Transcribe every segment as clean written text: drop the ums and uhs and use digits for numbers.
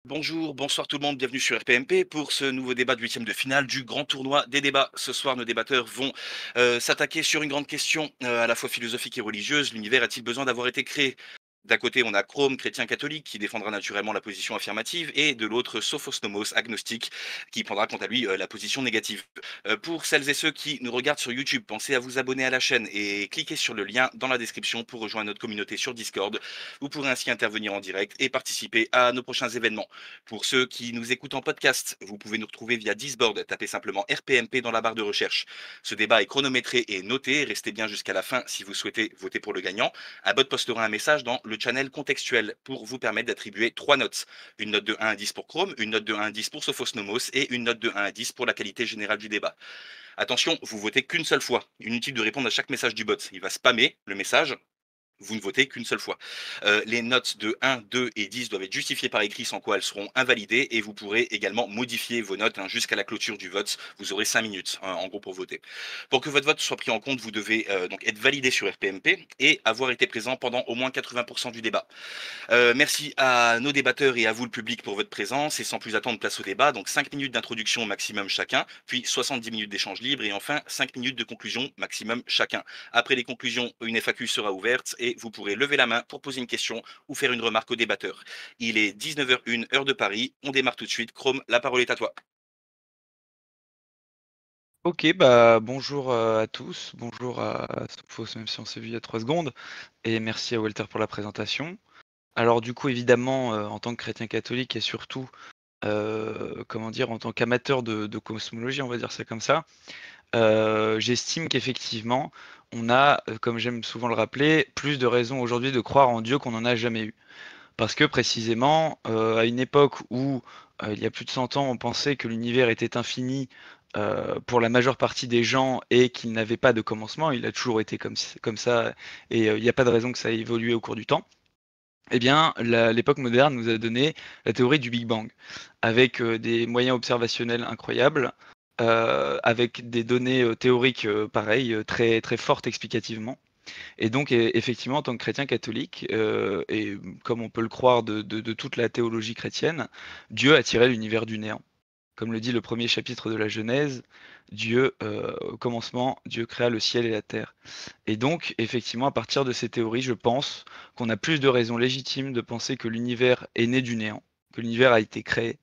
Bonjour, bonsoir tout le monde, bienvenue sur RPMP pour ce nouveau débat de huitième de finale du grand tournoi des débats. Ce soir, nos débatteurs vont s'attaquer sur une grande question à la fois philosophique et religieuse. L'univers a-t-il besoin d'avoir été créé? D'un côté, on a Chrome, chrétien catholique, qui défendra naturellement la position affirmative, et de l'autre, Sophosnomos, agnostique, qui prendra quant à lui la position négative. Pour celles et ceux qui nous regardent sur YouTube, pensez à vous abonner à la chaîne et cliquez sur le lien dans la description pour rejoindre notre communauté sur Discord. Vous pourrez ainsi intervenir en direct et participer à nos prochains événements. Pour ceux qui nous écoutent en podcast, vous pouvez nous retrouver via Discord, tapez simplement RPMP dans la barre de recherche. Ce débat est chronométré et noté, restez bien jusqu'à la fin si vous souhaitez voter pour le gagnant. Un bot postera un message dans le channel contextuel pour vous permettre d'attribuer 3 notes. Une note de 1 à 10 pour Chrome, une note de 1 à 10 pour Sophosnomos et une note de 1 à 10 pour la qualité générale du débat. Attention, vous votez qu'une seule fois. Inutile de répondre à chaque message du bot. Il va spammer le message, vous ne votez qu'une seule fois. Les notes de 1, 2 et 10 doivent être justifiées par écrit, sans quoi elles seront invalidées, et vous pourrez également modifier vos notes jusqu'à la clôture du vote. Vous aurez 5 minutes en gros pour voter. Pour que votre vote soit pris en compte, vous devez donc être validé sur RPMP et avoir été présent pendant au moins 80% du débat. Merci à nos débatteurs et à vous le public pour votre présence, et sans plus attendre, place au débat. Donc 5 minutes d'introduction maximum chacun, puis 70 minutes d'échange libre et enfin 5 minutes de conclusion maximum chacun. Après les conclusions, une FAQ sera ouverte et vous pourrez lever la main pour poser une question ou faire une remarque au débatteur. Il est 19h01 heure de Paris, on démarre tout de suite. Chrome, la parole est à toi. Ok, bah bonjour à tous, bonjour à Sophos, même si on s'est vu il y a 3 secondes, et merci à Walter pour la présentation. Alors du coup, évidemment, en tant que chrétien catholique et surtout, comment dire, en tant qu'amateur de cosmologie, on va dire ça comme ça, j'estime qu'effectivement, on a, comme j'aime souvent le rappeler, plus de raisons aujourd'hui de croire en Dieu qu'on n'en a jamais eu. Parce que précisément, à une époque où, il y a plus de 100 ans, on pensait que l'univers était infini, pour la majeure partie des gens et qu'il n'avait pas de commencement, il a toujours été comme ça et il n'y a pas de raison que ça ait évolué au cours du temps. Eh bien, l'époque moderne nous a donné la théorie du Big Bang, avec, des moyens observationnels incroyables, avec des données, théoriques, pareilles, très, très fortes explicativement. Et donc, effectivement, en tant que chrétien catholique, et comme on peut le croire de toute la théologie chrétienne, Dieu a tiré l'univers du néant. Comme le dit le premier chapitre de la Genèse, Dieu, au commencement, Dieu créa le ciel et la terre. Et donc, effectivement, à partir de ces théories, je pense qu'on a plus de raisons légitimes de penser que l'univers est né du néant, que l'univers a été créé,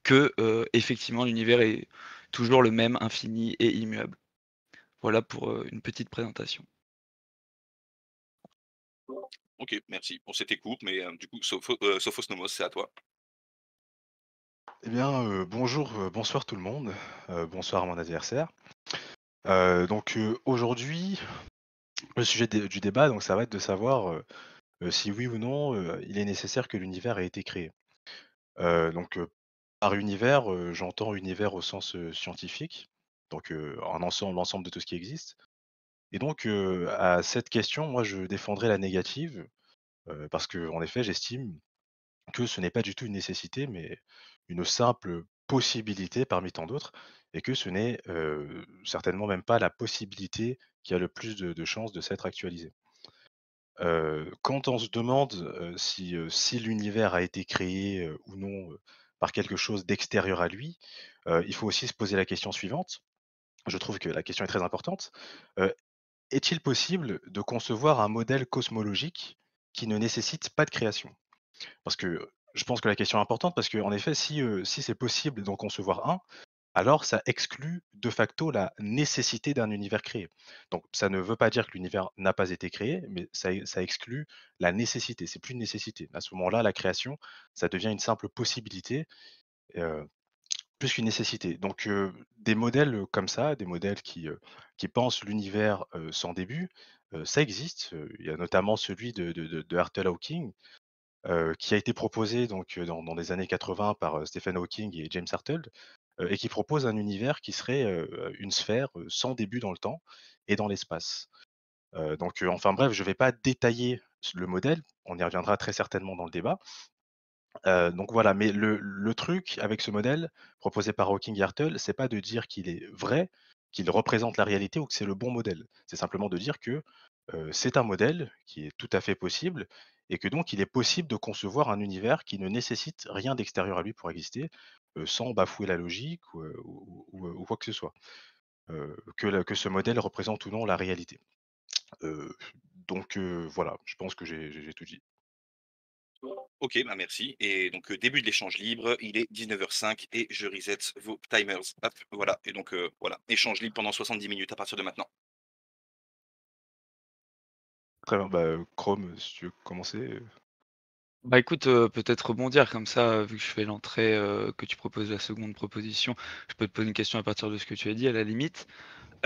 que, effectivement, l'univers est toujours le même, infini et immuable. Voilà pour, une petite présentation. Ok, merci. Bon, c'était court, mais du coup, Sophosnomos, c'est à toi. Eh bien, bonjour, bonsoir tout le monde, bonsoir à mon adversaire. Aujourd'hui, le sujet du débat, donc ça va être de savoir, si oui ou non, il est nécessaire que l'univers ait été créé. Par univers, j'entends univers au sens, scientifique, l'ensemble de tout ce qui existe et à cette question, moi je défendrai la négative, parce que en effet, j'estime que ce n'est pas du tout une nécessité, mais une simple possibilité parmi tant d'autres et que ce n'est, certainement même pas la possibilité qui a le plus de chances de s'être actualisée. Quand on se demande, si l'univers a été créé, ou non, par quelque chose d'extérieur à lui, il faut aussi se poser la question suivante. Je trouve que la question est très importante. Heu, Est-il possible de concevoir un modèle cosmologique qui ne nécessite pas de création? Parce que je pense que la question est importante parce qu'en effet, si c'est possible d'en concevoir un, alors ça exclut de facto la nécessité d'un univers créé. Donc ça ne veut pas dire que l'univers n'a pas été créé, mais ça exclut la nécessité. C'est plus une nécessité. À ce moment-là, la création, ça devient une simple possibilité, heu, plus qu'une nécessité. Des modèles, comme ça, des modèles qui pensent l'univers, sans début, ça existe. Il y a notamment celui de Arthur Hawking, qui a été proposé dans les années 80 par, Stephen Hawking et James Hartle, et qui propose un univers qui serait, une sphère, sans début dans le temps et dans l'espace. Enfin bref, je ne vais pas détailler le modèle, on y reviendra très certainement dans le débat. Donc voilà, mais le truc avec ce modèle proposé par Hawking et Hartle, c'est pas de dire qu'il est vrai, qu'il représente la réalité ou que c'est le bon modèle. C'est simplement de dire que, c'est un modèle qui est tout à fait possible et que donc il est possible de concevoir un univers qui ne nécessite rien d'extérieur à lui pour exister, sans bafouer la logique ou quoi que ce soit. Que ce modèle représente ou non la réalité. Heu, voilà, je pense que j'ai tout dit. OK, bah, merci et donc, début de l'échange libre, il est 19h05 et je reset vos timers. Hop, voilà et donc, voilà, échange libre pendant 70 minutes à partir de maintenant. Très bien, bah, Chrome, si tu veux commencer, Bah, écoute, peut-être rebondir comme ça, vu que je fais l'entrée, que tu proposes la seconde proposition, je peux te poser une question à partir de ce que tu as dit à la limite.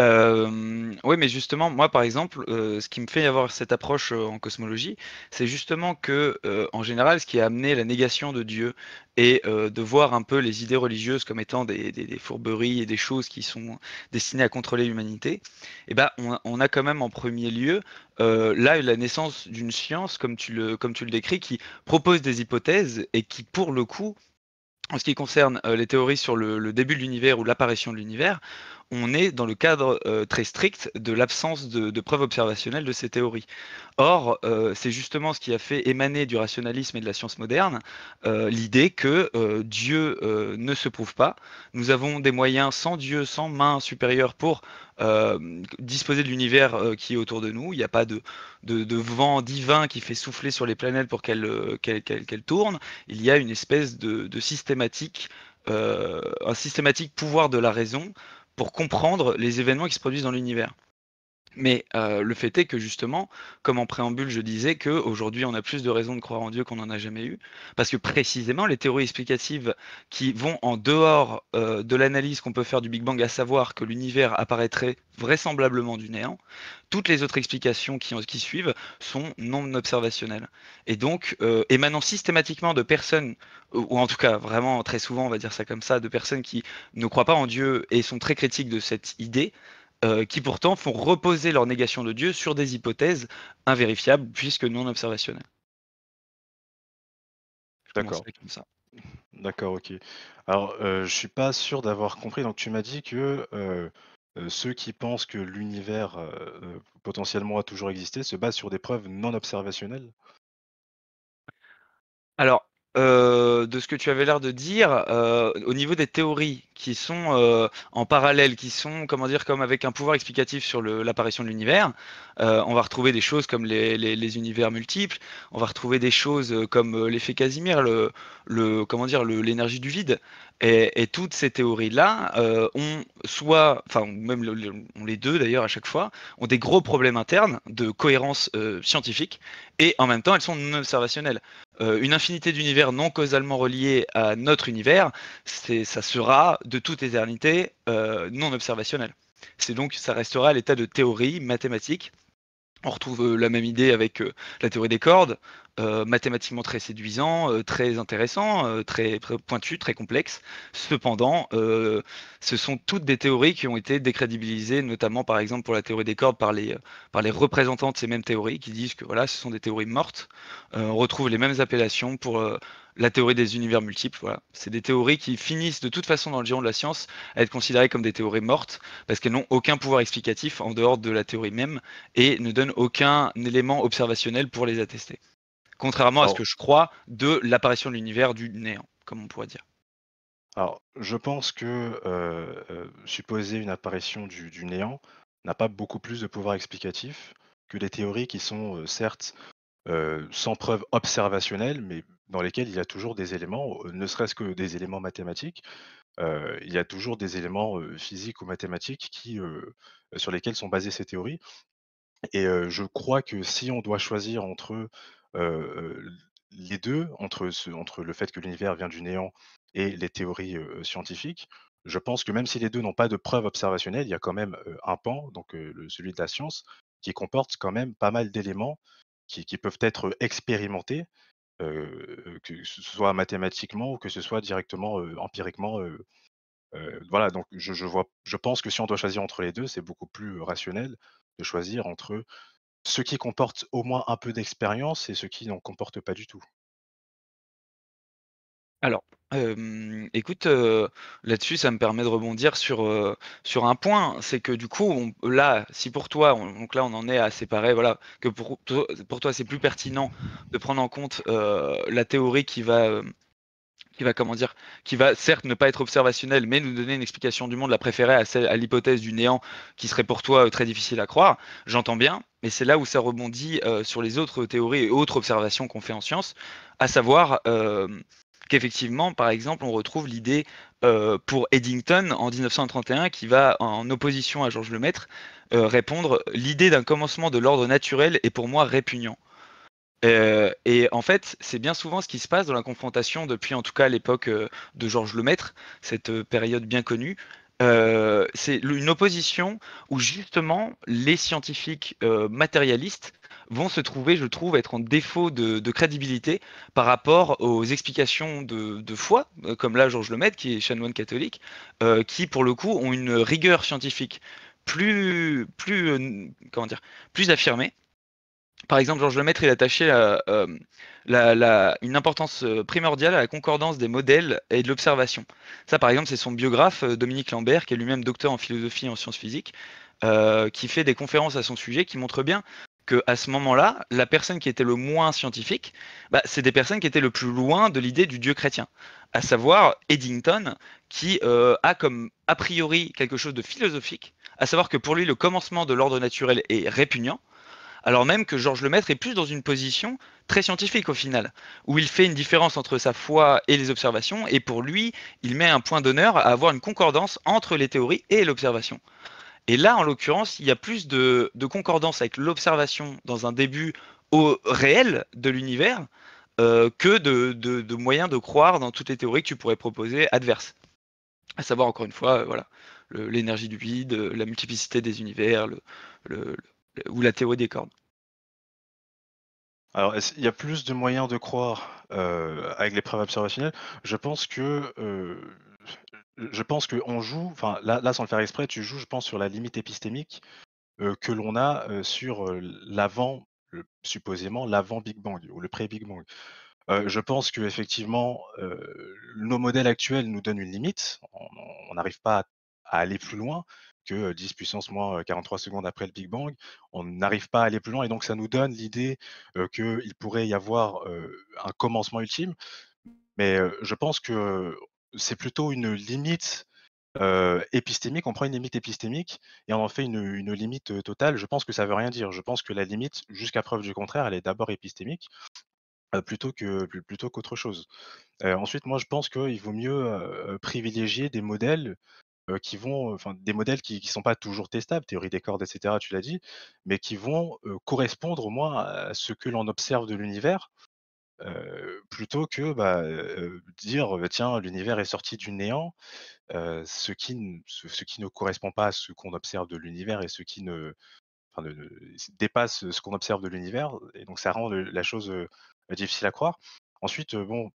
Oui, mais justement, moi, par exemple, ce qui me fait avoir cette approche, en cosmologie, c'est justement que, en général, ce qui a amené la négation de Dieu et de voir un peu les idées religieuses comme étant des fourberies et des choses qui sont destinées à contrôler l'humanité, et ben, on a quand même en premier lieu, là, la naissance d'une science comme tu le décris, qui propose des hypothèses et qui, pour le coup, en ce qui concerne, les théories sur le début de l'univers ou l'apparition de l'univers, on est dans le cadre, très strict de l'absence de preuves observationnelles de ces théories. Or, c'est justement ce qui a fait émaner du rationalisme et de la science moderne, l'idée que, Dieu, ne se prouve pas. Nous avons des moyens sans Dieu, sans main supérieure pour, disposer de l'univers, qui est autour de nous. Il n'y a pas de vent divin qui fait souffler sur les planètes pour qu'elles tournent. Il y a une espèce de systématique, un systématique pouvoir de la raison pour comprendre les événements qui se produisent dans l'univers. Mais le fait est que justement, comme en préambule, je disais qu'aujourd'hui, on a plus de raisons de croire en Dieu qu'on n'en a jamais eu, parce que précisément, les théories explicatives qui vont en dehors, de l'analyse qu'on peut faire du Big Bang, à savoir que l'univers apparaîtrait vraisemblablement du néant, toutes les autres explications qui suivent sont non observationnelles. Et donc, émanant systématiquement de personnes, ou en tout cas vraiment très souvent, on va dire ça comme ça, de personnes qui ne croient pas en Dieu et sont très critiques de cette idée, qui pourtant font reposer leur négation de Dieu sur des hypothèses invérifiables puisque non observationnelles. Je d'accord. commencerai comme ça. D'accord, OK. Alors, je suis pas sûr d'avoir compris. Donc tu m'as dit que, ceux qui pensent que l'univers, potentiellement a toujours existé se basent sur des preuves non observationnelles? Alors, de ce que tu avais l'air de dire, au niveau des théories qui sont, en parallèle, qui sont, comment dire, comme avec un pouvoir explicatif sur l'apparition de l'univers, on va retrouver des choses comme les univers multiples, on va retrouver des choses, comme, l'effet Casimir, comment dire, l'énergie du vide et toutes ces théories-là, ont soit enfin, ou même ont les 2 d'ailleurs à chaque fois, ont des gros problèmes internes de cohérence, scientifique et en même temps elles sont non observationnelles. Une infinité d'univers non causalement reliés à notre univers, ça sera de toute éternité non observationnel. C'est donc ça restera à l'état de théorie mathématique. On retrouve la même idée avec la théorie des cordes, mathématiquement très séduisant, très intéressant, très pointu, très complexe. Cependant, ce sont toutes des théories qui ont été décrédibilisées, notamment par exemple pour la théorie des cordes par les représentants de ces mêmes théories qui disent que voilà, ce sont des théories mortes. On retrouve les mêmes appellations pour la théorie des univers multiples. Voilà. C'est des théories qui finissent de toute façon dans le giron de la science à être considérées comme des théories mortes parce qu'elles n'ont aucun pouvoir explicatif en dehors de la théorie même et ne donnent aucun élément observationnel pour les attester. Contrairement à ce Alors que je crois de l'apparition de l'univers du néant, comme on pourrait dire. alors je pense que, supposer une apparition du néant n'a pas beaucoup plus de pouvoir explicatif que les théories qui sont, certes, sans preuve observationnelle, mais dans lesquelles il y a toujours des éléments, ne serait-ce que des éléments mathématiques. Il y a toujours des éléments, physiques ou mathématiques sur lesquels sont basées ces théories et je crois que si on doit choisir heu, les 2, entre le fait que l'univers vient du néant et les théories, scientifiques, je pense que même si les 2 n'ont pas de preuves observationnelles, il y a quand même, un pan, donc celui de la science, qui comporte quand même pas mal d'éléments qui peuvent être expérimentés, que ce soit mathématiquement ou que ce soit directement, empiriquement, voilà, donc je pense que si on doit choisir entre les 2, c'est beaucoup plus rationnel de choisir entre ceux qui comportent au moins un peu d'expérience et ceux qui n'en comportent pas du tout. Alors, écoute, là-dessus, ça me permet de rebondir sur un point. C'est que du coup, là, si pour toi, donc là, on en est à séparer, voilà, que pour toi, c'est plus pertinent de prendre en compte la théorie qui va, comment dire, qui va certes ne pas être observationnelle, mais nous donner une explication du monde, la préférer à l'hypothèse du néant, qui serait pour toi très difficile à croire. J'entends bien, mais c'est là où ça rebondit sur les autres théories et autres observations qu'on fait en science, à savoir qu'effectivement, par exemple, on retrouve l'idée pour Eddington en 1931, qui va, en opposition à Georges Lemaître, répondre: l'idée d'un commencement de l'ordre naturel est pour moi répugnant. Et en fait, c'est bien souvent ce qui se passe dans la confrontation depuis en tout cas l'époque de Georges Lemaître, cette période bien connue. C'est une opposition où justement les scientifiques matérialistes vont se trouver, je trouve, être en défaut de crédibilité par rapport aux explications de foi, comme là Georges Lemaître, qui est chanoine catholique, qui pour le coup ont une rigueur scientifique comment dire, plus affirmée. Par exemple, Georges Lemaître, il attachait une importance primordiale à la concordance des modèles et de l'observation. Ça, par exemple, c'est son biographe, Dominique Lambert, qui est lui-même docteur en philosophie et en sciences physiques, qui fait des conférences à son sujet, qui montre bien que à ce moment-là, la personne qui était le moins scientifique, bah, c'est des personnes qui étaient le plus loin de l'idée du Dieu chrétien, à savoir Eddington, qui a comme a priori quelque chose de philosophique, à savoir que pour lui, le commencement de l'ordre naturel est répugnant, alors même que Georges Lemaître est plus dans une position très scientifique au final, où il fait une différence entre sa foi et les observations, et pour lui, il met un point d'honneur à avoir une concordance entre les théories et l'observation. Et là, en l'occurrence, il y a plus de concordance avec l'observation dans un début au réel de l'univers que de moyens de croire dans toutes les théories que tu pourrais proposer adverses. À savoir, encore une fois, voilà, l'énergie du vide, la multiplicité des univers, ou la théorie des cordes. Alors, il y a plus de moyens de croire avec les preuves observationnelles? Je pense que, qu'on joue, enfin là sans le faire exprès, tu joues je pense sur la limite épistémique que l'on a sur supposément l'avant Big Bang ou le pré-Big Bang. Je pense qu'effectivement, nos modèles actuels nous donnent une limite. On n'arrive pas à aller plus loin que 10 puissance moins 43 secondes après le Big Bang. On n'arrive pas à aller plus loin et donc ça nous donne l'idée qu'il pourrait y avoir un commencement ultime. Mais je pense que c'est plutôt une limite épistémique. On prend une limite épistémique et on en fait une limite totale. Je pense que ça veut rien dire. Je pense que la limite, jusqu'à preuve du contraire, elle est d'abord épistémique plutôt qu'autre chose. Ensuite, moi, je pense qu'il vaut mieux, privilégier des modèles, qui vont, enfin, des modèles qui sont pas toujours testables, théorie des cordes et cetera, tu l'as dit, mais qui vont, correspondre au moins à ce que l'on observe de l'univers, plutôt que, dire, «Tiens, l'univers est sorti du néant», ce qui ne correspond pas à ce qu'on observe de l'univers et ce qui ne enfin, dépasse ce qu'on observe de l'univers et donc ça rend la chose, difficile à croire. Ensuite, bon,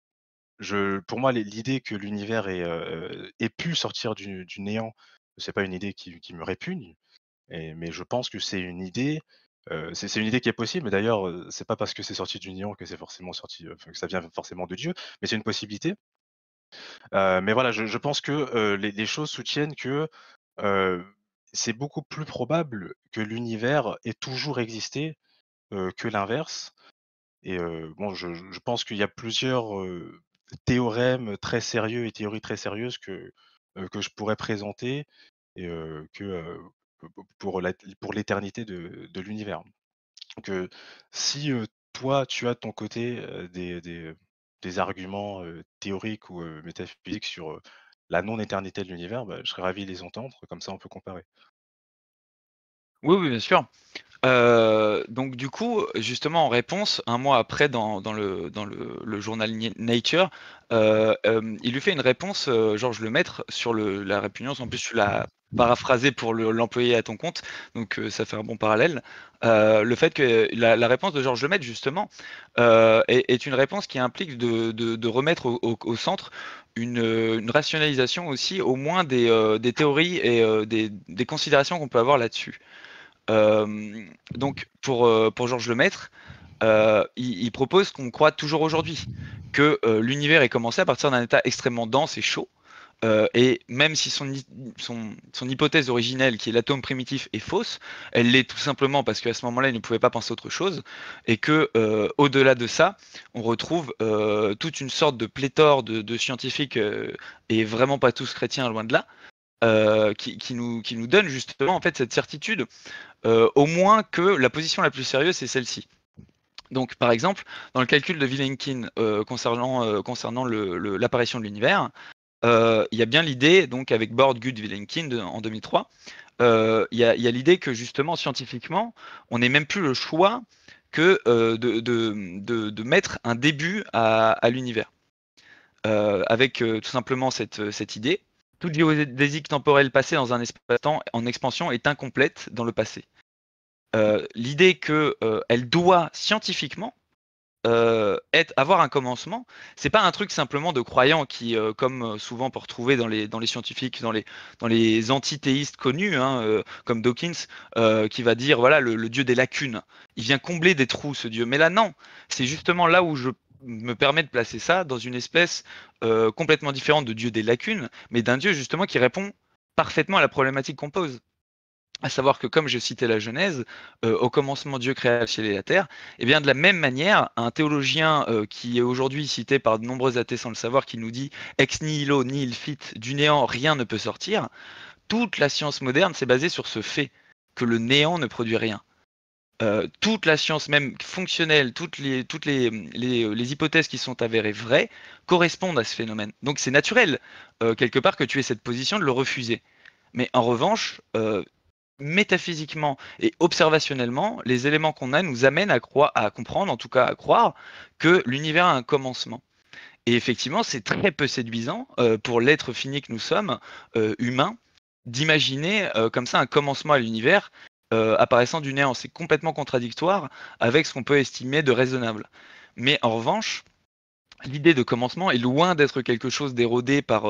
pour moi, l'idée que l'univers ait pu sortir du néant, c'est pas une idée qui me répugne, mais je pense que c'est une idée, c'est une idée qui est possible. Mais d'ailleurs, c'est pas parce que c'est sorti du néant que c'est forcément sorti, enfin, que ça vient forcément de Dieu, mais c'est une possibilité. Mais voilà, je pense que, les choses soutiennent que, heu, c'est beaucoup plus probable que l'univers ait toujours existé, que l'inverse. Et bon, je pense qu'il y a plusieurs, théorèmes très sérieux et théories très sérieuses que je pourrais présenter et pour l'éternité de l'univers. Donc si, toi, tu as de ton côté, des arguments, théoriques ou métaphysiques sur, la non-éternité de l'univers, je serais ravi de les entendre, comme ça on peut comparer. Oui, oui, bien sûr. Donc du coup, justement en réponse, un mois après dans le journal Nature, il lui fait une réponse, Georges Lemaître, sur la répugnance. En plus, tu l'as paraphrasé pour l'employer à ton compte, donc ça fait un bon parallèle. Le fait que la réponse de Georges Lemaître, justement, est une réponse qui implique de remettre au centre une rationalisation aussi, au moins des théories et des considérations qu'on peut avoir là-dessus. Donc pour Georges Lemaître, il propose qu'on croit toujours aujourd'hui, que l'univers est commencé à partir d'un état extrêmement dense et chaud, et même si son hypothèse originelle, qui est l'atome primitif, est fausse, elle l'est tout simplement parce qu'à ce moment-là, il ne pouvait pas penser autre chose, et que au-delà de ça, on retrouve toute une sorte de pléthore de scientifiques, et vraiment pas tous chrétiens, loin de là, qui nous donne justement en fait cette certitude, au moins que la position la plus sérieuse, c'est celle-ci. Donc, par exemple, dans le calcul de Vilenkin concernant l'apparition de l'univers, il y a bien l'idée, donc avec Bord, Good, Vilenkin en 2003, il y a l'idée que justement, scientifiquement, on n'ait même plus le choix que de mettre un début à l'univers. Avec tout simplement cette idée, toute géodésique temporelle passée dans un espace-temps en expansion est incomplète dans le passé. L'idée qu'elle doit scientifiquement avoir un commencement, c'est pas un truc simplement de croyants qui, comme souvent on peut retrouver dans les scientifiques, dans les antithéistes connus, hein, comme Dawkins, qui va dire voilà le dieu des lacunes. Il vient combler des trous, ce dieu. Mais là, non, c'est justement là où je me permets de placer ça dans une espèce complètement différente de dieu des lacunes, mais d'un dieu justement qui répond parfaitement à la problématique qu'on pose. À savoir que, comme je citais la Genèse, au commencement Dieu créa le ciel et la terre, et bien de la même manière, un théologien qui est aujourd'hui cité par de nombreux athées sans le savoir, qui nous dit ex nihilo nihil fit, du néant rien ne peut sortir, toute la science moderne s'est basée sur ce fait, que le néant ne produit rien. Toute la science même fonctionnelle, les hypothèses qui sont avérées vraies, correspondent à ce phénomène. Donc c'est naturel, quelque part, que tu aies cette position de le refuser. Mais en revanche, métaphysiquement et observationnellement, les éléments qu'on a nous amènent à comprendre, en tout cas à croire, que l'univers a un commencement. Et effectivement, c'est très peu séduisant pour l'être fini que nous sommes, humains, d'imaginer comme ça un commencement à l'univers apparaissant du néant. C'est complètement contradictoire avec ce qu'on peut estimer de raisonnable. Mais en revanche, l'idée de commencement est loin d'être quelque chose d'érodé par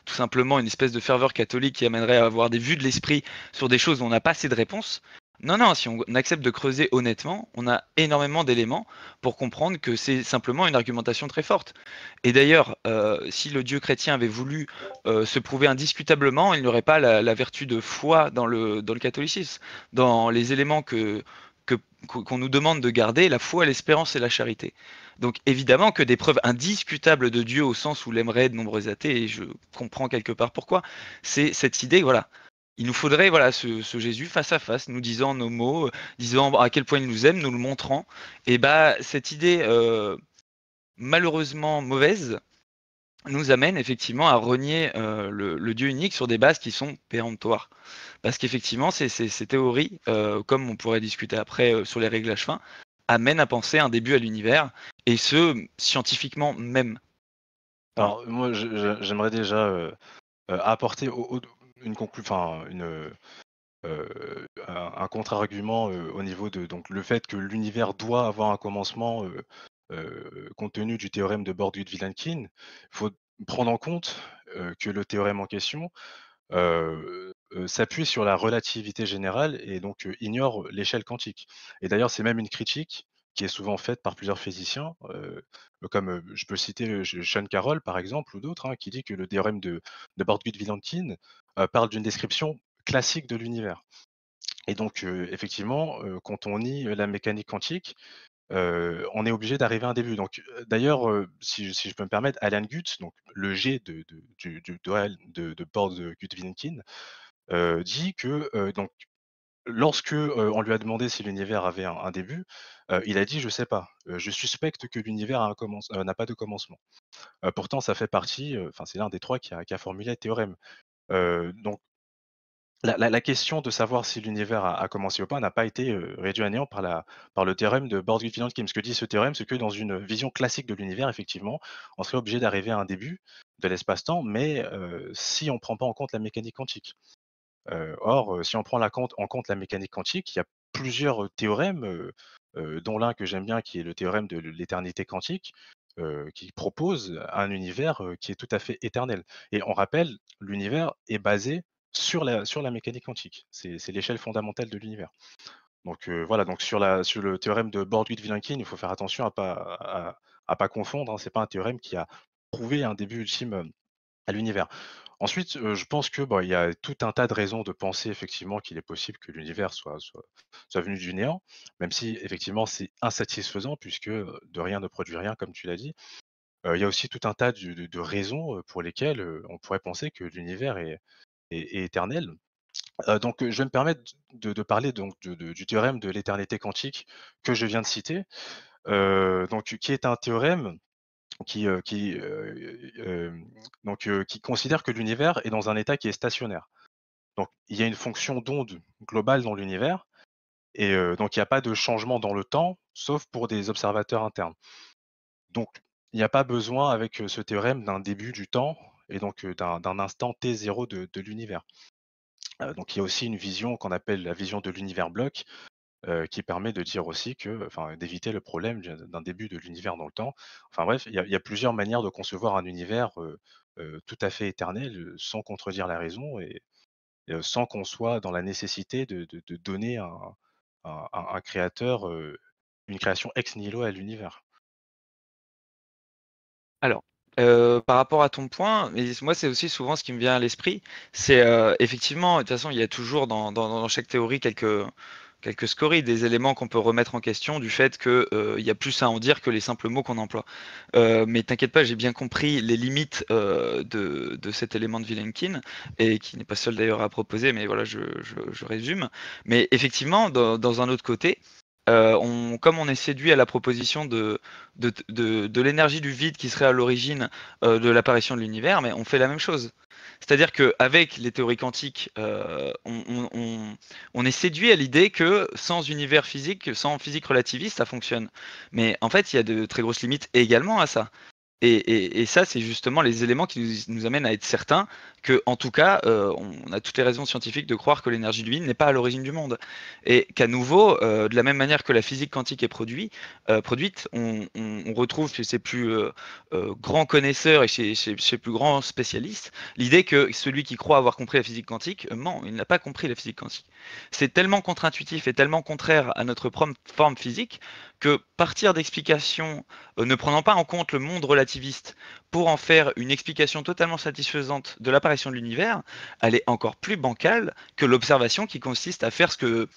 tout simplement une espèce de ferveur catholique qui amènerait à avoir des vues de l'esprit sur des choses où on n'a pas assez de réponses. Non, non, si on accepte de creuser honnêtement, on a énormément d'éléments pour comprendre que c'est simplement une argumentation très forte. Et d'ailleurs, si le Dieu chrétien avait voulu se prouver indiscutablement, il n'aurait pas la vertu de foi dans le catholicisme. Dans les éléments qu'on nous demande de garder, la foi, l'espérance et la charité. Donc évidemment que des preuves indiscutables de Dieu au sens où l'aimeraient de nombreux athées, et je comprends quelque part pourquoi, c'est cette idée, voilà. Il nous faudrait voilà ce Jésus face à face, nous disant nos mots, disant à quel point il nous aime, nous le montrant. Et bah cette idée malheureusement mauvaise nous amène effectivement à renier le Dieu unique sur des bases qui sont péremptoires. Parce qu'effectivement, ces théories, comme on pourrait discuter après sur les réglages fins, amènent à penser un début à l'univers, et ce, scientifiquement même. Voilà. Alors moi, j'aimerais déjà apporter un contre-argument au niveau de donc le fait que l'univers doit avoir un commencement compte tenu du théorème de Borde-Vilankin. Il faut prendre en compte que le théorème en question s'appuie sur la relativité générale et donc ignore l'échelle quantique. Et d'ailleurs, c'est même une critique qui est souvent faite par plusieurs physiciens, comme je peux citer Sean Carroll par exemple ou d'autres, hein, qui dit que le théorème de Borde-Vilankin parle d'une description classique de l'univers. Et donc, effectivement, quand on nie la mécanique quantique, on est obligé d'arriver à un début. Donc, d'ailleurs, si je peux me permettre, Alan Guth, donc le G de Borde-Vilankin, dit que, donc lorsque, on lui a demandé si l'univers avait un début, il a dit: «Je sais pas, je suspecte que l'univers n'a pas de commencement». Pourtant ça fait partie, enfin c'est l'un des 3 qui a formulé le théorème. Donc la question de savoir si l'univers a commencé ou pas n'a pas été, réduit à néant par le théorème de Borde-Vilankin. Ce que dit ce théorème, c'est que dans une vision classique de l'univers, effectivement, on serait obligé d'arriver à un début de l'espace-temps, mais si on ne prend pas en compte la mécanique quantique. Or, si on prend en compte la mécanique quantique, il y a plusieurs théorèmes, dont l'un que j'aime bien qui est le théorème de l'éternité quantique, qui propose un univers, qui est tout à fait éternel. Et on rappelle, l'univers est basé sur la mécanique quantique. C'est l'échelle fondamentale de l'univers. Donc voilà, donc sur le théorème de Born-Vilankin, il faut faire attention à pas confondre, hein. C'est pas un théorème qui a prouvé un début ultime, à l'univers. Ensuite, je pense que, bah, il y a tout un tas de raisons de penser effectivement qu'il est possible que l'univers soit venu du néant, même si effectivement c'est insatisfaisant puisque, de rien ne produit rien comme tu l'as dit. Il y a aussi tout un tas de raisons, pour lesquelles, on pourrait penser que l'univers est éternel. Donc, je vais me permettre de parler donc du théorème de l'éternité quantique que je viens de citer, donc qui est un théorème qui, qui considère que l'univers est dans un état qui est stationnaire. Donc il y a une fonction d'onde globale dans l'univers et donc il n'y a pas de changement dans le temps, sauf pour des observateurs internes. Donc il n'y a pas besoin avec, ce théorème d'un début du temps et donc d'un instant T0 de l'univers. Donc il y a aussi une vision qu'on appelle la vision de l'univers bloc, qui permet de dire aussi que enfin, d'éviter le problème d'un début de l'univers dans le temps. Enfin bref, il y a plusieurs manières de concevoir un univers, tout à fait éternel, sans contredire la raison et sans qu'on soit dans la nécessité de donner un créateur, une création ex nihilo à l'univers. Alors, par rapport à ton point, et moi, c'est aussi souvent ce qui me vient à l'esprit, c'est effectivement, de toute façon, il y a toujours dans chaque théorie quelques scories, des éléments qu'on peut remettre en question du fait que il y a plus à en dire que les simples mots qu'on emploie. Mais t'inquiète pas, j'ai bien compris les limites de cet élément de Vilenkin, et qui n'est pas seul d'ailleurs à proposer, mais voilà, je résume. Mais effectivement, dans un autre côté, comme on est séduit à la proposition de l'énergie du vide qui serait à l'origine de l'apparition de l'univers, mais on fait la même chose. C'est-à-dire qu'avec les théories quantiques, on est séduit à l'idée que sans univers physique, sans physique relativiste, ça fonctionne. Mais en fait, il y a de très grosses limites également à ça. Et ça, c'est justement les éléments qui nous amènent à être certains que, en tout cas, on a toutes les raisons scientifiques de croire que l'énergie du vide n'est pas à l'origine du monde. Et qu'à nouveau, de la même manière que la physique quantique est produite, on retrouve chez ses plus grands connaisseurs et chez ses plus grands spécialistes l'idée que celui qui croit avoir compris la physique quantique ment, il n'a pas compris la physique quantique. C'est tellement contre-intuitif et tellement contraire à notre forme physique que partir d'explications ne prenant pas en compte le monde relativiste pour en faire une explication totalement satisfaisante de l'apparition de l'univers, elle est encore plus bancale que l'observation qui consiste à faire ce que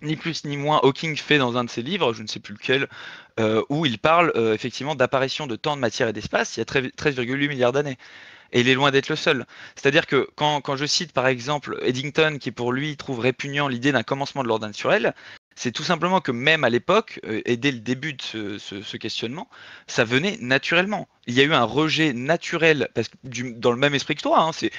ni plus ni moins Hawking fait dans un de ses livres, je ne sais plus lequel, où il parle effectivement d'apparition de temps, de matière et d'espace il y a 13,8 milliards d'années. Et il est loin d'être le seul. C'est-à-dire que quand je cite par exemple Eddington, qui pour lui trouve répugnant l'idée d'un commencement de l'ordre naturel, c'est tout simplement que même à l'époque, et dès le début de ce questionnement, ça venait naturellement. Il y a eu un rejet naturel, parce que dans le même esprit que toi, hein, c'est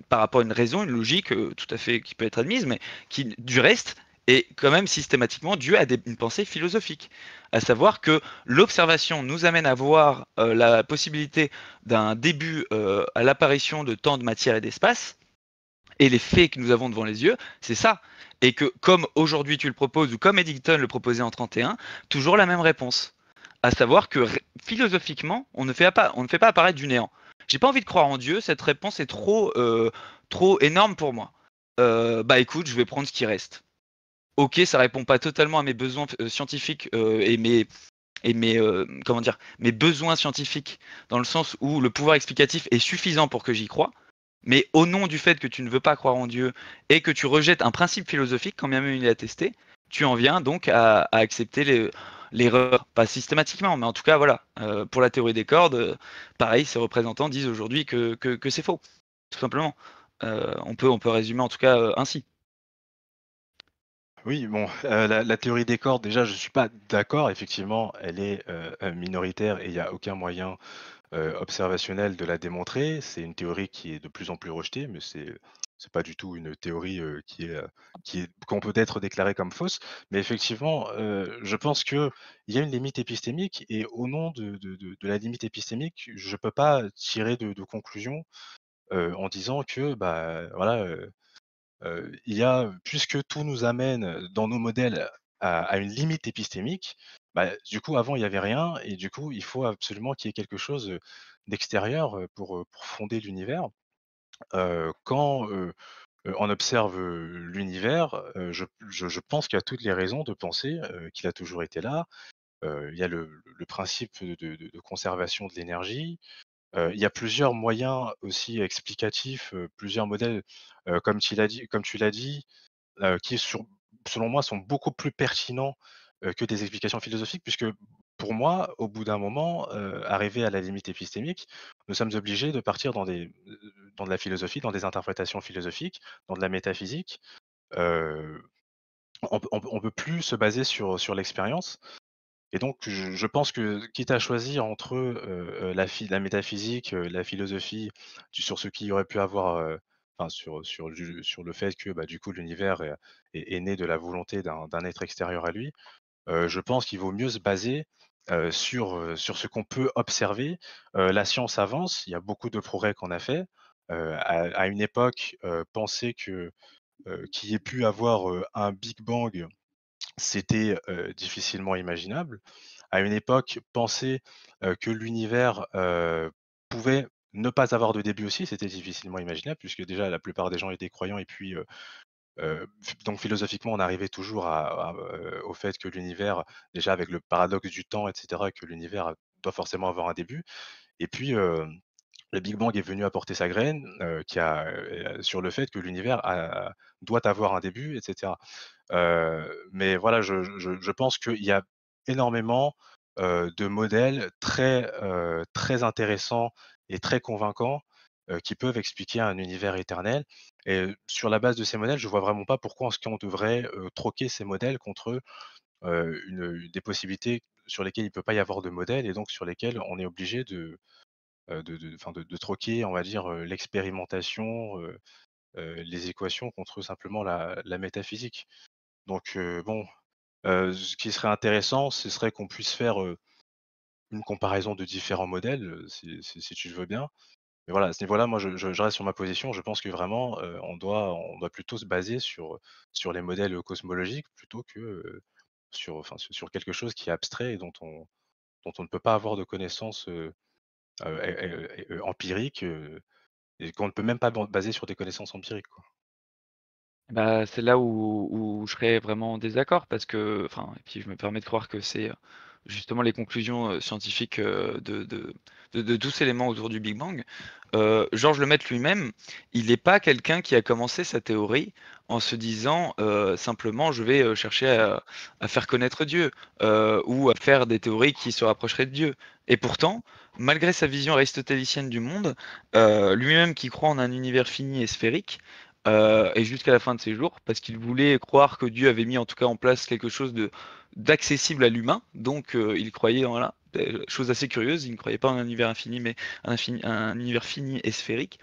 par rapport à une raison, une logique tout à fait qui peut être admise, mais qui du reste est quand même systématiquement due à une pensée philosophique. À savoir que l'observation nous amène à voir la possibilité d'un début à l'apparition de temps, de matière et d'espace, et les faits que nous avons devant les yeux, c'est ça. Et que comme aujourd'hui tu le proposes, ou comme Eddington le proposait en 31, toujours la même réponse. À savoir que philosophiquement, on ne fait pas apparaître du néant. J'ai pas envie de croire en Dieu, cette réponse est trop énorme pour moi. Bah écoute, je vais prendre ce qui reste. Ok, ça répond pas totalement à mes besoins scientifiques comment dire, mes besoins scientifiques, dans le sens où le pouvoir explicatif est suffisant pour que j'y croie, mais au nom du fait que tu ne veux pas croire en Dieu et que tu rejettes un principe philosophique, quand bien même il est attesté, tu en viens donc à accepter l'erreur, pas systématiquement, mais en tout cas, voilà, pour la théorie des cordes, pareil, ses représentants disent aujourd'hui que c'est faux, tout simplement. On peut résumer en tout cas ainsi. Oui, bon, la théorie des cordes, déjà, je suis pas d'accord. Effectivement, elle est, minoritaire et il y a aucun moyen, observationnel de la démontrer. C'est une théorie qui est de plus en plus rejetée, mais c'est pas du tout une théorie, qui est qu'on peut être déclarée comme fausse. Mais effectivement, je pense qu'il y a une limite épistémique et au nom de la limite épistémique, je peux pas tirer de conclusion, en disant que, bah, voilà, il y a puisque tout nous amène dans nos modèles à une limite épistémique, bah, du coup, avant, il y avait rien et du coup, il faut absolument qu'il y ait quelque chose, d'extérieur, pour fonder l'univers. Quand, on observe, l'univers, je pense qu'il y a toutes les raisons de penser, qu'il a toujours été là. Il y a le principe de conservation de l'énergie. Il y a plusieurs moyens aussi explicatifs, plusieurs modèles, comme tu l'as dit, qui selon moi sont beaucoup plus pertinents, que des explications philosophiques puisque pour moi, au bout d'un moment, arrivé à la limite épistémique, nous sommes obligés de partir dans de la philosophie, dans des interprétations philosophiques, dans de la métaphysique. Heu, on peut plus se baser sur l'expérience et donc je pense que quitte à choisir entre, la métaphysique, la philosophie, sur ce qu'il y aurait pu avoir, enfin sur le fait que, bah, du coup l'univers est né de la volonté d'un être extérieur à lui, je pense qu'il vaut mieux se baser, sur ce qu'on peut observer. La science avance, il y a beaucoup de progrès qu'on a fait. À une époque, penser qu'il y ait pu avoir, un Big Bang, c'était, difficilement imaginable. À une époque, penser, que l'univers, pouvait ne pas avoir de début aussi, c'était difficilement imaginable puisque déjà la plupart des gens étaient croyants et puis, donc philosophiquement, on arrivait toujours au fait que l'univers, déjà avec le paradoxe du temps et cetera, que l'univers doit forcément avoir un début et puis, le Big Bang est venu apporter sa graine, sur le fait que l'univers doit avoir un début et cetera. Mais voilà, je pense qu'il y a énormément, de modèles très intéressants et très convaincants, qui peuvent expliquer un univers éternel et sur la base de ces modèles, je vois vraiment pas pourquoi est-ce qu'on devrait, troquer ces modèles contre, des possibilités sur lesquelles il ne peut pas y avoir de modèle et donc sur lesquelles on est obligé de troquer, on va dire, l'expérimentation, les équations contre simplement la métaphysique. Donc bon, ce qui serait intéressant, ce serait qu'on puisse faire, une comparaison de différents modèles, si tu le veux bien. Mais voilà, à ce niveau-là, moi je reste sur ma position. Je pense que vraiment, on doit plutôt se baser sur les modèles, cosmologiques plutôt que, sur quelque chose qui est abstrait et dont on ne peut pas avoir de connaissances, empiriques, et qu'on ne peut même pas baser sur des connaissances empiriques, quoi. Bah, c'est là où je serais vraiment en désaccord parce que enfin et puis je me permets de croire que c'est, justement les conclusions, scientifiques, de tous ces éléments autour du Big Bang. Georges Lemaître lui-même, il n'est pas quelqu'un qui a commencé sa théorie en se disant, simplement: «Je vais, chercher à faire connaître Dieu», ou à faire des théories qui se rapprocheraient de Dieu et pourtant, malgré sa vision aristotélicienne du monde, lui-même qui croit en un univers fini et sphérique, et jusqu'à la fin de ses jours, parce qu'il voulait croire que Dieu avait mis en tout cas en place quelque chose d'accessible à l'humain, donc il croyait en voilà, chose assez curieuse, il ne croyait pas en un univers infini, mais un univers fini et sphérique.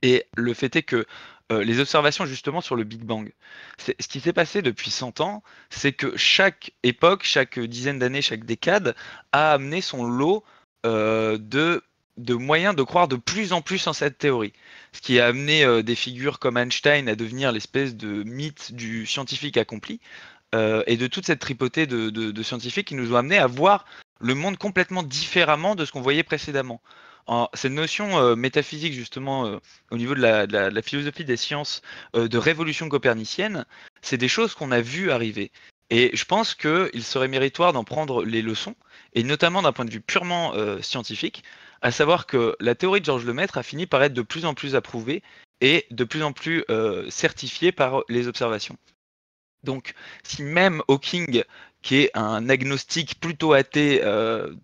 Et le fait est que les observations justement sur le Big Bang, ce qui s'est passé depuis 100 ans, c'est que chaque époque, chaque dizaine d'années, chaque décade a amené son lot de moyens de croire de plus en plus en cette théorie. Ce qui a amené des figures comme Einstein à devenir l'espèce de mythe du scientifique accompli, et de toute cette tripotée de scientifiques qui nous ont amené à voir le monde complètement différemment de ce qu'on voyait précédemment. Cette notion métaphysique, justement, au niveau de la philosophie des sciences, de révolution copernicienne, c'est des choses qu'on a vues arriver. Et je pense qu'il serait méritoire d'en prendre les leçons, et notamment d'un point de vue purement scientifique, à savoir que la théorie de Georges Lemaître a fini par être de plus en plus approuvée et de plus en plus certifiée par les observations. Donc, si même Hawking, qui est un agnostique plutôt athée,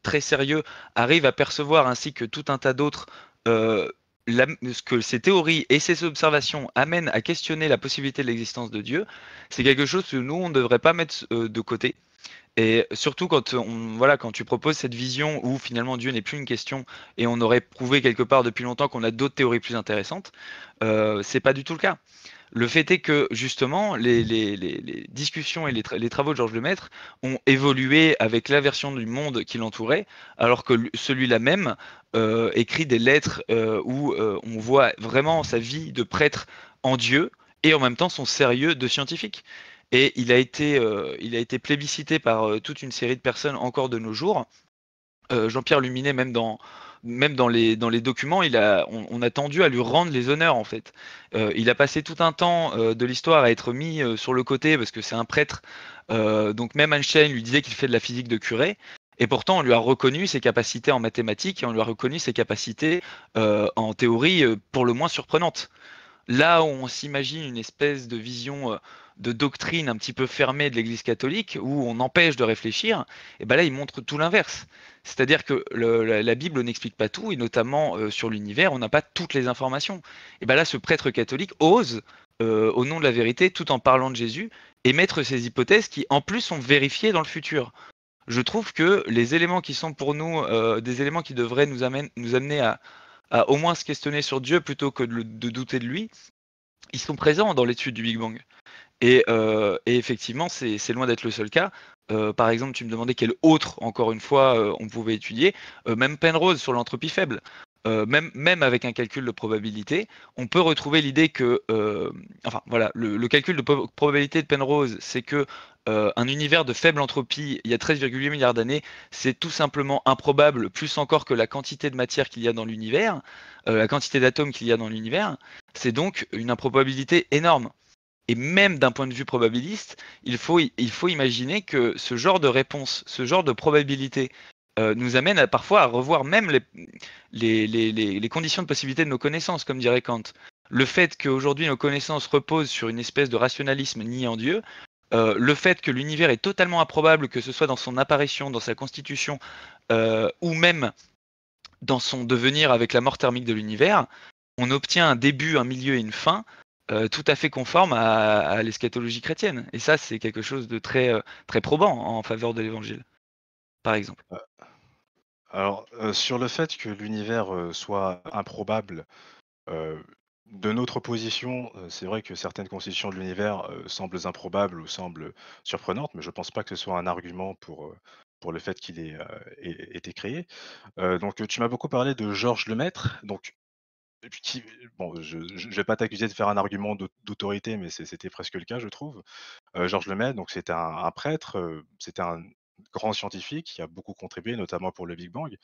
très sérieux, arrive à percevoir, ainsi que tout un tas d'autres, euh, ce que ces théories et ces observations amènent à questionner la possibilité de l'existence de Dieu, c'est quelque chose que nous, on ne devrait pas mettre de côté. Et surtout voilà, quand tu proposes cette vision où finalement Dieu n'est plus une question et on aurait prouvé quelque part depuis longtemps qu'on a d'autres théories plus intéressantes, c'est pas du tout le cas. Le fait est que justement, les discussions et les travaux de Georges Lemaître ont évolué avec la version du monde qui l'entourait, alors que celui-là même écrit des lettres où on voit vraiment sa vie de prêtre en Dieu et en même temps son sérieux de scientifique. Et il a été plébiscité par toute une série de personnes encore de nos jours. Jean-Pierre Luminet, même même dans les documents, on a tendu à lui rendre les honneurs en fait. Il a passé tout un temps de l'histoire à être mis sur le côté parce que c'est un prêtre. Donc même Einstein lui disait qu'il fait de la physique de Curie. Et pourtant, on lui a reconnu ses capacités en mathématiques et on lui a reconnu ses capacités en théorie pour le moins surprenantes. Là où on s'imagine une espèce de vision de doctrine un petit peu fermée de l'Église catholique, où on empêche de réfléchir, et ben là, il montre tout l'inverse. C'est-à-dire que la Bible n'explique pas tout, et notamment sur l'univers, on n'a pas toutes les informations. Et ben là, ce prêtre catholique ose, au nom de la vérité, tout en parlant de Jésus, émettre ces hypothèses qui, en plus, sont vérifiées dans le futur. Je trouve que les éléments qui sont pour nous des éléments qui devraient nous amener à au moins se questionner sur Dieu plutôt que de douter de lui, ils sont présents dans l'étude du Big Bang. Et effectivement, c'est loin d'être le seul cas. Par exemple, tu me demandais quel autre, encore une fois, on pouvait étudier. Même Penrose sur l'entropie faible. Même avec un calcul de probabilité, on peut retrouver l'idée que, enfin voilà, le calcul de probabilité de Penrose, c'est que un univers de faible entropie, il y a 13,8 milliards d'années, c'est tout simplement improbable, plus encore que la quantité de matière qu'il y a dans l'univers, la quantité d'atomes qu'il y a dans l'univers. C'est donc une improbabilité énorme. Et même d'un point de vue probabiliste, il faut imaginer que ce genre de réponse, ce genre de probabilité, nous amène parfois à revoir même les conditions de possibilité de nos connaissances, comme dirait Kant. Le fait qu'aujourd'hui nos connaissances reposent sur une espèce de rationalisme nié en Dieu, le fait que l'univers est totalement improbable, que ce soit dans son apparition, dans sa constitution, ou même dans son devenir avec la mort thermique de l'univers, on obtient un début, un milieu et une fin tout à fait conforme à l'eschatologie chrétienne. Et ça, c'est quelque chose de très probant en faveur de l'évangile, par exemple. Heu, alors, sur le fait que l'univers, soit improbable, heu, de notre position, c'est vrai que certaines constitutions de l'univers, semblent improbables ou semblent surprenantes, mais je pense pas que ce soit un argument pour le fait qu'il ait été créé. Donc, tu m'as beaucoup parlé de Georges Lemaître, donc qui bon, je vais pas t'accuser de faire un argument d'autorité, mais c'était presque le cas, je trouve. Georges Lemaître, donc c'était un prêtre, c'était un grand scientifique qui a beaucoup contribué, notamment pour le Big Bang.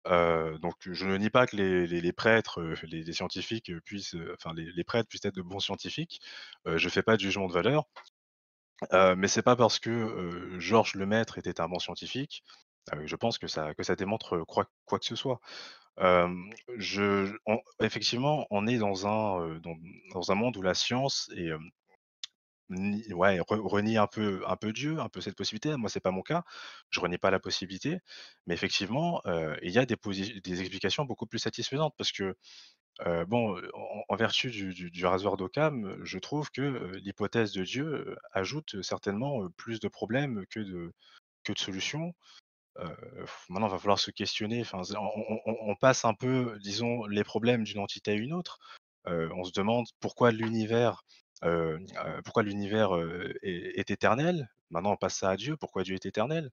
Donc je ne nie pas que les prêtres, les scientifiques, puissent, enfin les prêtres puissent être de bons scientifiques. Je fais pas de jugement de valeur, mais c'est pas parce que, Georges Lemaître était un bon scientifique, je pense que ça démontre, quoi que ce soit. Effectivement, on est dans un monde où la science est, ouais, renie un peu Dieu, un peu cette possibilité. Moi, c'est pas mon cas. Je renie pas la possibilité, mais effectivement, il y a des explications beaucoup plus satisfaisantes parce que, bon, en vertu du rasoir d'Occam, je trouve que, l'hypothèse de Dieu, ajoute certainement, plus de problèmes que de solutions. Maintenant, il va falloir se questionner, enfin, on passe un peu, disons, les problèmes d'une entité à une autre. On se demande pourquoi l'univers, est éternel? Maintenant, on passe ça à Dieu, pourquoi Dieu est éternel?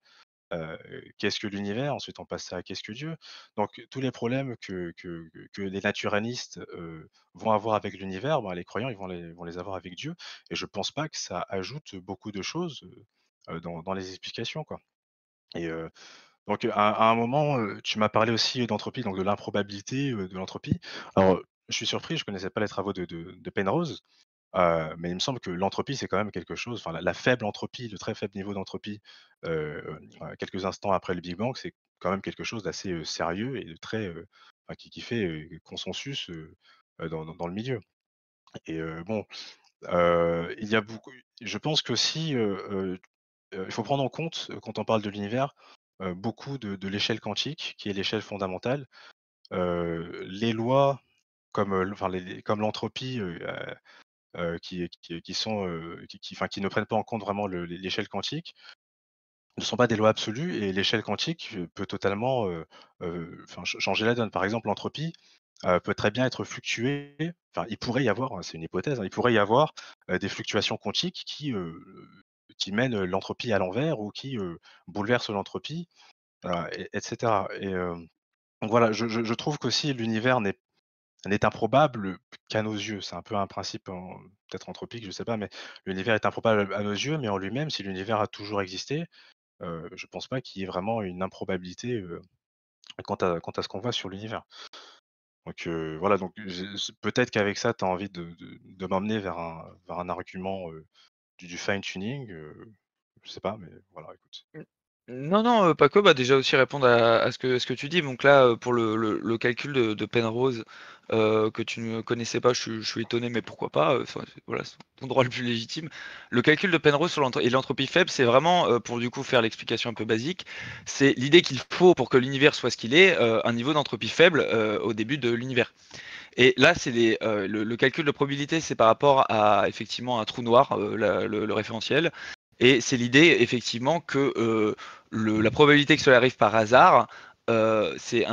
Qu'est-ce que l'univers? Ensuite, on passe ça à qu'est-ce que Dieu? Donc tous les problèmes que les naturalistes, vont avoir avec l'univers, ben, les croyants, ils vont les avoir avec Dieu et je pense pas que ça ajoute beaucoup de choses, dans les explications, quoi et donc, à un moment, tu m'as parlé aussi d'entropie, donc de l'improbabilité, de l'entropie. Alors, je suis surpris, je connaissais pas les travaux de Penrose, mais il me semble que l'entropie, c'est quand même quelque chose enfin la faible entropie, le très faible niveau d'entropie, quelques instants après le Big Bang, c'est quand même quelque chose d'assez, sérieux et de très, enfin qui fait, consensus, dans le milieu et bon, il y a beaucoup je pense qu'aussi, il faut prendre en compte, quand on parle de l'univers, beaucoup de l'échelle quantique, qui est l'échelle fondamentale. Les lois comme, enfin comme l'entropie, qui sont, enfin qui ne prennent pas en compte vraiment l'échelle quantique, ne sont pas des lois absolues et l'échelle quantique, peut totalement, enfin changer la donne. Par exemple, l'entropie, peut très bien être fluctuée, enfin il pourrait y avoir, hein, c'est une hypothèse, hein, il pourrait y avoir, des fluctuations quantiques qui mènent l'entropie à l'envers ou qui, bouleversent l'entropie, et cetera donc voilà, je trouve qu'aussi l'univers n'est improbable qu'à nos yeux. C'est un peu un principe peut-être anthropique, je sais pas, mais l'univers est improbable à nos yeux, mais en lui-même, si l'univers a toujours existé, je pense pas qu'il y ait vraiment une improbabilité, quant à ce qu'on voit sur l'univers. Donc voilà, donc peut-être qu'avec ça, tu as envie de m'emmener vers un argument, du fine tuning, je sais pas, mais voilà, écoute. Non, non, pas que, bah, déjà aussi répondre à ce que tu dis. Donc là, pour le calcul de Penrose, que tu ne connaissais pas, je suis étonné, mais pourquoi pas? Enfin, voilà, c'est ton droit le plus légitime. Le calcul de Penrose sur l'entropie faible, c'est vraiment, pour du coup faire l'explication un peu basique, c'est l'idée qu'il faut pour que l'univers soit ce qu'il est, un niveau d'entropie faible, au début de l'univers. Et là, c'est le calcul de probabilité, c'est par rapport à effectivement un trou noir, le référentiel. Et c'est l'idée effectivement que la probabilité que cela arrive par hasard, c'est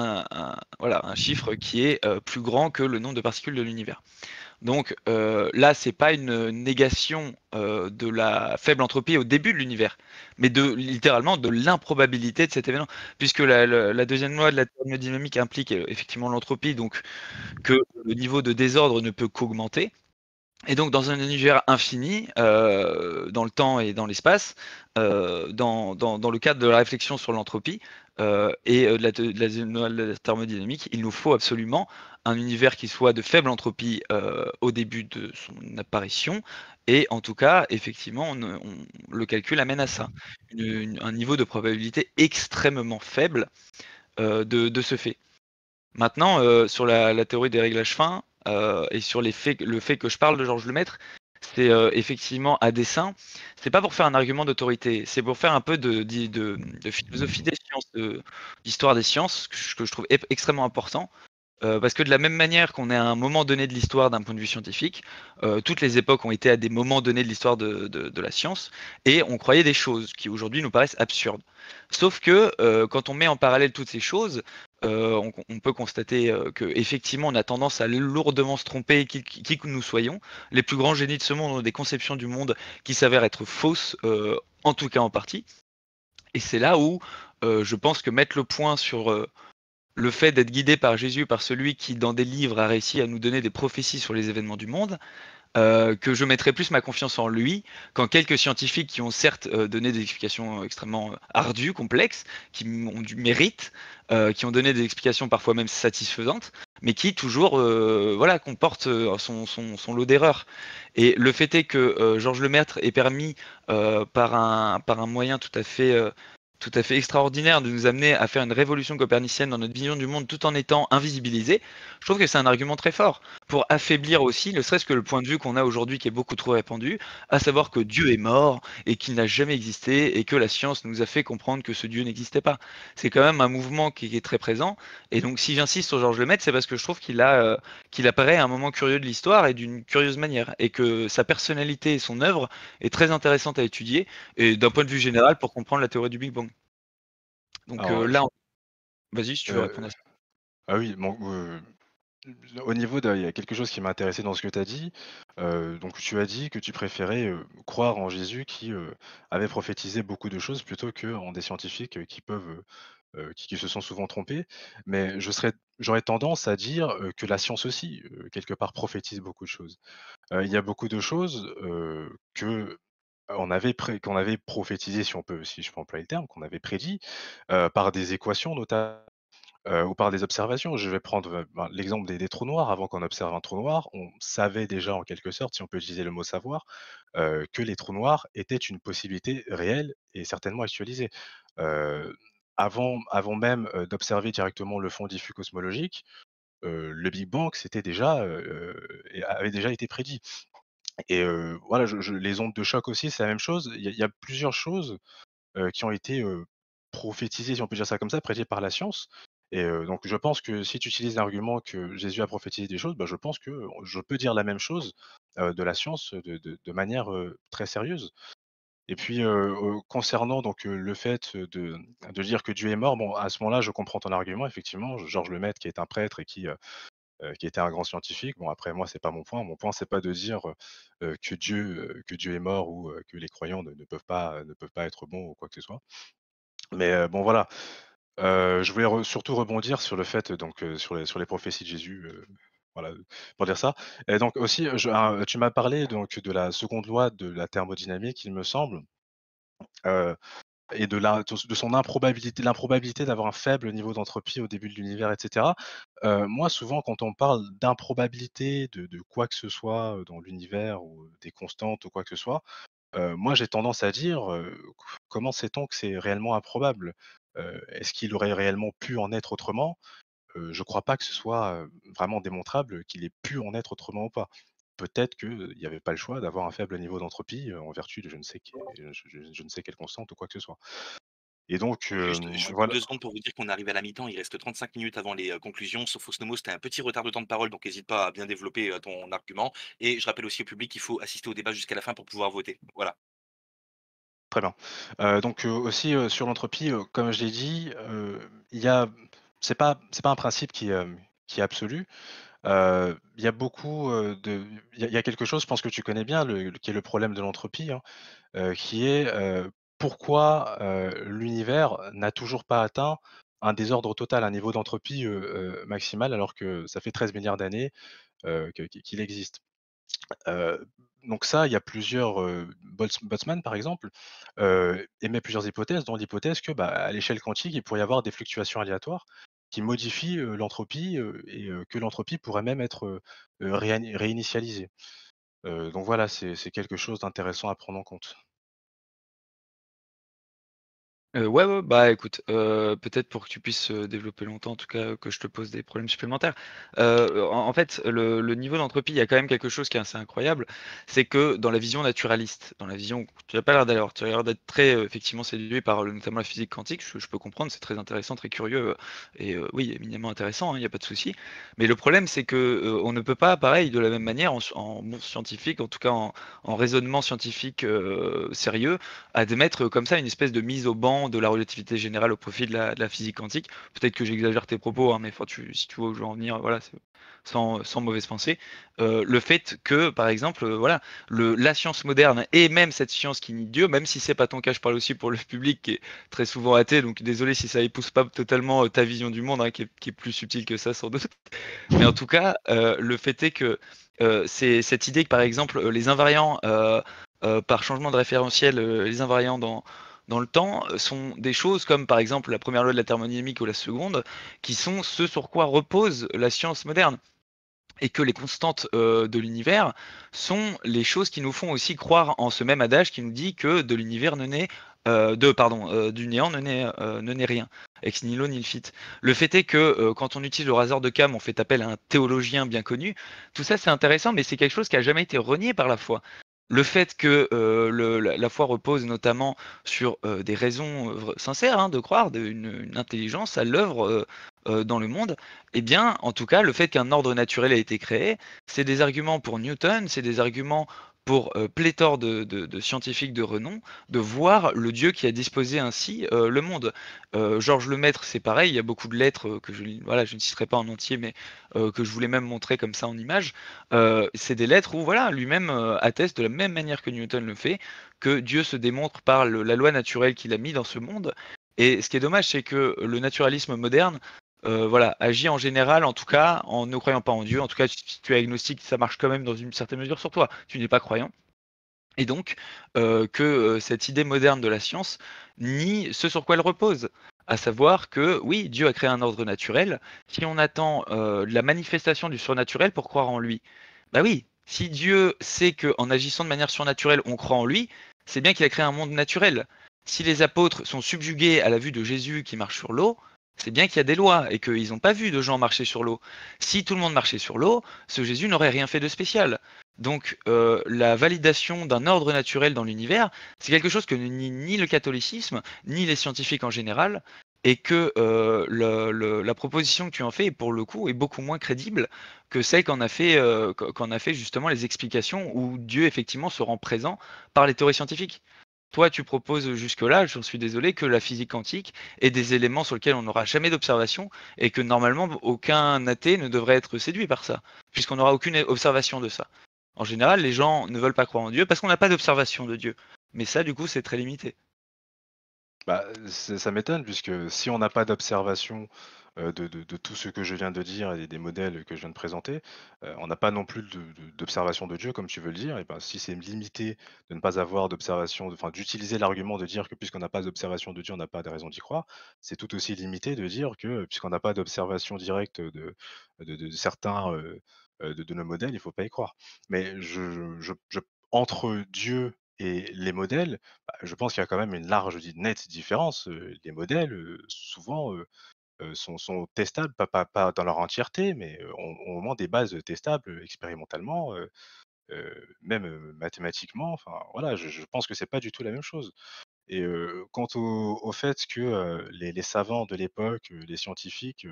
voilà, un chiffre qui est plus grand que le nombre de particules de l'univers. Donc là, c'est pas une négation de la faible entropie au début de l'univers, mais littéralement de l'improbabilité de cet événement, puisque la deuxième loi de la thermodynamique implique effectivement l'entropie, donc que le niveau de désordre ne peut qu'augmenter. Et donc, dans un univers infini, dans le temps et dans l'espace, dans le cadre de la réflexion sur l'entropie et de la thermodynamique, il nous faut absolument un univers qui soit de faible entropie au début de son apparition. Et en tout cas, effectivement, le calcul amène à ça, un niveau de probabilité extrêmement faible de ce fait. Maintenant, sur la théorie des réglages fins et sur le fait que je parle de Georges Lemaître, c'est effectivement à dessein. C'est pas pour faire un argument d'autorité, c'est pour faire un peu de philosophie des sciences, d'histoire des sciences, que je trouve extrêmement important. Parce que de la même manière qu'on est à un moment donné de l'histoire d'un point de vue scientifique, toutes les époques ont été à des moments donnés de l'histoire de la science, et on croyait des choses qui aujourd'hui nous paraissent absurdes. Sauf que quand on met en parallèle toutes ces choses, on peut constater que effectivement on a tendance à lourdement se tromper, qui que nous soyons. Les plus grands génies de ce monde ont des conceptions du monde qui s'avèrent être fausses, en tout cas en partie. Et c'est là où je pense que mettre le point sur le fait d'être guidé par Jésus, par celui qui, dans des livres, a réussi à nous donner des prophéties sur les événements du monde, que je mettrais plus ma confiance en lui qu'en quelques scientifiques qui ont certes donné des explications extrêmement ardues, complexes, qui ont du mérite, qui ont donné des explications parfois même satisfaisantes, mais qui toujours voilà, comportent son lot d'erreurs. Et le fait est que Georges Lemaître ait permis, par un moyen tout à fait extraordinaire, de nous amener à faire une révolution copernicienne dans notre vision du monde tout en étant invisibilisé, je trouve que c'est un argument très fort pour affaiblir aussi, ne serait-ce que le point de vue qu'on a aujourd'hui qui est beaucoup trop répandu, à savoir que Dieu est mort et qu'il n'a jamais existé et que la science nous a fait comprendre que ce Dieu n'existait pas. C'est quand même un mouvement qui est très présent. Et donc si j'insiste sur Georges Lemaître, c'est parce que je trouve qu'il apparaît à un moment curieux de l'histoire et d'une curieuse manière, et que sa personnalité et son œuvre est très intéressante à étudier, et d'un point de vue général pour comprendre la théorie du Big Bang. Donc Alors, là, vas-y si tu veux heu, répondre à ça. ah oui, bon, au niveau de il y a quelque chose qui m'a intéressé dans ce que tu as dit. Donc tu as dit que tu préférais, croire en Jésus qui, avait prophétisé beaucoup de choses plutôt qu'en des scientifiques, qui peuvent, qui se sont souvent trompés. Mais j'aurais tendance à dire, que la science aussi, quelque part prophétise beaucoup de choses. Il y a beaucoup de choses, que qu'on avait prophétisées, si je peux employer le terme, qu'on avait prédit, par des équations notamment. Ou par des observations. Je vais prendre, l'exemple des trous noirs. Avant qu'on observe un trou noir, on savait déjà en quelque sorte, si on peut utiliser le mot savoir, que les trous noirs étaient une possibilité réelle et certainement actualisée. Heu, avant même, d'observer directement le fond diffus cosmologique, le Big Bang c'était déjà, et avait déjà été prédit. Et voilà, je les ondes de choc aussi, c'est la même chose. Il y a plusieurs choses qui ont été, prophétisés, si on peut dire ça comme ça, prédits par la science. Et donc je pense que si tu utilises l'argument que Jésus a prophétisé des choses, bah, je pense que je peux dire la même chose, de la science, de manière, très sérieuse. Et puis, concernant donc, le fait de dire que Dieu est mort, bon, à ce moment-là, je comprends ton argument effectivement. Georges Lemaître qui est un prêtre et qui était un grand scientifique. Bon après moi, c'est pas mon point. Mon point, c'est pas de dire, que Dieu est mort ou, que les croyants ne peuvent pas être bons ou quoi que ce soit. Mais bon voilà, je voulais surtout rebondir sur le fait donc sur les prophéties de Jésus, voilà, pour dire ça. Et donc aussi, tu m'as parlé donc de la seconde loi de la thermodynamique, il me semble. et de son l'improbabilité d'avoir un faible niveau d'entropie au début de l'univers, et cetera. Moi, souvent, quand on parle d'improbabilité de quoi que ce soit, dans l'univers ou des constantes ou quoi que ce soit, moi, j'ai tendance à dire, comment sait-on que c'est réellement improbable? Est-ce qu'il aurait réellement pu en être autrement? Je crois pas que ce soit, vraiment démontrable qu'il ait pu en être autrement ou pas. Peut-être qu'il y avait pas le choix d'avoir un faible niveau d'entropie, en vertu de je ne sais quelle constante ou quoi que ce soit. Et donc, Ok, je vous coupe voilà. 2 secondes pour vous dire qu'on arrive à la mi-temps. Il reste 35 minutes avant les conclusions. Sophos Nomos, tu as un petit retard de temps de parole, donc n'hésite pas à bien développer ton argument. Et je rappelle aussi au public qu'il faut assister au débat jusqu'à la fin pour pouvoir voter. Voilà. Très bien. Donc, aussi, sur l'entropie, comme je l'ai dit, il y a c'est pas un principe qui est absolu. Il y a beaucoup, il y a quelque chose, je pense que tu connais bien, qui est le problème de l'entropie, hein, qui est, pourquoi, l'univers n'a toujours pas atteint un désordre total, un niveau d'entropie, maximal, alors que ça fait 13 milliards d'années, qu'il existe. Heu, donc ça, il y a plusieurs, Boltzmann par exemple, émet plusieurs hypothèses, dont l'hypothèse que, bah, à l'échelle quantique, il pourrait y avoir des fluctuations aléatoires qui modifient, l'entropie, et que l'entropie pourrait même être, réinitialisée. Donc voilà, c'est quelque chose d'intéressant à prendre en compte. Ouais, ouais, bah, écoute, peut-être pour que tu puisses, développer longtemps, en tout cas, que je te pose des problèmes supplémentaires. En fait, le niveau d'entropie, il y a quand même quelque chose qui est assez incroyable, c'est que dans la vision naturaliste, dans la vision tu as pas l'air d'avoir tu as l'air d'être très, effectivement séduit par, notamment la physique quantique, je peux comprendre, c'est très intéressant, très curieux, et oui, éminemment intéressant, hein, il y a pas de souci. Mais le problème, c'est que, on ne peut pas, pareil, de la même manière, en monde scientifique, en tout cas en raisonnement scientifique, sérieux, admettre comme ça une espèce de mise au banc de la relativité générale au profit de la physique quantique. Peut-être que j'exagère tes propos, hein, mais enfin, si tu vois où je veux en venir, voilà, sans mauvaise pensée. Le fait que, par exemple, voilà, la science moderne et même cette science qui nie Dieu, même si c'est pas ton cas, je parle aussi pour le public qui est très souvent athée, donc désolé si ça épouse pas totalement ta vision du monde, hein, qui est plus subtile que ça sans doute. Mais en tout cas, le fait est que c'est cette idée que, par exemple, les invariants, par changement de référentiel, les invariants dans le temps sont des choses comme, par exemple, la première loi de la thermodynamique ou la seconde, qui sont ce sur quoi repose la science moderne. Et que les constantes de l'univers sont les choses qui nous font aussi croire en ce même adage qui nous dit que de l'univers ne naît, du néant ne naît rien, ex nihilo nihil fit. Le fait est que quand on utilise le rasoir de Cam, on fait appel à un théologien bien connu. Tout ça c'est intéressant, mais c'est quelque chose qui a jamais été renié par la foi. Le fait que la foi repose notamment sur des raisons sincères, hein, de croire, une intelligence à l'œuvre dans le monde, eh bien, en tout cas, le fait qu'un ordre naturel ait été créé, c'est des arguments pour Newton, c'est des arguments pour pléthore de scientifiques de renom, de voir le Dieu qui a disposé ainsi le monde. Georges Lemaître, c'est pareil, il y a beaucoup de lettres voilà, je ne citerai pas en entier, mais que je voulais même montrer comme ça en image. C'est des lettres où voilà, lui-même atteste de la même manière que Newton le fait, que Dieu se démontre par la loi naturelle qu'il a mis dans ce monde. Et ce qui est dommage, c'est que le naturalisme moderne voilà, agit en général, en tout cas, en ne croyant pas en Dieu. En tout cas, si tu es agnostique, ça marche quand même dans une certaine mesure sur toi. Tu n'es pas croyant. Et donc, que cette idée moderne de la science nie ce sur quoi elle repose. À savoir que, oui, Dieu a créé un ordre naturel. Si on attend la manifestation du surnaturel pour croire en lui, bah oui, si Dieu sait qu'en agissant de manière surnaturelle, on croit en lui, c'est bien qu'il a créé un monde naturel. Si les apôtres sont subjugués à la vue de Jésus qui marche sur l'eau, c'est bien qu'il y a des lois et qu'ils n'ont pas vu de gens marcher sur l'eau. Si tout le monde marchait sur l'eau, ce Jésus n'aurait rien fait de spécial. Donc la validation d'un ordre naturel dans l'univers, c'est quelque chose que ne nie ni le catholicisme, ni les scientifiques en général, et que la proposition que tu en fais, pour le coup, est beaucoup moins crédible que celle qu'en a fait justement les explications où Dieu effectivement se rend présent par les théories scientifiques. Toi, tu proposes jusque-là, j'en suis désolé, que la physique quantique ait des éléments sur lesquels on n'aura jamais d'observation et que normalement aucun athée ne devrait être séduit par ça, puisqu'on n'aura aucune observation de ça. En général, les gens ne veulent pas croire en Dieu parce qu'on n'a pas d'observation de Dieu. Mais ça, du coup, c'est très limité. Bah, ça m'étonne puisque si on n'a pas d'observation, de tout ce que je viens de dire et des modèles que je viens de présenter, on n'a pas non plus d'observation de Dieu comme tu veux le dire et ben, si c'est limité de ne pas avoir d'observation, enfin d'utiliser l'argument de dire que puisqu'on n'a pas d'observation de Dieu, on n'a pas de raison d'y croire, c'est tout aussi limité de dire que, puisqu'on n'a pas d'observation directe de certains, de nos modèles, il ne faut pas y croire. Mais entre Dieu et les modèles, bah, je pense qu'il y a quand même une large nette différence, les modèles, souvent, sont testables, pas dans leur entièreté, mais ont au moins des bases testables, expérimentalement, même, mathématiquement, enfin voilà, je pense que c'est pas du tout la même chose et quant au fait que, les savants de l'époque, les scientifiques,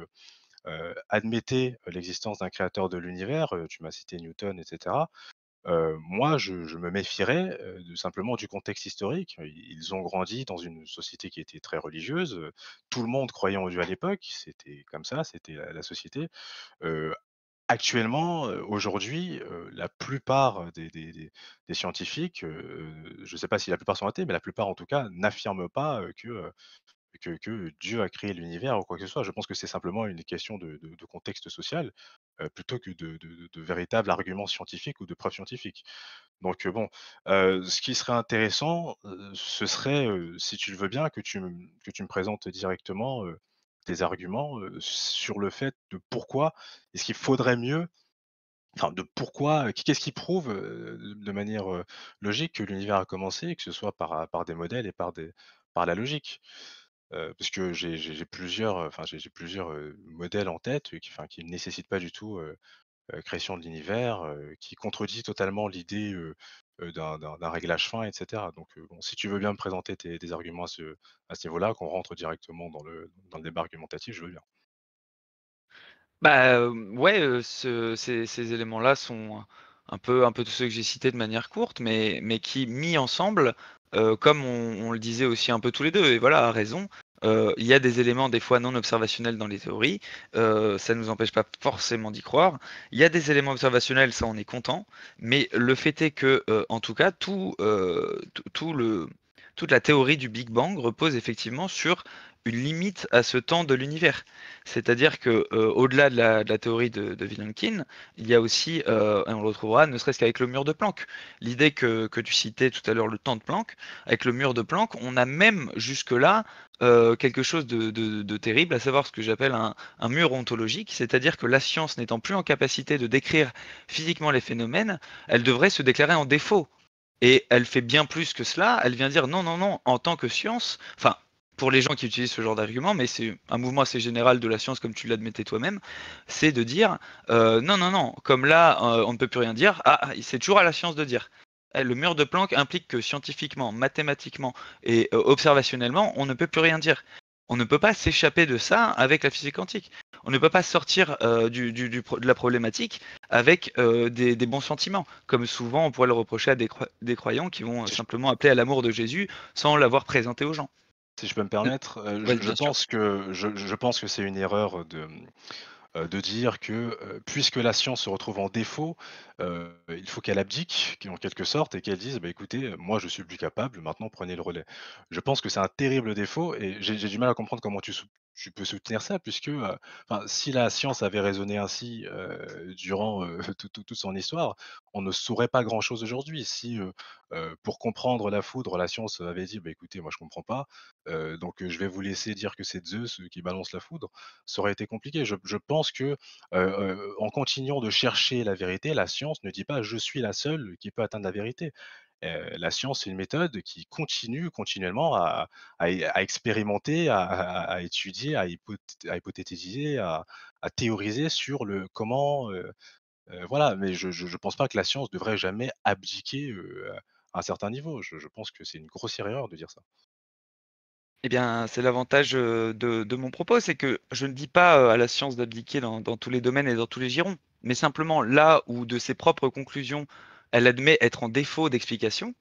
admettaient l'existence d'un créateur de l'univers, tu m'as cité Newton et cetera. Moi, je me méfierais, de simplement du contexte historique. Ils ont grandi dans une société qui était très religieuse, tout le monde croyait en Dieu à l'époque, c'était comme ça, c'était la société. Heu, Actuellement, aujourd'hui, la plupart des scientifiques, je ne sais pas si la plupart sont athées, mais la plupart en tout cas n'affirment pas, que Dieu a créé l'univers ou quoi que ce soit. Je pense que c'est simplement une question de contexte social, plutôt que de véritables arguments scientifiques ou de preuves scientifiques. Donc ce qui serait intéressant, ce serait, si tu le veux bien, que tu me présentes directement, tes arguments, sur le fait de pourquoi est-ce qu'il faudrait mieux enfin de pourquoi, qu'est-ce qui prouve, de manière, logique que l'univers a commencé, que ce soit par des modèles et par la logique? Parce que j'ai plusieurs, enfin j'ai plusieurs, modèles en tête, qui ne nécessitent pas du tout, création de l'univers, qui contredit totalement l'idée, d'un réglage fin et cetera. Donc bon, si tu veux bien me présenter tes arguments à ce niveau-là, qu'on rentre directement dans le débat argumentatif, je veux bien. Bah, ouais, ces éléments-là sont un peu tous ceux que j'ai cités de manière courte, mais qui mis ensemble, comme on le disait aussi un peu tous les 2 et voilà, à raison, il y a des éléments des fois non observationnels dans les théories, ça ne nous empêche pas forcément d'y croire. Il y a des éléments observationnels, ça on est content, mais le fait est que, en tout cas, toute la théorie du Big Bang repose effectivement sur une limite à ce temps de l'univers. C'est-à-dire que, au-delà de la théorie de Vilenkin, il y a aussi, et on le retrouvera ne serait-ce qu'avec le mur de Planck. L'idée que tu citais tout à l'heure, le temps de Planck, avec le mur de Planck, on a même jusque-là, quelque chose de terrible, à savoir ce que j'appelle un mur ontologique, c'est-à-dire que la science n'étant plus en capacité de décrire physiquement les phénomènes, elle devrait se déclarer en défaut. Et elle fait bien plus que cela, elle vient dire non, non, non, en tant que science, enfin, pour les gens qui utilisent ce genre d'argument, mais c'est un mouvement assez général de la science, comme tu l'admettais toi-même, c'est de dire non, non, non, comme là, on ne peut plus rien dire, c'est toujours à la science de dire. Le mur de Planck implique que scientifiquement, mathématiquement et observationnellement, on ne peut plus rien dire. On ne peut pas s'échapper de ça avec la physique quantique. On ne peut pas sortir de la problématique avec des bons sentiments, comme souvent on pourrait le reprocher à des croyants qui vont Si je simplement appeler à l'amour de Jésus sans l'avoir présenté aux gens. si je peux me Euh, permettre, Vas-y, bien sûr. je pense que c'est une erreur de dire que, puisque la science se retrouve en défaut, il faut qu'elle abdique, en quelque sorte et qu'elle dise: «Bah, écoutez, moi je suis plus capable, maintenant prenez le relais». Je pense que c'est un terrible défaut et j'ai du mal à comprendre comment tu peux soutenir ça puisque, enfin, si la science avait raisonné ainsi, durant, toute son histoire, on ne saurait pas grand-chose aujourd'hui. Si, pour comprendre la foudre, la science avait dit: «Bah, écoutez, moi je comprends pas, donc je vais vous laisser dire que c'est Zeus, qui balance la foudre», ça aurait été compliqué. Je pense que, en continuant de chercher la vérité, la science ne dit pas: «Je suis la seule qui peut atteindre la vérité». La science, c'est une méthode qui continue continuellement à expérimenter, à étudier, à hypothétiser, à théoriser sur le comment, voilà. Mais je pense pas que la science devrait jamais abdiquer, à un certain niveau. Je pense que c'est une grossière erreur de dire ça. Eh bien, c'est l'avantage de mon propos, c'est que je ne dis pas à la science d'abdiquer dans tous les domaines et dans tous les girons, mais simplement là où de ses propres conclusions, elle admet être en défaut d'explication.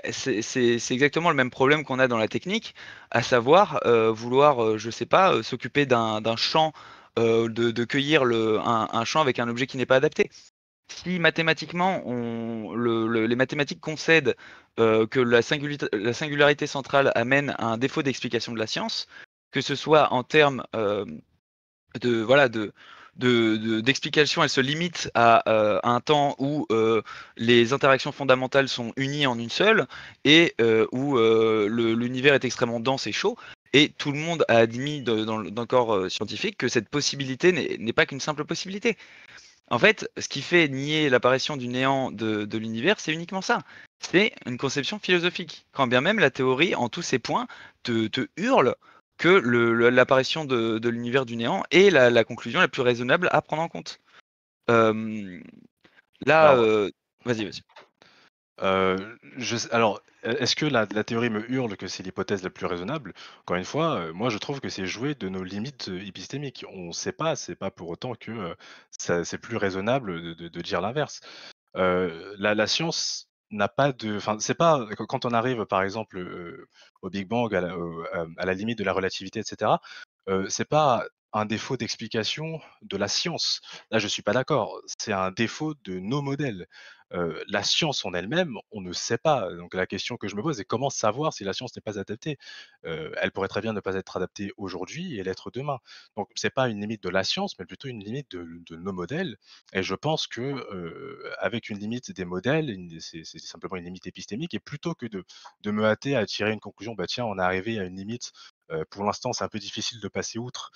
C'est exactement le même problème qu'on a dans la technique, à savoir, vouloir, je sais pas, s'occuper d'un champ, de cueillir un champ avec un objet qui n'est pas adapté. Si mathématiquement les mathématiques concèdent, que la singularité centrale amène à un défaut d'explication de la science, que ce soit en termes, voilà, d'explication, elle se limite à un temps où les interactions fondamentales sont unies en une seule et où l'univers est extrêmement dense et chaud. Et tout le monde a admis dans le corps scientifique que cette possibilité n'est pas qu'une simple possibilité. En fait, ce qui fait nier l'apparition du néant de l'univers, c'est uniquement ça. C'est une conception philosophique. Quand bien même la théorie, en tous ses points, te hurle que l'apparition de l'univers du néant est la conclusion la plus raisonnable à prendre en compte. Euh, là, Alors, vas-y. est-ce que la théorie me hurle que c'est l'hypothèse la plus raisonnable? Encore une fois, moi je trouve que c'est jouer de nos limites, épistémiques. On ne sait pas, c'est pas pour autant que, ça c'est plus raisonnable de dire l'inverse. La science n'a pas de enfin, c'est pas quand on arrive par exemple, au Big Bang, à la limite de la relativité et cetera, c'est pas un défaut d'explication de la science. Là, je suis pas d'accord. C'est un défaut de nos modèles. La science en elle-même, on ne sait pas. Donc la question que je me pose est comment savoir si la science n'est pas adaptée? Elle pourrait très bien ne pas être adaptée aujourd'hui et l'être demain. Donc c'est pas une limite de la science, mais plutôt une limite de nos modèles et je pense que, avec une limite des modèles, c'est simplement une limite épistémique et plutôt que de me hâter à tirer une conclusion, bah, tiens, on est arrivé à une limite, pour l'instant, c'est un peu difficile de passer outre,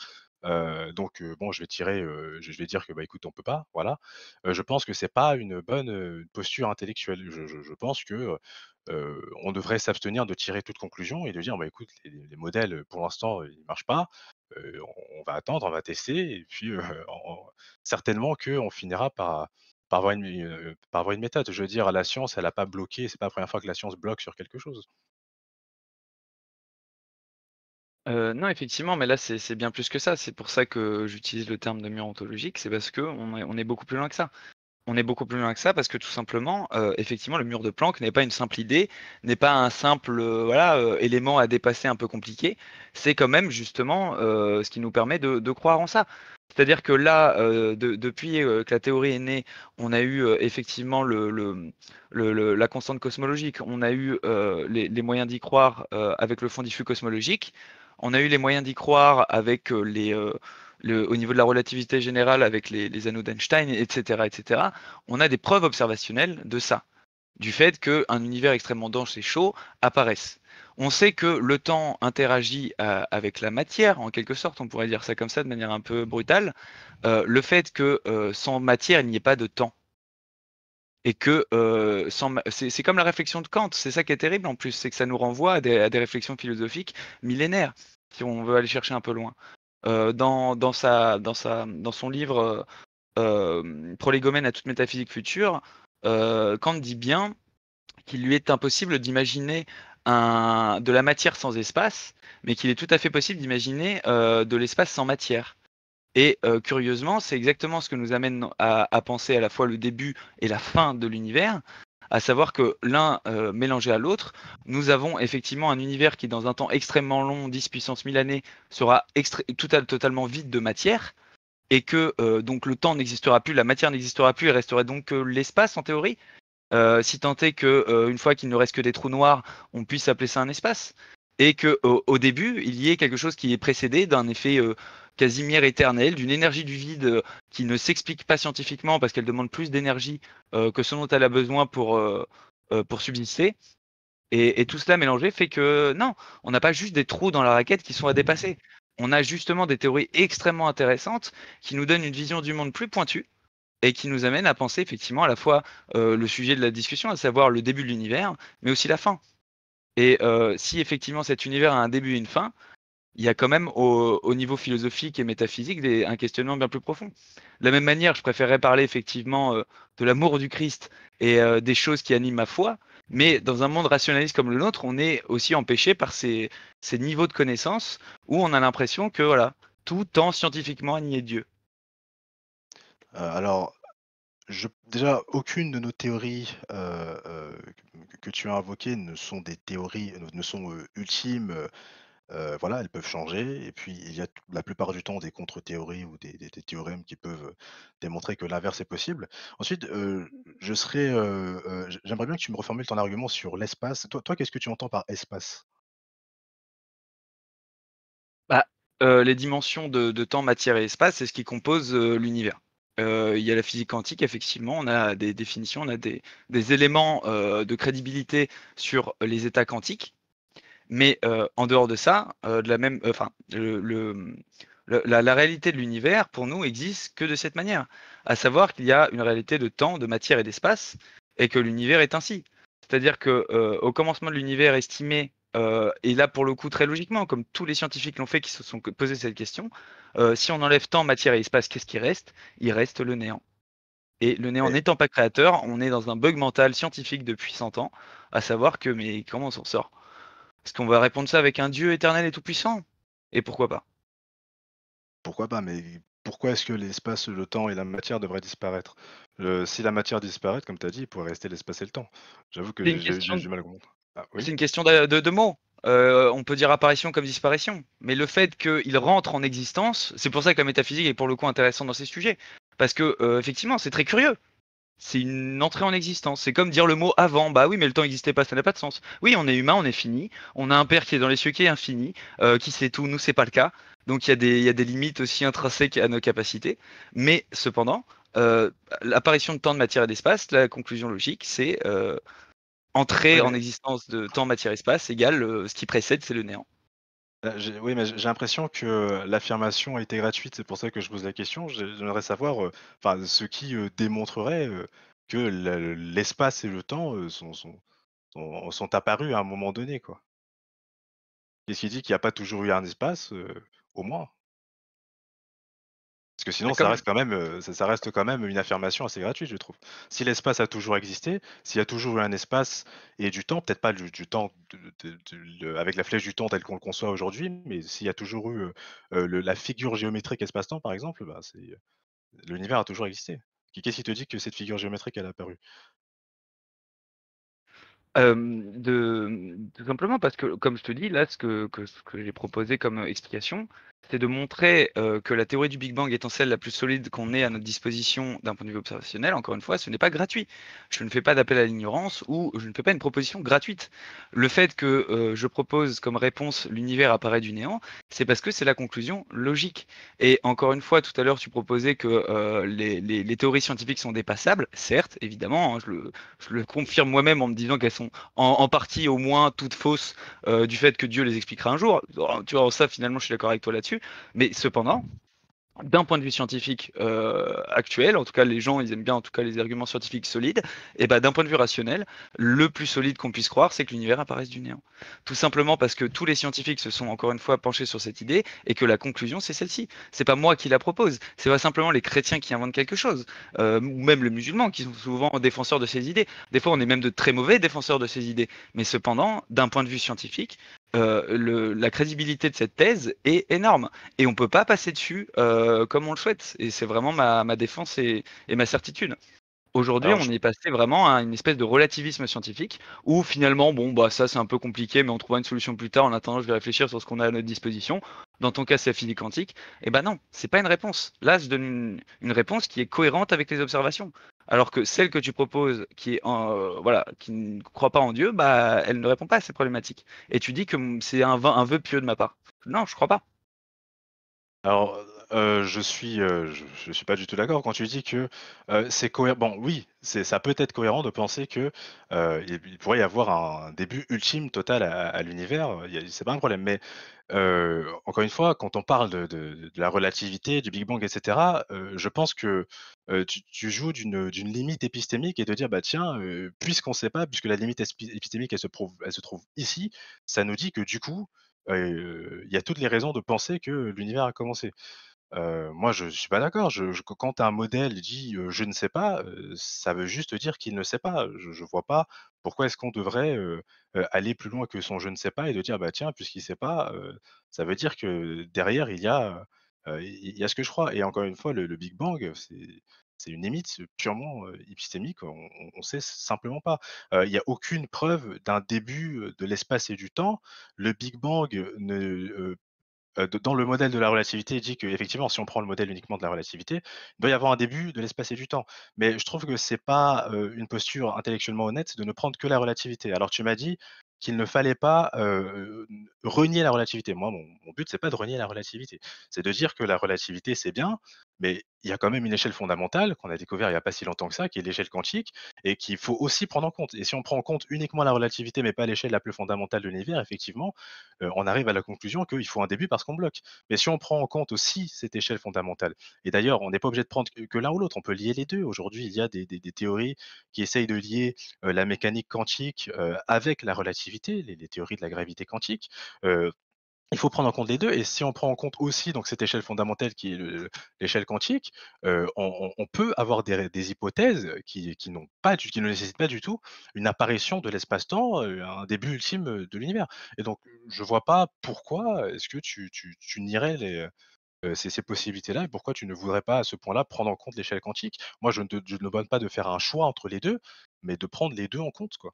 donc bon, je vais dire que, bah, écoute, on peut pas, voilà. Je pense que c'est pas une bonne, posture intellectuelle. Je pense que, on devrait s'abstenir de tirer toute conclusion et de dire: «Bah, écoute, les modèles, pour l'instant, ils marchent pas, on va attendre, on va tester et puis, certainement qu'on finira par avoir une méthode. Je veux dire, la science, elle a pas bloqué, c'est pas la première fois que la science bloque sur quelque chose. Non, effectivement, mais là, c'est bien plus que ça. C'est pour ça que j'utilise le terme de mur ontologique. C'est parce que on est beaucoup plus loin que ça. On est beaucoup plus loin que ça parce que tout simplement, effectivement, le mur de Planck n'est pas une simple idée, n'est pas un simple voilà, élément à dépasser un peu compliqué. C'est quand même justement ce qui nous permet de croire en ça. C'est-à-dire que là, depuis que la théorie est née, on a eu effectivement la constante cosmologique, on a eu les moyens d'y croire avec le fond diffus cosmologique, on a eu les moyens d'y croire avec au niveau de la relativité générale avec les anneaux d'Einstein, etc., etc., on a des preuves observationnelles de ça, du fait qu'un univers extrêmement dense et chaud apparaisse. On sait que le temps interagit avec la matière, en quelque sorte, on pourrait dire ça comme ça de manière un peu brutale. Le fait que sans matière, il n'y ait pas de temps. Et que c'est comme la réflexion de Kant, c'est ça qui est terrible en plus, c'est que ça nous renvoie à des réflexions philosophiques millénaires, si on veut aller chercher un peu loin. Dans son livre Prolégomène à toute métaphysique future, Kant dit bien qu'il lui est impossible d'imaginer de la matière sans espace, mais qu'il est tout à fait possible d'imaginer de l'espace sans matière. Et curieusement, c'est exactement ce que nous amène à penser à la fois le début et la fin de l'univers, à savoir que l'un mélangé à l'autre, nous avons effectivement un univers qui, dans un temps extrêmement long, 10 puissance 1000 années, sera totalement vide de matière, et que donc le temps n'existera plus, la matière n'existera plus, il resterait donc que l'espace en théorie, si tant est que une fois qu'il ne reste que des trous noirs, on puisse appeler ça un espace, et que au début il y ait quelque chose qui est précédé d'un effet Casimir éternel, d'une énergie du vide qui ne s'explique pas scientifiquement parce qu'elle demande plus d'énergie que ce dont elle a besoin pour subsister. Et tout cela mélangé fait que non, on n'a pas juste des trous dans la raquette qui sont à dépasser. On a justement des théories extrêmement intéressantes qui nous donnent une vision du monde plus pointue et qui nous amènent à penser effectivement à la fois le sujet de la discussion, à savoir le début de l'univers, mais aussi la fin. Et si effectivement cet univers a un début et une fin, il y a quand même au niveau philosophique et métaphysique un questionnement bien plus profond. De la même manière, je préférerais parler effectivement de l'amour du Christ et des choses qui animent ma foi, mais dans un monde rationaliste comme le nôtre, on est aussi empêché par ces niveaux de connaissance où on a l'impression que voilà, tout tend scientifiquement à nier Dieu. Alors, déjà, aucune de nos théories, que tu as invoquées ne sont des théories, ne sont, ultimes, voilà, elles peuvent changer et puis il y a la plupart du temps des contre-théories ou des théorèmes qui peuvent, démontrer que l'inverse est possible. Ensuite, j'aimerais bien que tu me reformules ton argument sur l'espace. Toi, qu'est-ce que tu entends par espace? Bah, Les dimensions de temps, matière et espace, c'est ce qui compose l'univers. Il y a la physique quantique, effectivement, on a des définitions, on a des éléments de crédibilité sur les états quantiques, mais en dehors de ça, de la même, enfin, la réalité de l'univers, pour nous, existe que de cette manière, à savoir qu'il y a une réalité de temps, de matière et d'espace, et que l'univers est ainsi. C'est-à-dire que au commencement de l'univers estimé, et là pour le coup très logiquement, comme tous les scientifiques l'ont fait, qui se sont posé cette question, si on enlève temps, matière et espace, qu'est-ce qui reste? Il reste le néant. Et le néant Mais n'étant pas créateur, on est dans un bug mental scientifique depuis 100 ans, à savoir que, mais comment on s'en sort? Est-ce qu'on va répondre ça avec un Dieu éternel et tout-puissant? Et pourquoi pas? pourquoi pas? Mais pourquoi est-ce que l'espace, le temps et la matière devraient disparaître? Si la matière disparaît, comme tu as dit, il pourrait rester l'espace et le temps. J'avoue que C'est une j'ai question, du mal à comprendre. Ah oui? c'est une question de mots. On peut dire apparition comme disparition, mais le fait qu'il rentre en existence, c'est pour ça que la métaphysique est pour le coup intéressante dans ces sujets. Parce que effectivement, c'est très curieux. C'est une entrée en existence. C'est comme dire le mot avant. Bah oui, mais le temps n'existait pas, ça n'a pas de sens. Oui, on est humain, on est fini. On a un père qui est dans les cieux, qui est infini, qui sait tout. Nous, c'est pas le cas. Donc il y a des limites aussi intrinsèques à nos capacités. Mais cependant, l'apparition de temps, de matière et d'espace, la conclusion logique, c'est Oui, entrer en mais existence de temps, matière, espace égale ce qui précède, c'est le néant. oui, mais j'ai l'impression que l'affirmation a été gratuite, c'est pour ça que je pose la question. J'aimerais savoir, enfin, ce qui, démontrerait, que l'espace et le temps, sont apparus à un moment donné, quoi. Qu'est-ce qui dit qu'il n'y a pas toujours eu un espace, au moins? Parce que sinon Bah, ça comme reste quand même, ça reste quand même une affirmation assez gratuite, je trouve. Si l'espace a toujours existé, s'il y a toujours eu un espace et du temps, peut-être pas du temps de le avec la flèche du temps telle qu'on le conçoit aujourd'hui, mais s'il y a toujours eu, la figure géométrique espace-temps par exemple, bah, l'univers a toujours existé. Qu'est-ce qui te dit que cette figure géométrique elle est apparue? Tout simplement parce que, comme je te dis, là, ce que j'ai proposé comme explication, c'est de montrer que la théorie du Big Bang étant celle la plus solide qu'on ait à notre disposition d'un point de vue observationnel, encore une fois, ce n'est pas gratuit. Je ne fais pas d'appel à l'ignorance ou je ne fais pas une proposition gratuite. Le fait que je propose comme réponse l'univers apparaît du néant, c'est parce que c'est la conclusion logique. Et encore une fois, tout à l'heure, tu proposais que les théories scientifiques sont dépassables. Certes, évidemment, hein, je le confirme moi-même en me disant qu'elles sont en partie au moins toutes fausses du fait que Dieu les expliquera un jour. Oh, tu vois, ça finalement je suis d'accord avec toi là-dessus. Mais cependant, d'un point de vue scientifique actuel, en tout cas les gens ils aiment bien en tout cas les arguments scientifiques solides, et ben d'un point de vue rationnel, le plus solide qu'on puisse croire, c'est que l'univers apparaisse du néant. Tout simplement parce que tous les scientifiques se sont encore une fois penchés sur cette idée et que la conclusion c'est celle-ci. C'est pas moi qui la propose, c'est pas simplement les chrétiens qui inventent quelque chose, ou même les musulmans qui sont souvent défenseurs de ces idées. Des fois on est même de très mauvais défenseurs de ces idées, mais cependant, d'un point de vue scientifique, la crédibilité de cette thèse est énorme et on peut pas passer dessus comme on le souhaite. Et c'est vraiment ma défense et ma certitude. Aujourd'hui, Alors on est passé vraiment à une espèce de relativisme scientifique où finalement, bon, bah ça c'est un peu compliqué, mais on trouvera une solution plus tard. En attendant, je vais réfléchir sur ce qu'on a à notre disposition. Dans ton cas, c'est la physique quantique. Et ben non, c'est pas une réponse. Là, je donne une réponse qui est cohérente avec les observations. Alors que celle que tu proposes, qui est voilà, qui ne croit pas en Dieu, bah elle ne répond pas à ces problématiques. Et tu dis que c'est un vœu pieux de ma part. Non, je crois pas. Alors, je suis pas du tout d'accord quand tu dis que, c'est cohérent. Bon, oui, ça peut être cohérent de penser que, il pourrait y avoir un début ultime total à l'univers, c'est pas un problème. Mais, encore une fois, quand on parle de la relativité, du Big Bang et cetera, je pense que, tu joues d'une limite épistémique et de dire: «Bah, tiens, puisqu'on sait pas, puisque la limite épistémique elle se trouve ici, ça nous dit que du coup, il y a toutes les raisons de penser que l'univers a commencé». Moi, je suis pas d'accord. Quand un modèle dit, «Je ne sais pas», ça veut juste dire qu'il ne sait pas. Je vois pas pourquoi est-ce qu'on devrait, aller plus loin que son «je ne sais pas» et de dire: «Bah, tiens, puisqu'il sait pas, ça veut dire que derrière il y a ce que je crois». Et encore une fois, le Big Bang, c'est une limite purement, épistémique. On sait simplement pas. Il y a aucune preuve d'un début, de l'espace et du temps. Le Big Bang dans le modèle de la relativité, il dit qu'effectivement, si on prend le modèle uniquement de la relativité, il doit y avoir un début de l'espace et du temps. Mais je trouve que c'est pas, une posture intellectuellement honnête de ne prendre que la relativité. Alors tu m'as dit qu'il ne fallait pas, renier la relativité. Moi, mon but, c'est pas de renier la relativité. C'est de dire que la relativité, c'est bien, mais il y a quand même une échelle fondamentale qu'on a découvert il y a pas si longtemps que ça, qui est l'échelle quantique et qu'il faut aussi prendre en compte. Et si on prend en compte uniquement la relativité, mais pas l'échelle la plus fondamentale de l'univers, effectivement, on arrive à la conclusion qu'il faut un début parce qu'on bloque. Mais si on prend en compte aussi cette échelle fondamentale, et d'ailleurs, on n'est pas obligé de prendre que l'un ou l'autre, on peut lier les 2. Aujourd'hui, il y a des théories qui essayent de lier, la mécanique quantique, avec la relativité, les théories de la gravité quantique. Heu, il faut prendre en compte les 2 et si on prend en compte aussi donc cette échelle fondamentale qui est l'échelle quantique, on peut avoir des hypothèses qui n'ont pas du qui ne nécessitent pas du tout une apparition de l'espace-temps, un début ultime, de l'univers et donc je vois pas pourquoi est-ce que tu nierais ces possibilités-là et pourquoi tu ne voudrais pas à ce point-là prendre en compte l'échelle quantique? Moi je ne demande pas de faire un choix entre les 2, mais de prendre les 2 en compte, quoi.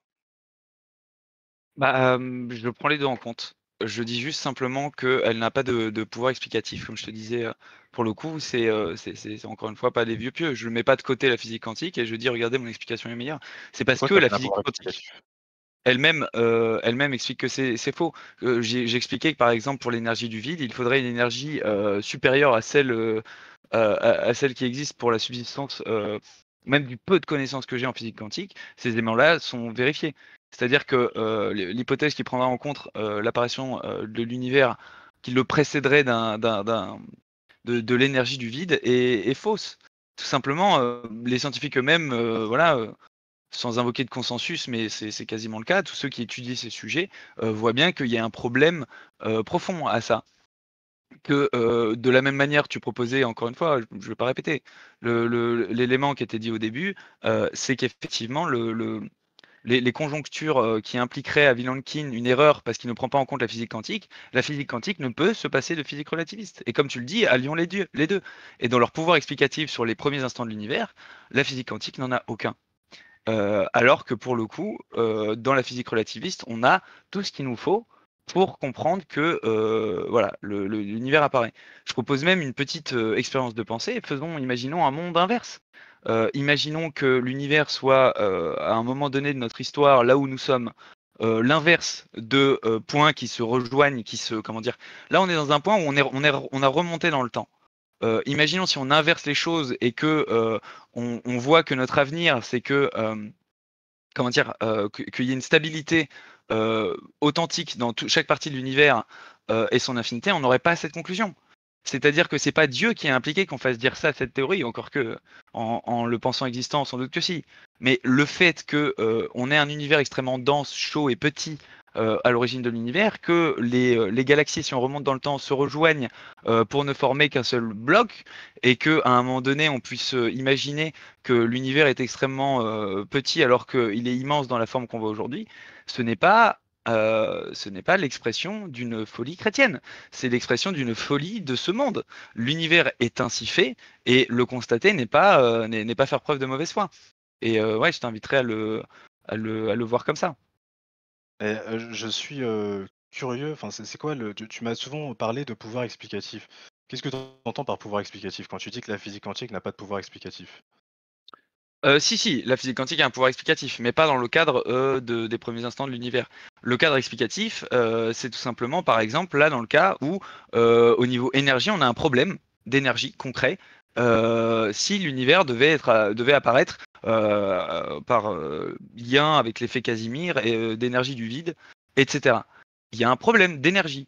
Bah, je prends les 2 en compte. Je dis juste simplement qu'elle n'a pas de pouvoir explicatif. Comme je te disais, pour le coup, c'est encore une fois pas des vieux pieux. Je ne mets pas de côté la physique quantique et je dis: «Regardez, mon explication est meilleure». C'est parce Pourquoi que ça la n'a pas un physique pouvoir quantique explicatif? elle-même explique que c'est faux. J'expliquais que, par exemple, pour l'énergie du vide, il faudrait une énergie, supérieure à celle, à celle qui existe pour la subsistance, même du peu de connaissances que j'ai en physique quantique. Ces éléments-là sont vérifiés. C'est-à-dire que, l'hypothèse qui prendra en compte, l'apparition, de l'univers qui le précéderait de l'énergie du vide est fausse. Tout simplement, les scientifiques eux-mêmes, voilà, sans invoquer de consensus, mais c'est quasiment le cas, tous ceux qui étudient ces sujets, voient bien qu'il y a un problème, profond à ça. Que, de la même manière, tu proposais encore une fois, je ne vais pas répéter, l'élément qui était dit au début, c'est qu'effectivement les conjonctures, qui impliqueraient à Vilenkin une erreur parce qu'il ne prend pas en compte la physique quantique ne peut se passer de physique relativiste et comme tu le dis, allions les 2 et dans leur pouvoir explicatif sur les premiers instants de l'univers, la physique quantique n'en a aucun. Alors que pour le coup, dans la physique relativiste, on a tout ce qu'il nous faut pour comprendre que, voilà, l'univers apparaît. Je propose même une petite, expérience de pensée. Imaginons un monde inverse. Imaginons que l'univers soit, à un moment donné de notre histoire, là où nous sommes, l'inverse de, points qui se rejoignent, comment dire? Là, on est dans un point où on a remonté dans le temps. Imaginons si on inverse les choses et que, on voit que notre avenir, c'est que, comment dire? Qu'il y ait une stabilité, authentique dans chaque partie de l'univers, et son infinité, on n'aurait pas cette conclusion. C'est-à-dire que c'est pas Dieu qui est impliqué qu'on fasse dire ça, cette théorie, encore que en le pensant existant, sans doute que si. Mais le fait que, on ait un univers extrêmement dense, chaud et petit, à l'origine de l'univers, que les galaxies, si on remonte dans le temps, se rejoignent, pour ne former qu'un seul bloc et qu'à un moment donné, on puisse, imaginer que l'univers est extrêmement, petit alors qu'il est immense dans la forme qu'on voit aujourd'hui, ce n'est pas, ce n'est pas l'expression d'une folie chrétienne, c'est l'expression d'une folie de ce monde. L'univers est ainsi fait et le constater n'est pas faire preuve de mauvaise foi. Et ouais, je t'inviterais à le voir comme ça. Et je suis, curieux, enfin, c'est quoi le tu m'as souvent parlé de pouvoir explicatif. Qu'est-ce que tu entends par pouvoir explicatif quand tu dis que la physique quantique n'a pas de pouvoir explicatif? Si, la physique quantique a un pouvoir explicatif, mais pas dans le cadre, des premiers instants de l'univers. Le cadre explicatif, c'est tout simplement, par exemple, là, dans le cas où, au niveau énergie, on a un problème d'énergie concret, si l'univers devait apparaître, par, lien avec l'effet Casimir et d'énergie du vide et cetera. Il y a un problème d'énergie,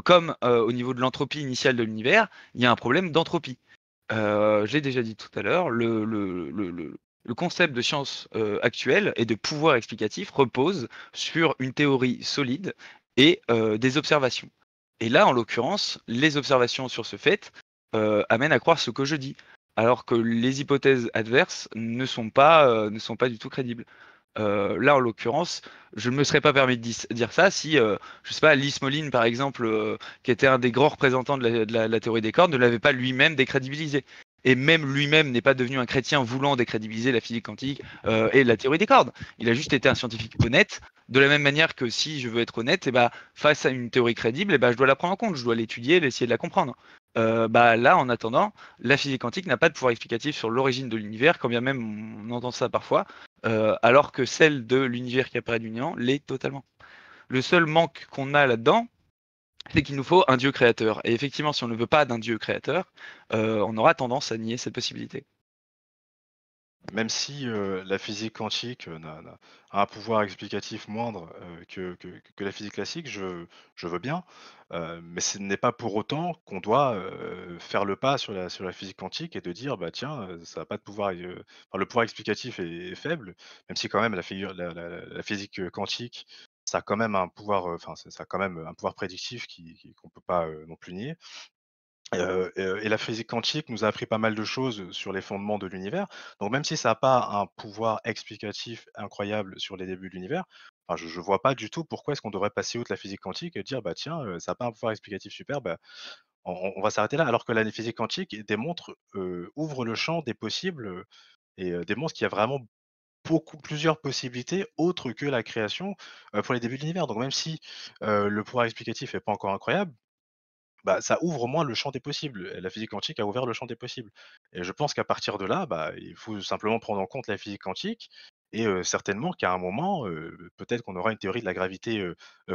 comme, au niveau de l'entropie initiale de l'univers, il y a un problème d'entropie. Je l'ai déjà dit tout à l'heure, le concept de science, actuelle et de pouvoir explicatif repose sur une théorie solide et des observations. Et là, en l'occurrence, les observations sur ce fait, amènent à croire ce que je dis, alors que les hypothèses adverses ne sont pas du tout crédibles. Là, en l'occurrence, je ne me serais pas permis de dire ça si, je sais pas, Lee Smolin, par exemple, qui était un des grands représentants de la théorie des cordes, ne l'avait pas lui-même décrédibilisé. Et même lui-même n'est pas devenu un chrétien voulant décrédibiliser la physique quantique et la théorie des cordes. Il a juste été un scientifique honnête, de la même manière que si je veux être honnête, et bah, face à une théorie crédible, et bah, je dois la prendre en compte, je dois l'étudier, essayer de la comprendre. Bah, là, en attendant, la physique quantique n'a pas de pouvoir explicatif sur l'origine de l'univers, quand bien même on entend ça parfois alors que celle de l'univers qui apparaît du néant l'est totalement. Le seul manque qu'on a là-dedans, c'est qu'il nous faut un Dieu créateur. Et effectivement, si on ne veut pas d'un Dieu créateur, on aura tendance à nier cette possibilité. Même si, la physique quantique, a un pouvoir explicatif moindre, que la physique classique, je veux bien, mais ce n'est pas pour autant qu'on doit, faire le pas sur la physique quantique et de dire: «Bah, tiens, ça a pas de pouvoir enfin, le pouvoir explicatif est faible», même si quand même la physique, quantique, ça a quand même un pouvoir, enfin, ça a quand même un pouvoir prédictif qu'on peut pas, non plus nier. Et la physique quantique nous a appris pas mal de choses sur les fondements de l'univers. Donc même si ça a pas un pouvoir explicatif incroyable sur les débuts de l'univers, enfin je vois pas du tout pourquoi est-ce qu'on devrait passer outre la physique quantique et dire: «Bah tiens, ça a pas un pouvoir explicatif super, bah, on va s'arrêter là». Alors que la physique quantique démontre, ouvre le champ des possibles, démontre qu'il y a vraiment plusieurs possibilités autres que la création, pour les débuts de l'univers. Donc même si, le pouvoir explicatif est pas encore incroyable, bah, ça ouvre au moins le champ des possibles. La physique quantique a ouvert le champ des possibles et je pense qu'à partir de là, bah, il faut simplement prendre en compte la physique quantique et certainement qu'à un moment, peut-être qu'on aura une théorie de la gravité,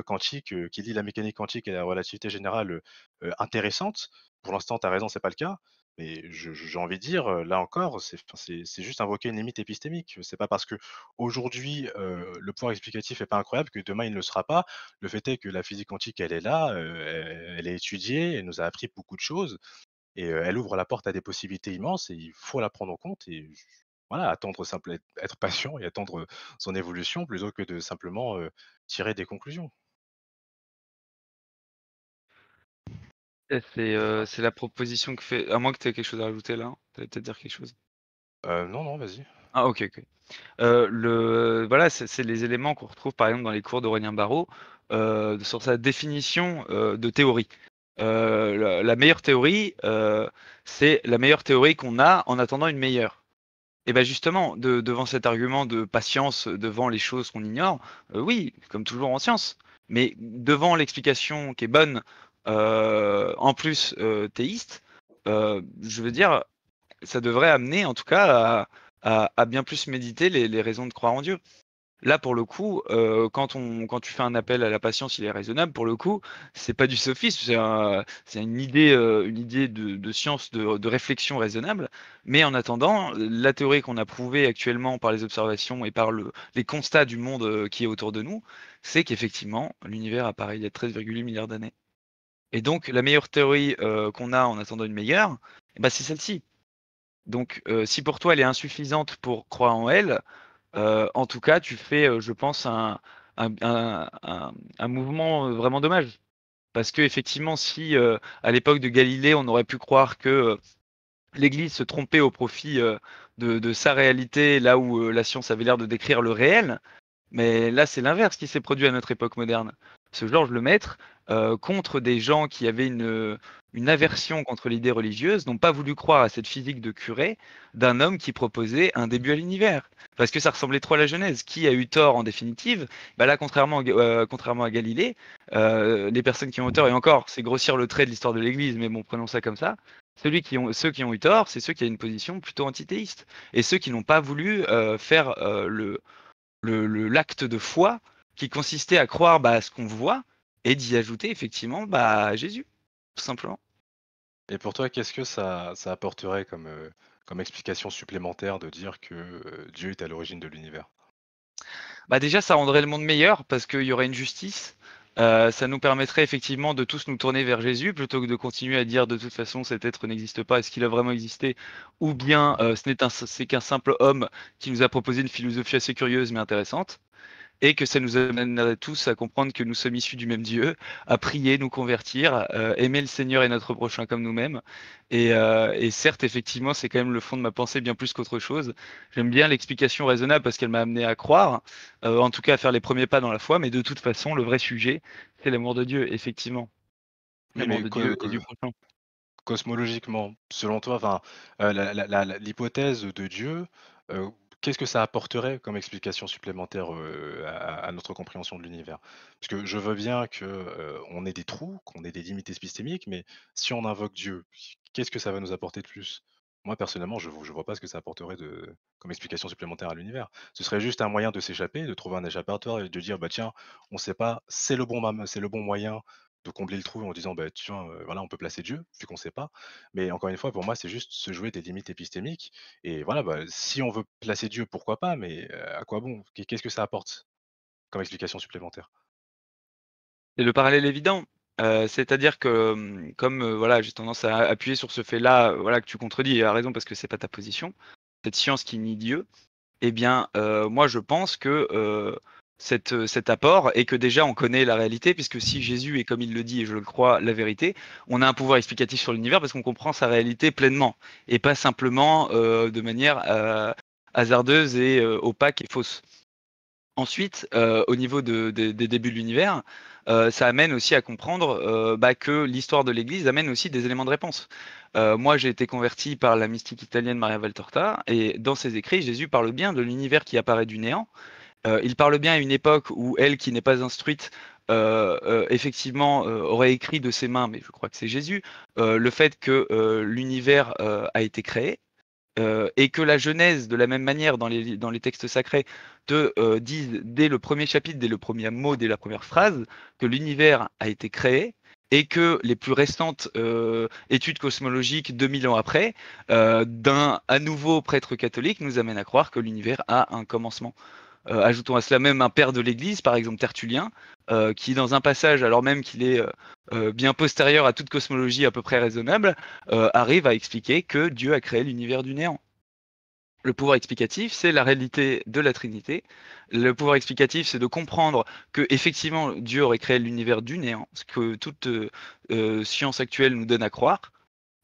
quantique, qui lie la mécanique quantique et la relativité générale, intéressante. Pour l'instant, tu as raison, c'est pas le cas, mais j'ai envie de dire, là encore, c'est juste invoquer une limite épistémique. C'est pas parce qu'aujourd'hui, le pouvoir explicatif est pas incroyable que demain il ne le sera pas. Le fait est que la physique quantique, elle est là, elle est étudiée, elle nous a appris beaucoup de choses et elle ouvre la porte à des possibilités immenses et il faut la prendre en compte et voilà, attendre simple être patient et attendre, son évolution plutôt que de simplement, tirer des conclusions. Et c'est la proposition que fait à moins que tu aies quelque chose à rajouter là? Tu allais peut-être dire quelque chose? Non, non, vas-y. Ah OK, OK. Voilà, c'est les éléments qu'on retrouve par exemple dans les cours d'Aurélien Barrau, sur sa définition, de théorie. La meilleure théorie, c'est la meilleure théorie qu'on a en attendant une meilleure. Et ben justement, devant cet argument de patience, devant les choses qu'on ignore, oui, comme toujours en science. Mais devant l'explication qui est bonne, en plus, théiste, je veux dire, ça devrait amener en tout cas à bien plus méditer les raisons de croire en Dieu. Là, pour le coup, quand tu fais un appel à la patience, il est raisonnable. Pour le coup, c'est pas du sophisme, c'est une idée de science, de réflexion raisonnable. Mais en attendant, la théorie qu'on a prouvée actuellement par les observations et par les constats du monde qui est autour de nous, c'est qu'effectivement, l'univers apparaît il y a 13,8 milliards d'années. Et donc, la meilleure théorie qu'on a en attendant une meilleure, eh ben, c'est celle-ci. Donc, si pour toi elle est insuffisante pour croire en elle, en tout cas, tu fais, je pense, un mouvement vraiment dommage. Parce que effectivement, si à l'époque de Galilée, on aurait pu croire que l'Église se trompait au profit de sa réalité, là où la science avait l'air de décrire le réel, mais là, c'est l'inverse qui s'est produit à notre époque moderne. Ce Georges Lemaître, contre des gens qui avaient une aversion contre l'idée religieuse, n'ont pas voulu croire à cette physique de curé d'un homme qui proposait un début à l'univers. Parce que ça ressemblait trop à la Genèse. Qui a eu tort en définitive? Bah là, contrairement à Galilée, les personnes qui ont eu tort, et encore, c'est grossir le trait de l'histoire de l'Église, mais bon, prenons ça comme ça. Ceux qui ont eu tort, c'est ceux qui ont une position plutôt antithéiste. Et ceux qui n'ont pas voulu faire l'acte de foi qui consistait à croire à ce qu'on voit et d'y ajouter effectivement Jésus, tout simplement. Et pour toi, qu'est-ce que ça apporterait comme, comme explication supplémentaire de dire que, Dieu est à l'origine de l'univers? Déjà, ça rendrait le monde meilleur parce qu'il y aurait une justice. Ça nous permettrait effectivement de tous nous tourner vers Jésus plutôt que de continuer à dire de toute façon cet être n'existe pas, est-ce qu'il a vraiment existé, ou bien c'est qu'un simple homme qui nous a proposé une philosophie assez curieuse mais intéressante. Et que ça nous amènerait tous à comprendre que nous sommes issus du même Dieu, à prier, nous convertir, aimer le Seigneur et notre prochain comme nous-mêmes. Et certes, effectivement, c'est quand même le fond de ma pensée bien plus qu'autre chose. J'aime bien l'explication raisonnable parce qu'elle m'a amené à croire, en tout cas à faire les premiers pas dans la foi, mais de toute façon, le vrai sujet, c'est l'amour de Dieu, effectivement. Oui, L'amour mais de Dieu et du prochain. cosmologiquement, selon toi, enfin, l'hypothèse de Dieu, heu, qu'est-ce que ça apporterait comme explication supplémentaire, à notre compréhension de l'univers? Parce que je veux bien que, on ait des trous, qu'on ait des limites épistémiques, mais si on invoque Dieu, qu'est-ce que ça va nous apporter de plus? Moi, personnellement, je vois pas ce que ça apporterait comme explication supplémentaire à l'univers. Ce serait juste un moyen de s'échapper, de trouver un échappatoire et de dire: «Bah, tiens, on sait pas, c'est le bon moyen de combler le trou en disant: "Bah, tiens, voilà, on peut placer Dieu", vu qu'on sait pas». Mais encore une fois, pour moi, c'est juste se jouer des limites épistémiques et voilà, bah, si on veut placer Dieu, pourquoi pas, mais à quoi bon? Qu'est-ce que ça apporte comme explication supplémentaire? Et le parallèle évident, c'est-à-dire que, comme, voilà, j'ai tendance à appuyer sur ce fait-là, voilà, que tu contredis et à raison parce que c'est pas ta position, cette science qui nie Dieu, eh bien, moi je pense que, cet apport et que déjà on connaît la réalité puisque si Jésus est comme il le dit et je le crois, la vérité, on a un pouvoir explicatif sur l'univers parce qu'on comprend sa réalité pleinement et pas simplement, de manière, hasardeuse et opaque et fausse. Ensuite, au niveau des débuts de l'univers, ça amène aussi à comprendre, bah, que l'histoire de l'Église amène aussi des éléments de réponse. Moi, j'ai été converti par la mystique italienne Maria Valtorta et dans ses écrits, Jésus parle bien de l'univers qui apparaît du néant. Il parle bien à une époque où elle, qui n'est pas instruite, effectivement, aurait écrit de ses mains, mais je crois que c'est Jésus, le fait que, l'univers, a été créé. Et que la Genèse, de la même manière dans les textes sacrés, te disent dès le premier chapitre, dès le premier mot, dès la première phrase, que l'univers a été créé et que les plus récentes études cosmologiques, 2000 ans après, d'un à nouveau prêtre catholique, nous amènent à croire que l'univers a un commencement. Ajoutons à cela même un père de l'Église, par exemple Tertullien, qui dans un passage, alors même qu'il est bien postérieur à toute cosmologie à peu près raisonnable, arrive à expliquer que Dieu a créé l'univers du néant. Le pouvoir explicatif, c'est la réalité de la Trinité. Le pouvoir explicatif, c'est de comprendre que effectivement Dieu aurait créé l'univers du néant, ce que toute science actuelle nous donne à croire,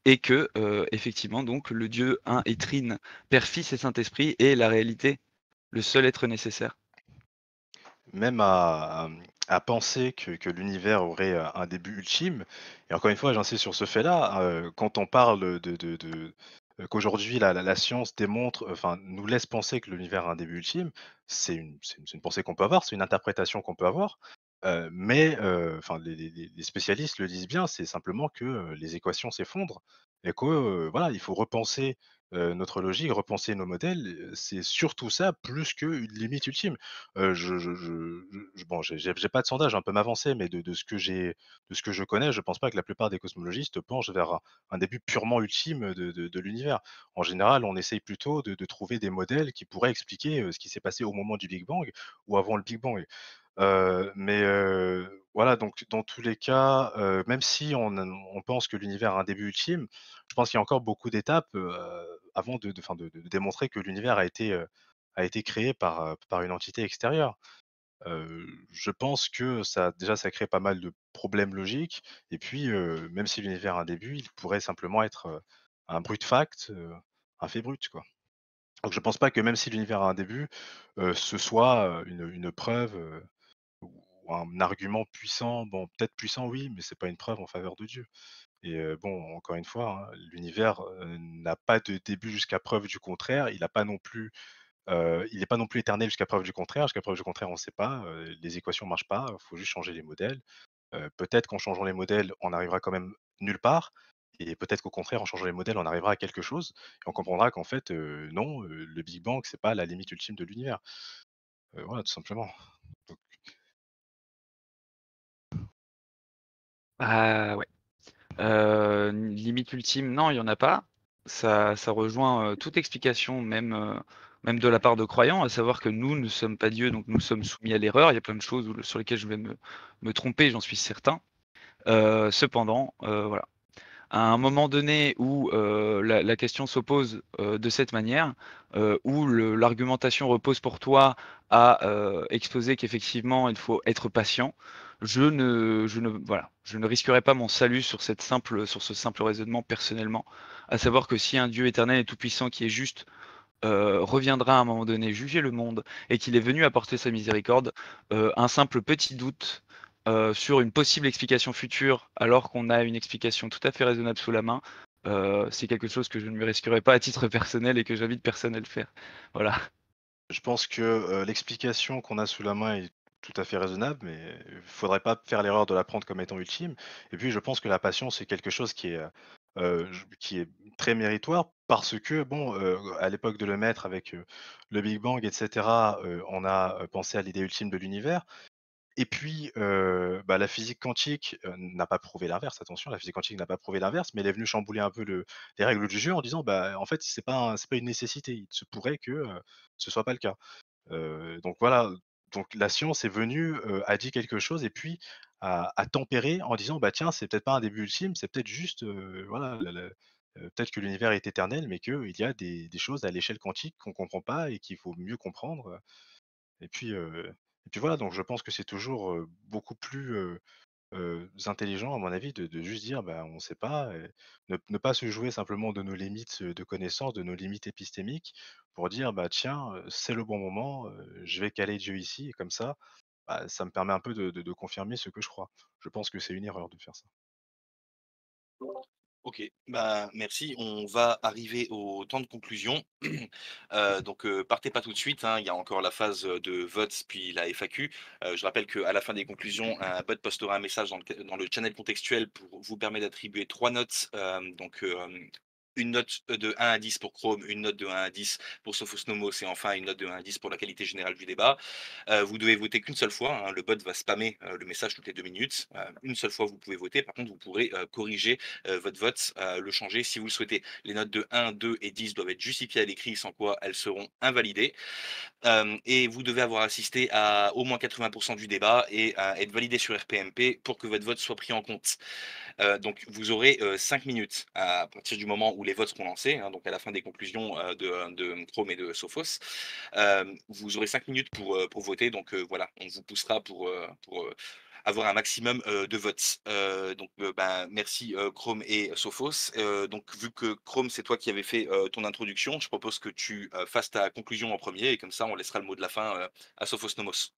et que effectivement donc le Dieu un et trine, Père, Fils et Saint-Esprit est la réalité, le seul être nécessaire. Même à penser que l'univers aurait, un début ultime et encore une fois, j'insiste sur ce fait-là, quand on parle qu'aujourd'hui la science démontre, enfin, nous laisse penser que l'univers a un début ultime, c'est une pensée qu'on peut avoir, c'est une interprétation qu'on peut avoir, mais enfin les spécialistes le disent bien, c'est simplement que, les équations s'effondrent et que, voilà, il faut repenser, notre logique, repenser nos modèles, c'est surtout ça plus qu'une limite ultime. Bon, j'ai pas de sondage, un peu m'avancer, mais de ce que je connais, je pense pas que la plupart des cosmologistes penchent vers un début purement ultime de l'univers. En général, on essaye plutôt de trouver des modèles qui pourraient expliquer, ce qui s'est passé au moment du Big Bang ou avant le Big Bang. Mais voilà, donc dans tous les cas, même si on pense que l'univers a un début ultime, je pense qu'il y a encore beaucoup d'étapes, avant enfin de démontrer que l'univers a été créé par une entité extérieure. Je pense que ça crée pas mal de problèmes logiques et puis, même si l'univers a un début, il pourrait simplement être, un brut fact, un fait brut, quoi. Donc je pense pas que même si l'univers a un début, ce soit, une preuve, ou un argument puissant. Bon, peut-être puissant, oui, mais c'est pas une preuve en faveur de Dieu et bon, encore une fois, hein, l'univers, n'a pas de début jusqu'à preuve du contraire. Il est pas non plus éternel jusqu'à preuve du contraire. Jusqu'à preuve du contraire, on ne sait pas, les équations marchent pas, il faut juste changer les modèles. Peut-être qu'en changeant les modèles, on arrivera quand même nulle part et peut-être qu'au contraire, en changeant les modèles, on arrivera à quelque chose et on comprendra qu'en fait, non, le Big Bang, c'est pas la limite ultime de l'univers. Voilà, tout simplement. Donc Ah ouais. Limite ultime, non, il y en a pas. Ça rejoint, toute explication, même, même de la part de croyants, à savoir que nous ne sommes pas Dieu, donc nous sommes soumis à l'erreur. Il y a plein de choses sur lesquelles je vais me tromper, j'en suis certain. Cependant, voilà. À un moment donné où la question s'oppose de cette manière, où l'argumentation repose pour toi à exposer qu'effectivement il faut être patient, voilà, je ne risquerai pas mon salut sur sur ce simple raisonnement personnellement, à savoir que si un Dieu éternel et tout-puissant qui est juste reviendra à un moment donné juger le monde et qu'il est venu apporter sa miséricorde, un simple petit doute sur une possible explication future, alors qu'on a une explication tout à fait raisonnable sous la main, c'est quelque chose que je ne me risquerai pas à titre personnel et que j'invite personne à le faire. Voilà. je pense que, l'explication qu'on a sous la main est tout à fait raisonnable, mais il faudrait pas faire l'erreur de la prendre comme étant ultime et puis je pense que la patience, c'est quelque chose qui est, qui est très méritoire parce que bon, à l'époque de Lemaître avec, le Big Bang et cetera, on a, pensé à l'idée ultime de l'univers et puis, bah, la physique quantique, n'a pas prouvé l'inverse, attention, la physique quantique n'a pas prouvé l'inverse, mais elle est venue chambouler un peu les règles du jeu en disant: «Bah, en fait, c'est pas une nécessité. Il se pourrait que, ce soit pas le cas». Donc voilà, donc la science est venue, a dit quelque chose et puis a tempéré en disant: «Bah, tiens, c'est peut-être pas un début ultime, c'est peut-être juste, voilà, peut-être que l'univers est éternel, mais qu'il y a des choses à l'échelle quantique qu'on comprend pas et qu'il faut mieux comprendre». Et puis voilà, donc je pense que c'est toujours, beaucoup plus, intelligent à mon avis de juste dire: «Bah, on ne sait pas» et ne pas se jouer simplement de nos limites, de connaissances, de nos limites épistémiques pour dire: «Bah, tiens, c'est le bon moment, je vais caler Dieu ici» et comme ça, bah, ça me permet un peu de confirmer ce que je crois. Je pense que c'est une erreur de faire ça. OK, bah, merci. On va arriver au temps de conclusion. Partez pas tout de suite, hein, il y a encore la phase, de vote, puis la FAQ. Je rappelle qu'à la fin des conclusions, un bot postera un message dans le channel contextuel pour vous permettre d'attribuer 3 notes, une note, de 1 à 10 pour Chrome, une note de 1 à 10 pour Sophos Nomos et enfin une note de 1 à 10 pour la qualité générale du débat. Vous devez voter qu'une seule fois, hein, le bot va spammer, le message toutes les 2 minutes. Une seule fois vous pouvez voter, par contre vous pourrez, corriger votre vote, le changer si vous le souhaitez. Les notes de 1, 2 et 10 doivent être justifiées à l'écrit, sans quoi elles seront invalidées. Et vous devez avoir assisté à au moins 80% du débat et être validé sur RPMP pour que votre vote soit pris en compte. Donc vous aurez 5 minutes à partir du moment où les votes seront lancés, hein, donc à la fin des conclusions de Chrome et de Sophos. Vous aurez 5 minutes pour voter, donc voilà, on vous poussera pour avoir un maximum de votes. Ben, merci Chrome et Sophos. Donc vu que Chrome, c'est toi qui avais fait ton introduction, je propose que tu fasses ta conclusion en premier et comme ça, on laissera le mot de la fin à Sophos Nomos.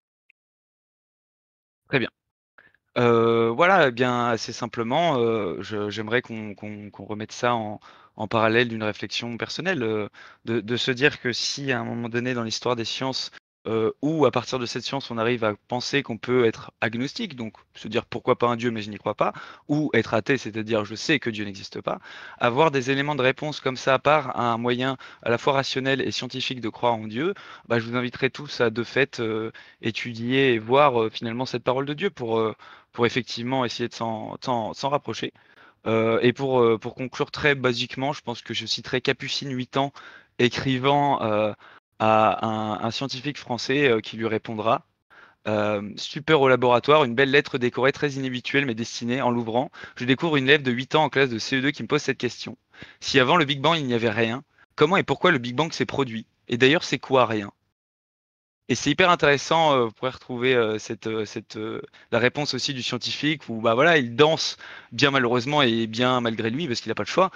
Très bien. Voilà, eh bien, assez simplement, j'aimerais qu'on remette ça en parallèle d'une réflexion personnelle, de se dire que si à un moment donné dans l'histoire des sciences, ou à partir de cette science, on arrive à penser qu'on peut être agnostique, donc se dire: «Pourquoi pas un Dieu, mais je n'y crois pas», ou être athée, c'est-à-dire: «Je sais que Dieu n'existe pas». Avoir des éléments de réponse comme ça par un moyen à la fois rationnel et scientifique de croire en Dieu, bah, je vous inviterai tous à de fait, étudier et voir, finalement cette parole de Dieu pour effectivement essayer de s'en rapprocher. Et pour conclure très basiquement, je pense que je citerai Capucine, 8 ans, écrivant à un scientifique français qui lui répondra. Super au laboratoire, une belle lettre décorée très inhabituelle mais destinée en l'ouvrant. Je découvre une élève de 8 ans en classe de CE2 qui me pose cette question. Si avant le Big Bang il n'y avait rien, comment et pourquoi le Big Bang s'est produit? Et d'ailleurs, c'est quoi rien? Et c'est hyper intéressant, vous pourrez retrouver la réponse aussi du scientifique où bah voilà, il danse bien malheureusement et bien malgré lui parce qu'il n'a pas le choix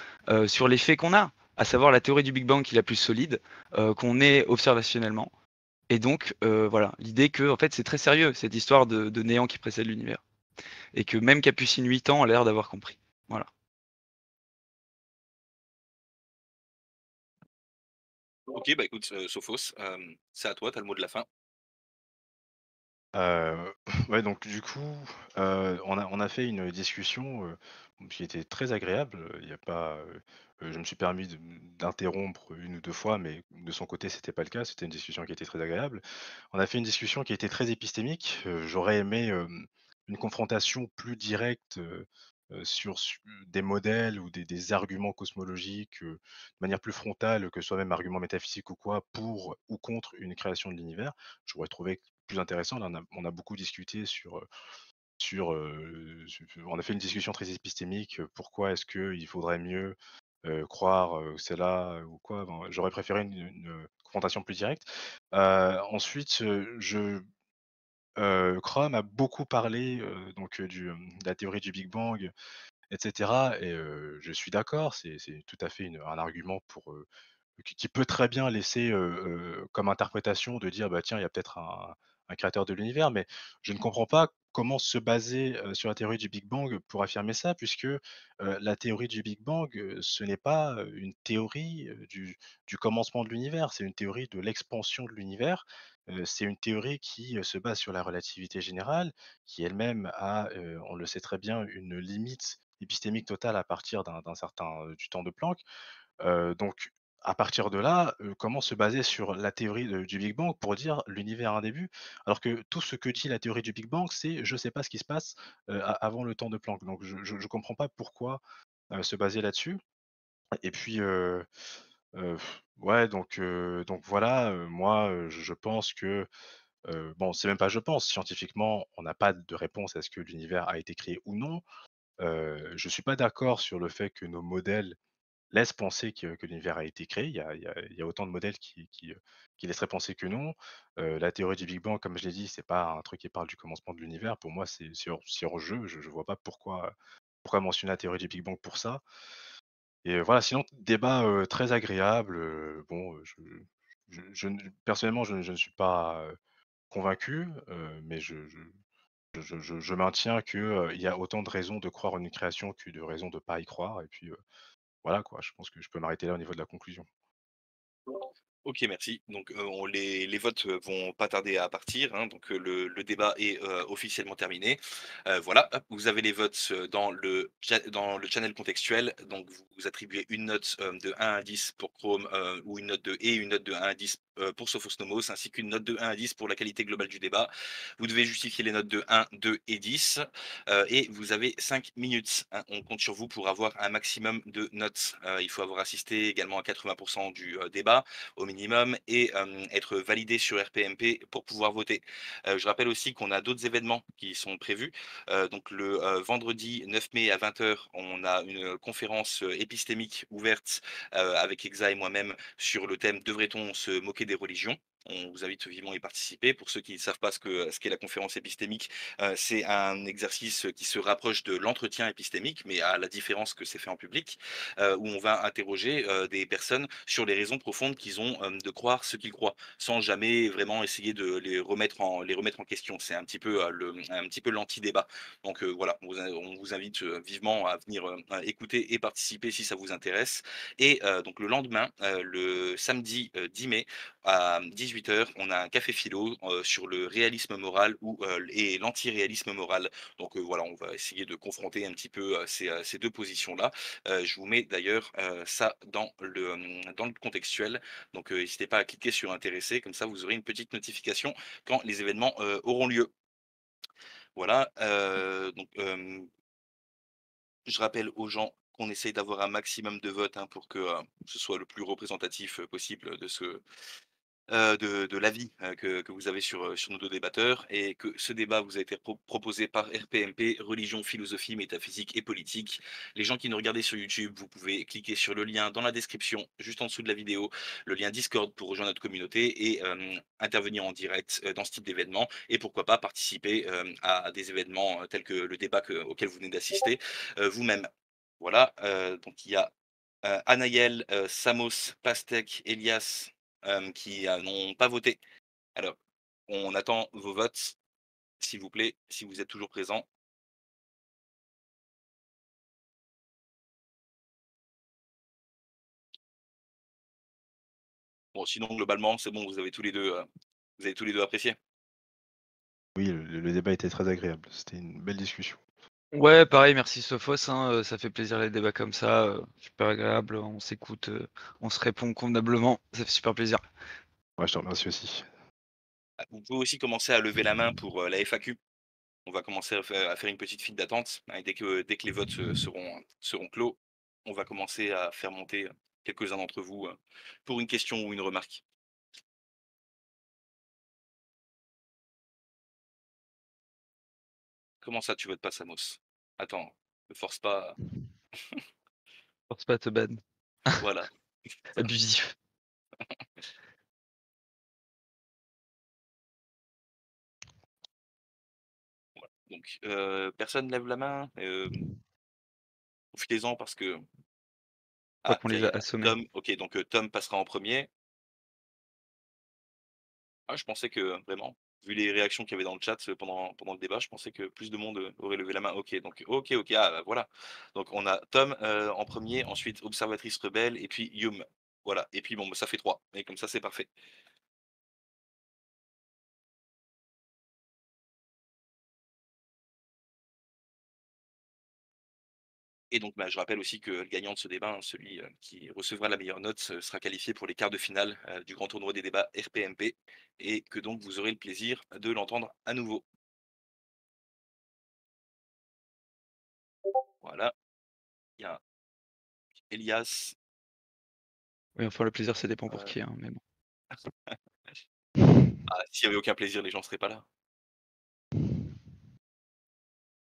sur les faits qu'on a, à savoir la théorie du Big Bang qui est la plus solide, qu'on est observationnellement. Et donc voilà, l'idée que en fait c'est très sérieux cette histoire de néant qui précède l'univers et que même Capucine 8 ans a l'air d'avoir compris. Voilà. OK, bah écoute, Sophos, c'est à toi, tu as le mot de la fin. Heu, ouais, donc du coup, on a fait une discussion, qui était très agréable, il y a pas, je me suis permis d'interrompre une ou 2 fois, mais de son côté, c'était pas le cas. C'était une discussion qui était très agréable. On a fait une discussion qui était très épistémique, j'aurais aimé, une confrontation plus directe, sur des modèles ou des arguments cosmologiques, de manière plus frontale, que ce soit même arguments métaphysiques ou quoi, pour ou contre une création de l'univers. J'aurais trouvé plus intéressant. Là, on a beaucoup discuté on a fait une discussion très épistémique, pourquoi est-ce qu'il faudrait mieux, croire, cela ou quoi? Enfin, j'aurais préféré une confrontation plus directe. Ensuite, Chrome a beaucoup parlé, donc, de la théorie du Big Bang et cetera et je suis d'accord, c'est tout à fait un argument qui peut très bien laisser, comme interprétation de dire: «Bah, tiens, il y a peut-être un créateur de l'univers», mais je ne comprends pas comment se baser, sur la théorie du Big Bang pour affirmer ça puisque, la théorie du Big Bang, ce n'est pas, une théorie, du commencement de l'univers, c'est une théorie de l'expansion de l'univers. C'est une théorie qui, se base sur la relativité générale, qui elle-même a, on le sait très bien, une limite épistémique totale à partir d'un certain, du temps de Planck. Donc à partir de là, comment se baser sur la théorie du Big Bang pour dire l'univers a un début? Alors que tout ce que dit la théorie du Big Bang, c'est: «Je sais pas ce qui se passe, a avant le temps de Planck». Donc je comprends pas pourquoi, se baser là-dessus. Et puis, ouais, donc voilà, moi, je pense que, bon, c'est même pas je pense, scientifiquement, on n'a pas de réponse à ce que l'univers a été créé ou non. Je suis pas d'accord sur le fait que nos modèles laissent penser que l'univers a été créé. Il y a autant de modèles qui laisseraient penser que non. La théorie du Big Bang, comme je l'ai dit, c'est pas un truc qui parle du commencement de l'univers. Pour moi, c'est hors jeu. Je vois pas pourquoi mentionner la théorie du Big Bang pour ça. Et voilà, sinon débat, très agréable, bon, je ne personnellement, je ne suis pas, convaincu, mais je maintiens que, il y a autant de raisons de croire en une création que de raisons de pas y croire et puis, voilà quoi, je pense que je peux m'arrêter là au niveau de la conclusion. OK, merci. Donc, on les votes, vont pas tarder à partir, hein, donc, le débat est, officiellement terminé. Voilà, hop, vous avez les votes, dans le channel contextuel. Donc vous attribuez une note, de 1 à 10 pour Chrome, ou une note de 1 à 10, pour Sophos Nomos, ainsi qu'une note de 1 à 10 pour la qualité globale du débat. Vous devez justifier les notes de 1, 2 et 10, et vous avez 5 minutes, hein. On compte sur vous pour avoir un maximum de notes. Il faut avoir assisté également à 80 du, débat au minimum et être validé sur RPMP pour pouvoir voter. Je rappelle aussi qu'on a d'autres événements qui sont prévus. Donc le vendredi 9 mai à 20 h, on a une conférence épistémique ouverte avec Exa et moi-même sur le thème «Devrait-on se moquer des religions?» On vous invite vivement à y participer. Pour ceux qui ne savent pas ce qu'est la conférence épistémique, c'est un exercice qui se rapproche de l'entretien épistémique, mais à la différence que c'est fait en public, où on va interroger des personnes sur les raisons profondes qu'ils ont de croire ce qu'ils croient, sans jamais vraiment essayer de les remettre en question. C'est un petit peu un petit peu l'anti-débat. Donc voilà, on vous invite vivement à venir écouter et participer si ça vous intéresse. Et donc le lendemain, le samedi 10 mai à 18 h, on a un café philo sur le réalisme moral et l'anti-réalisme moral. Donc voilà, on va essayer de confronter un petit peu ces deux positions-là. Je vous mets d'ailleurs ça dans le contextuel. Donc n'hésitez pas à cliquer sur intéresser, comme ça vous aurez une petite notification quand les événements auront lieu. Voilà, je rappelle aux gens qu'on essaye d'avoir un maximum de votes, hein, pour que ce soit le plus représentatif possible de l'avis que vous avez sur nos deux débatteurs, et que ce débat vous a été proposé par RPMP, Religion, Philosophie, Métaphysique et Politique. Les gens qui nous regardaient sur YouTube, vous pouvez cliquer sur le lien dans la description, juste en dessous de la vidéo, le lien Discord pour rejoindre notre communauté et intervenir en direct dans ce type d'événement, et pourquoi pas participer à des événements tels que le débat auquel vous venez d'assister vous-même. Voilà, donc il y a Anaël, Samos, Pastek, Elias, qui n'ont pas voté. Alors, on attend vos votes, s'il vous plaît, si vous êtes toujours présents. Bon, sinon, globalement, c'est bon, vous avez tous les deux apprécié. Oui, le débat était très agréable, c'était une belle discussion. Ouais, pareil, merci Sophos, hein, ça fait plaisir les débats comme ça, super agréable, on s'écoute, on se répond convenablement, ça fait super plaisir. Ouais, je te remercie aussi. Ah, vous pouvez aussi commencer à lever la main pour la FAQ. On va commencer à faire une petite file d'attente, hein, et dès que les votes seront clos, on va commencer à faire monter quelques-uns d'entre vous pour une question ou une remarque. Comment ça, tu votes pas Samos? Attends, ne force pas. Force pas à te ban, Voilà. abusif. Donc, personne lève la main. Profitez-en parce que. Je crois Ah, qu'on tiens, les il a y a assommés. Tom. Ok, donc Tom passera en premier. Ah, je pensais que vraiment, vu les réactions qu'il y avait dans le chat pendant le débat, je pensais que plus de monde aurait levé la main. Ok, donc ok, ah bah, voilà. Donc on a Tom en premier, ensuite Observatrice Rebelle, et puis Yum. Voilà, et puis bon, bah, ça fait 3. Et comme ça, c'est parfait. Et donc, je rappelle aussi que le gagnant de ce débat, celui qui recevra la meilleure note, sera qualifié pour les quarts de finale du grand tournoi des débats RPMP, et que donc vous aurez le plaisir de l'entendre à nouveau. Voilà, il y a Elias. Oui, enfin, le plaisir, ça dépend pour qui, hein, mais bon. S'il n'y avait aucun plaisir, les gens ne seraient pas là.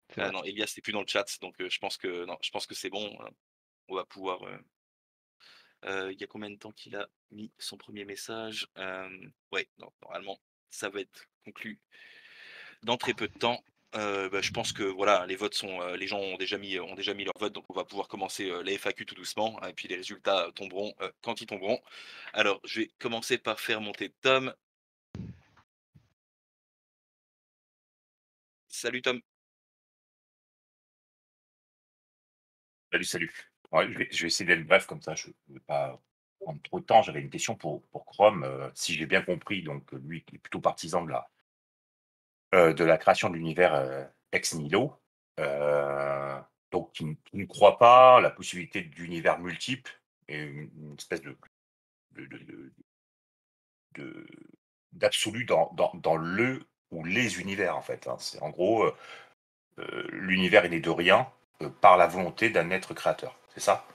C'est vrai. Non, Elias n'est plus dans le chat, donc je pense que c'est bon. On va pouvoir. Il y a combien de temps qu'il a mis son premier message? Ouais, normalement, ça va être conclu dans très peu de temps. Je pense que voilà, les votes sont, les gens ont déjà mis leur vote, donc on va pouvoir commencer les FAQ tout doucement, hein, et puis les résultats tomberont quand ils tomberont. Alors, je vais commencer par faire monter Tom. Salut Tom. Salut, salut. Ouais, je vais essayer d'être bref comme ça, je ne vais pas prendre trop de temps. J'avais une question pour Chrome. Si j'ai bien compris, donc lui qui est plutôt partisan de la création de l'univers ex nihilo, donc qui ne croit pas à la possibilité d'univers multiples et une espèce de- de- de- de- d'absolu dans le ou les univers en fait, hein. C'est en gros, l'univers est né de rien par la volonté d'un être créateur, c'est ça?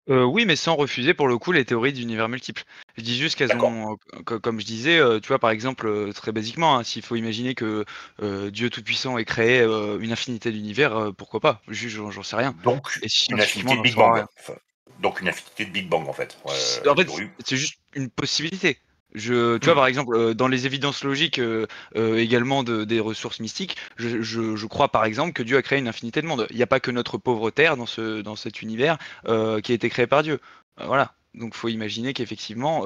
Oui, mais sans refuser pour le coup les théories d'univers multiples. Je dis juste qu'elles D'accord. ont, comme je disais, tu vois par exemple, très basiquement, hein, s'il faut imaginer que Dieu Tout-Puissant ait créé une infinité d'univers, pourquoi pas? Juste, j'en sais rien. Donc, Et une scientifiquement, affinité on de n'en Big saura Bang. rien. Enfin, donc, une affinité de Big Bang, en fait. En fait, Théorie. c'est juste une possibilité. Tu vois, Hmm. par exemple, dans les évidences logiques également des ressources mystiques, je crois par exemple que Dieu a créé une infinité de mondes. Il n'y a pas que notre pauvre Terre dans cet univers qui a été créé par Dieu. Voilà. Donc, faut imaginer qu'effectivement,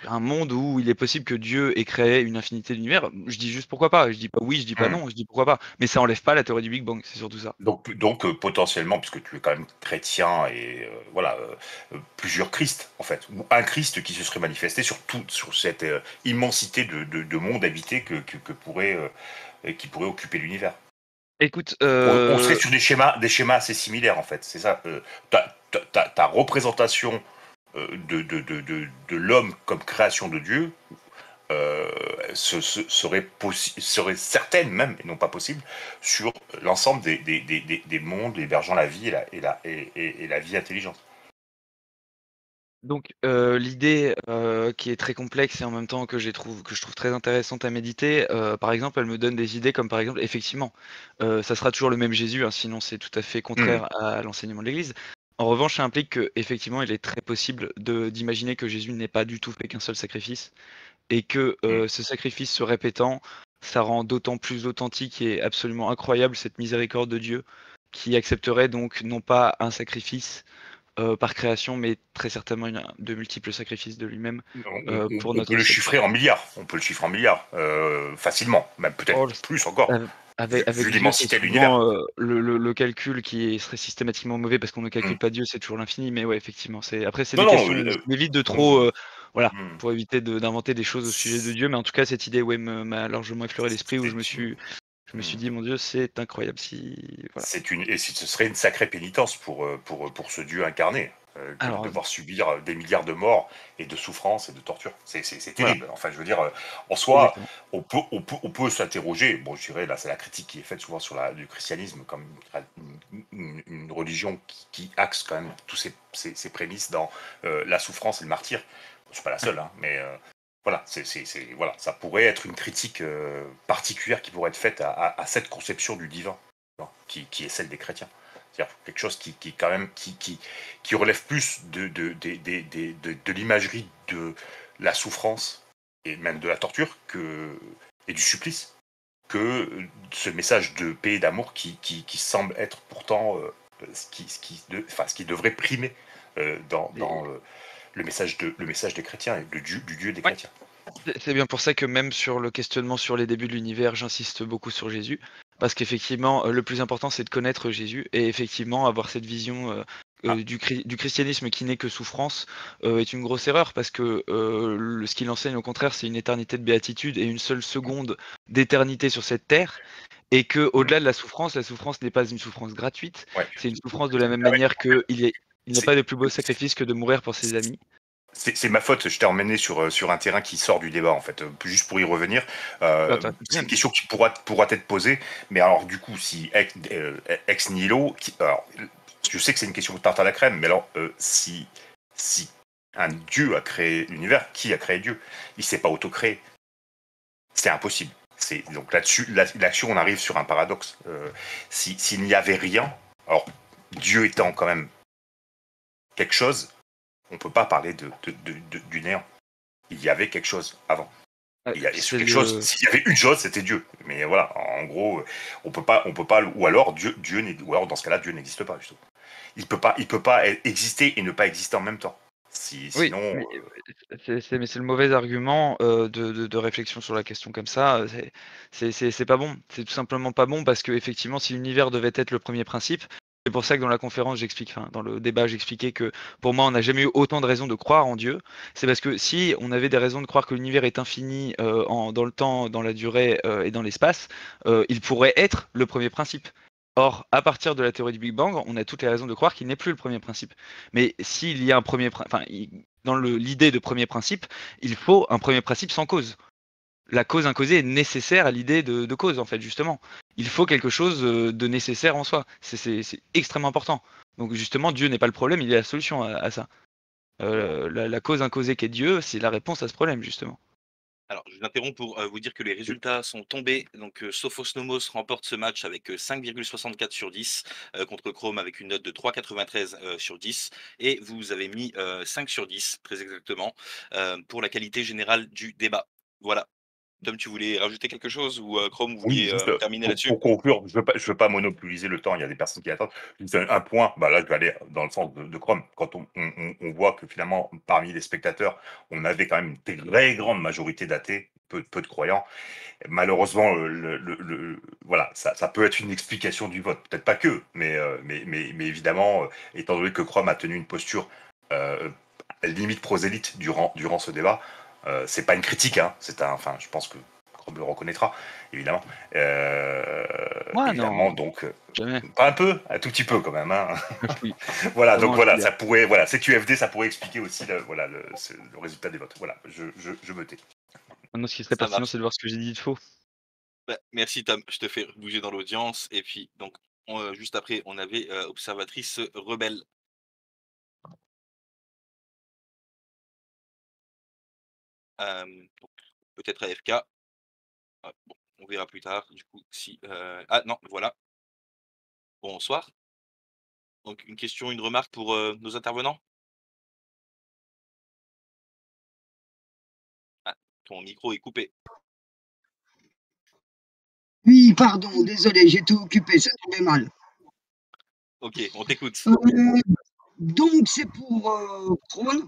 un monde où il est possible que Dieu ait créé une infinité d'univers, je dis juste pourquoi pas. Je dis pas oui, je dis pas Hmm. non, je dis pourquoi pas. Mais ça enlève pas la théorie du Big Bang, c'est surtout ça. Donc, potentiellement, puisque tu es quand même chrétien et voilà, plusieurs Christ, en fait, ou un Christ qui se serait manifesté sur cette immensité de monde habité qui pourrait occuper l'univers. Écoute, On serait sur des schémas assez similaires, en fait. C'est ça. Ta représentation de l'homme comme création de Dieu serait certaine même, et non pas possible, sur l'ensemble des mondes hébergeant la vie et la vie intelligente. donc l'idée qui est très complexe et en même temps que je trouve très intéressante à méditer, par exemple, elle me donne des idées comme par exemple, effectivement, ça sera toujours le même Jésus, hein, sinon c'est tout à fait Hmm. contraire à l'enseignement de l'Église. En revanche, ça implique qu'effectivement, il est très possible d'imaginer que Jésus n'ait pas du tout fait qu'un seul sacrifice et que Hmm. ce sacrifice se répétant, ça rend d'autant plus authentique et absolument incroyable cette miséricorde de Dieu qui accepterait donc non pas un sacrifice par création, mais très certainement de multiples sacrifices de lui-même pour On peut notre le salut. chiffrer en milliards. On peut le chiffrer en milliards, facilement, même peut-être Oh, plus encore, avec vu Dieu, c'est l'immensité de l'univers. souvent le calcul qui serait systématiquement mauvais parce qu'on ne Hmm. calcule pas Dieu, c'est toujours l'infini. Mais ouais, effectivement, c'est Non, des non. questions où on évite de trop, voilà, Hmm. pour éviter d'inventer des choses au sujet de Dieu. Mais en tout cas, cette idée, ouais, m'a largement effleuré l'esprit où je me C'est une. suis, je me suis Hmm. dit, mon Dieu, c'est incroyable si, voilà. Et ce serait une sacrée pénitence pour ce Dieu incarné, que de Alors, devoir subir des milliards de morts et de souffrances et de tortures. C'est voilà, terrible. Enfin, je veux dire, en soi, exactement. on peut s'interroger. Bon, je dirais, là, c'est la critique qui est faite souvent du christianisme comme une religion qui axe quand même tous ses prémices dans la souffrance et le martyr. Je suis pas la seule, hein, mais voilà, voilà, ça pourrait être une critique particulière qui pourrait être faite à cette conception du divin, qui est celle des chrétiens. C'est-à-dire quelque chose qui quand même qui relève plus de l'imagerie de la souffrance et même de la torture et du supplice que ce message de paix et d'amour qui semble être pourtant ce qui devrait primer dans le message des chrétiens et du Dieu des Ouais. chrétiens. C'est bien pour ça que même sur le questionnement sur les débuts de l'univers, j'insiste beaucoup sur Jésus, parce qu'effectivement, le plus important, c'est de connaître Jésus, et effectivement, avoir cette vision Ah. du christianisme qui n'est que souffrance est une grosse erreur, parce que ce qu'il enseigne, au contraire, c'est une éternité de béatitude et une seule seconde d'éternité sur cette terre. et que au-delà de la souffrance n'est pas une souffrance gratuite, Ouais. c'est une souffrance de la même manière qu'il n'y a pas de plus beau sacrifice que de mourir pour ses amis. C'est ma faute, je t'ai emmené sur un terrain qui sort du débat en fait. Juste pour y revenir, c'est une question qui pourra être posée, mais alors du coup, si ex nihilo, alors je sais que c'est une question de tarte à la crème, mais alors si un dieu a créé l'univers, qui a créé Dieu? Il s'est pas auto-créé, c'est impossible. Donc là-dessus, l'action, on arrive sur un paradoxe. S'il n'y avait rien, alors Dieu étant quand même quelque chose, on peut pas parler du néant. Il y avait quelque chose avant. S'il y avait une chose, c'était Dieu. Mais voilà, en gros, on peut pas, ou alors ou alors dans ce cas-là, Dieu n'existe pas justement. Il peut pas exister et ne pas exister en même temps. Sinon, mais c'est le mauvais argument de réflexion sur la question comme ça. C'est pas bon. C'est tout simplement pas bon parce que effectivement, si l'univers devait être le premier principe, c'est pour ça que dans la conférence, dans le débat, j'expliquais que pour moi, on n'a jamais eu autant de raisons de croire en Dieu. C'est parce que si on avait des raisons de croire que l'univers est infini dans le temps, dans la durée et dans l'espace, il pourrait être le premier principe. Or, à partir de la théorie du Big Bang, on a toutes les raisons de croire qu'il n'est plus le premier principe. Mais s'il y a un premier dans l'idée de premier principe, il faut un premier principe sans cause. La cause imposée est nécessaire à l'idée de cause, en fait, justement. Il faut quelque chose de nécessaire en soi. C'est extrêmement important. Donc, justement, Dieu n'est pas le problème, il est la solution à ça. La cause imposée qu'est Dieu, c'est la réponse à ce problème, justement. Alors, je vous interromps pour vous dire que les résultats sont tombés. Donc, Sophos Nomos remporte ce match avec 5,64 sur 10 contre Chrome avec une note de 3,93 sur 10. Et vous avez mis 5 sur 10, très exactement, pour la qualité générale du débat. Voilà. Tom, tu voulais rajouter quelque chose ou Chrome, vous oui, vouliez juste terminer là-dessus? pour conclure, je veux pas monopoliser le temps. Il y a des personnes qui attendent. Juste un point. Bah là, je vais aller dans le sens de Chrome. Quand on voit que finalement, parmi les spectateurs, on avait quand même une très grande majorité d'athées, peu de croyants. Malheureusement, voilà, ça peut être une explication du vote. Peut-être pas que, mais évidemment, étant donné que Chrome a tenu une posture limite prosélyte durant ce débat, c'est pas une critique, hein. Enfin, je pense que Chrome le reconnaîtra, évidemment. Évidemment, Non, donc, jamais. pas un peu, un tout petit peu quand même, hein. Oui. Voilà, Vraiment, donc voilà, ça pourrait, voilà, CQFD, ça pourrait expliquer aussi le résultat des votes. Voilà, je me tais. Maintenant, ce qui serait Ça pertinent, marche. c'est de voir ce que j'ai dit de faux. Bah, merci Tom, je te fais bouger dans l'audience. Et puis, donc, juste après, on avait Observatrice Rebelle. Donc, peut-être AFK. Ah, bon, on verra plus tard. Du coup, si. Ah non, voilà. Bonsoir. Donc, une question, une remarque pour nos intervenants? Ah, ton micro est coupé. Oui, pardon, désolé, j'étais occupé, ça tombait mal. Ok, on t'écoute. Donc c'est pour Krone.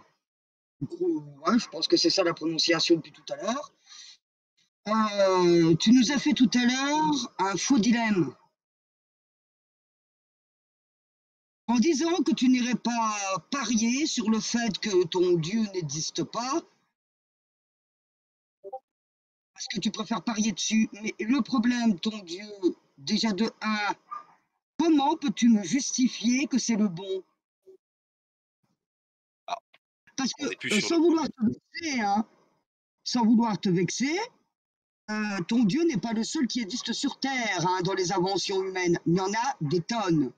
Ouais, je pense que c'est ça la prononciation depuis tout à l'heure. Tu nous as fait tout à l'heure un faux dilemme. En disant que tu n'irais pas parier sur le fait que ton Dieu n'existe pas, parce que tu préfères parier dessus. Mais le problème, ton Dieu, déjà de 1, comment peux-tu me justifier que c'est le bon? Ah, Parce on est plus que sur le. sans vouloir te vexer, hein, sans vouloir te vexer, ton Dieu n'est pas le seul qui existe sur Terre, hein, dans les inventions humaines. Il y en a des tonnes.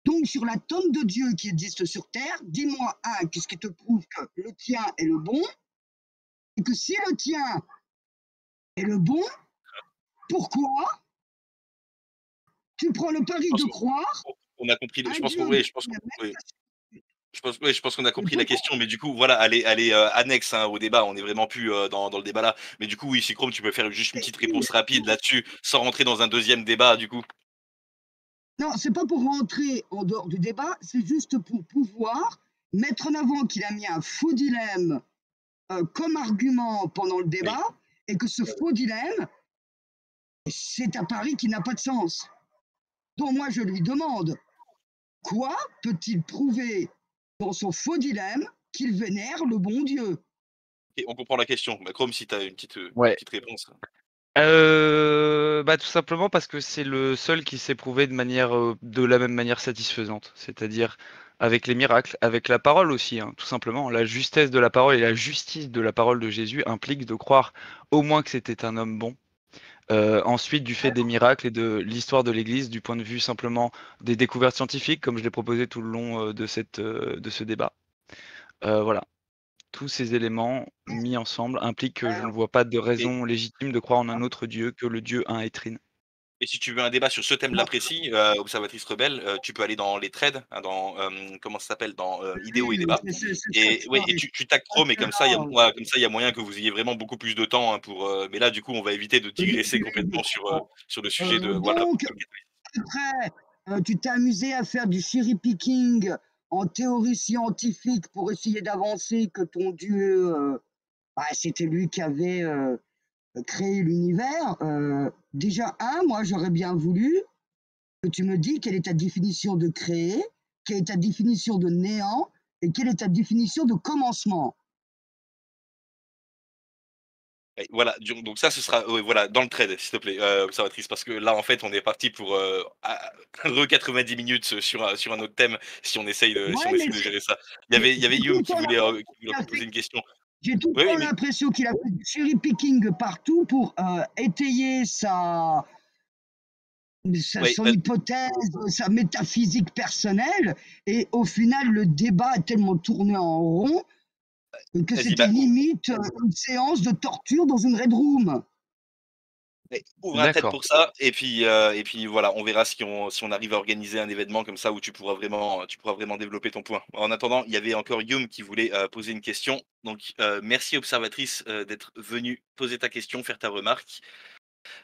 Donc, sur la tonne de dieux qui existent sur Terre, dis-moi un, qu'est-ce qui te prouve que le tien est le bon, et que si le tien est le bon, pourquoi tu prends le pari de croire On a compris. un Je pense qu'on, Dieu oui, dont la oui. manifestation. Je pense qu'on a compris la Pourquoi question, mais du coup, voilà, elle est annexe hein, au débat. On n'est vraiment plus dans le débat là. Mais du coup, oui, si Chrome, tu peux faire juste une petite réponse rapide là-dessus, sans rentrer dans un deuxième débat, du coup. Non, c'est pas pour rentrer en dehors du débat, c'est juste pour pouvoir mettre en avant qu'il a mis un faux dilemme comme argument pendant le Oui. débat, et que ce faux dilemme, c'est un pari qui n'a pas de sens. Donc moi, je lui demande, quoi peut-il prouver dans son faux dilemme qu'il vénère le bon Dieu? Et on comprend la question. Bah, Chrome, si tu as une Ouais. petite réponse. Tout simplement parce que c'est le seul qui s'est prouvé de la même manière satisfaisante, c'est-à-dire avec les miracles, avec la parole aussi, hein, tout simplement. La justesse de la parole et la justice de la parole de Jésus impliquent de croire au moins que c'était un homme bon. Ensuite, du fait des miracles et de l'histoire de l'Église, du point de vue simplement des découvertes scientifiques, comme je l'ai proposé tout le long de ce débat. Voilà. Tous ces éléments mis ensemble impliquent que je ne vois pas de Et, raison légitime de croire en un autre Dieu que le Dieu un et trine. et si tu veux un débat sur ce thème-là précis, Observatrice Rebelle, tu peux aller dans les threads, hein, dans comment ça s'appelle, dans Idéo et Oui, débat. c'est Et ça, oui, et tu tags Chrome, et comme ça, il y a moyen que vous ayez vraiment beaucoup plus de temps, hein, pour. Mais là, du coup, on va éviter de digresser complètement sur le sujet de voilà. Donc, après, tu t'es amusé à faire du cherry picking en théorie scientifique pour essayer d'avancer que ton Dieu, c'était lui qui avait créé l'univers. Déjà, moi, j'aurais bien voulu que tu me dis quelle est ta définition de créer, quelle est ta définition de néant et quelle est ta définition de commencement. Et voilà, donc ça, ce sera voilà, dans le trade, s'il te plaît, Observatrice, parce que là, en fait, on est parti pour re 90 minutes sur un autre thème, si on essaye Ouais, mais de gérer ça. Il y j'ai avait tout Youm le temps qui voulait poser une question. j'ai tout le Oui, oui, temps mais l'impression qu'il a fait du cherry picking partout pour étayer oui, son hypothèse, sa métaphysique personnelle, et au final, le débat a tellement tourné en rond que vas-y, c'était limite une séance de torture dans une red room. ouvre un tête D'accord. pour ça, et puis voilà, on verra si on arrive à organiser un événement comme ça où tu pourras vraiment développer ton point. En attendant, il y avait encore Youm qui voulait poser une question. Donc, merci Observatrice d'être venue poser ta question, faire ta remarque.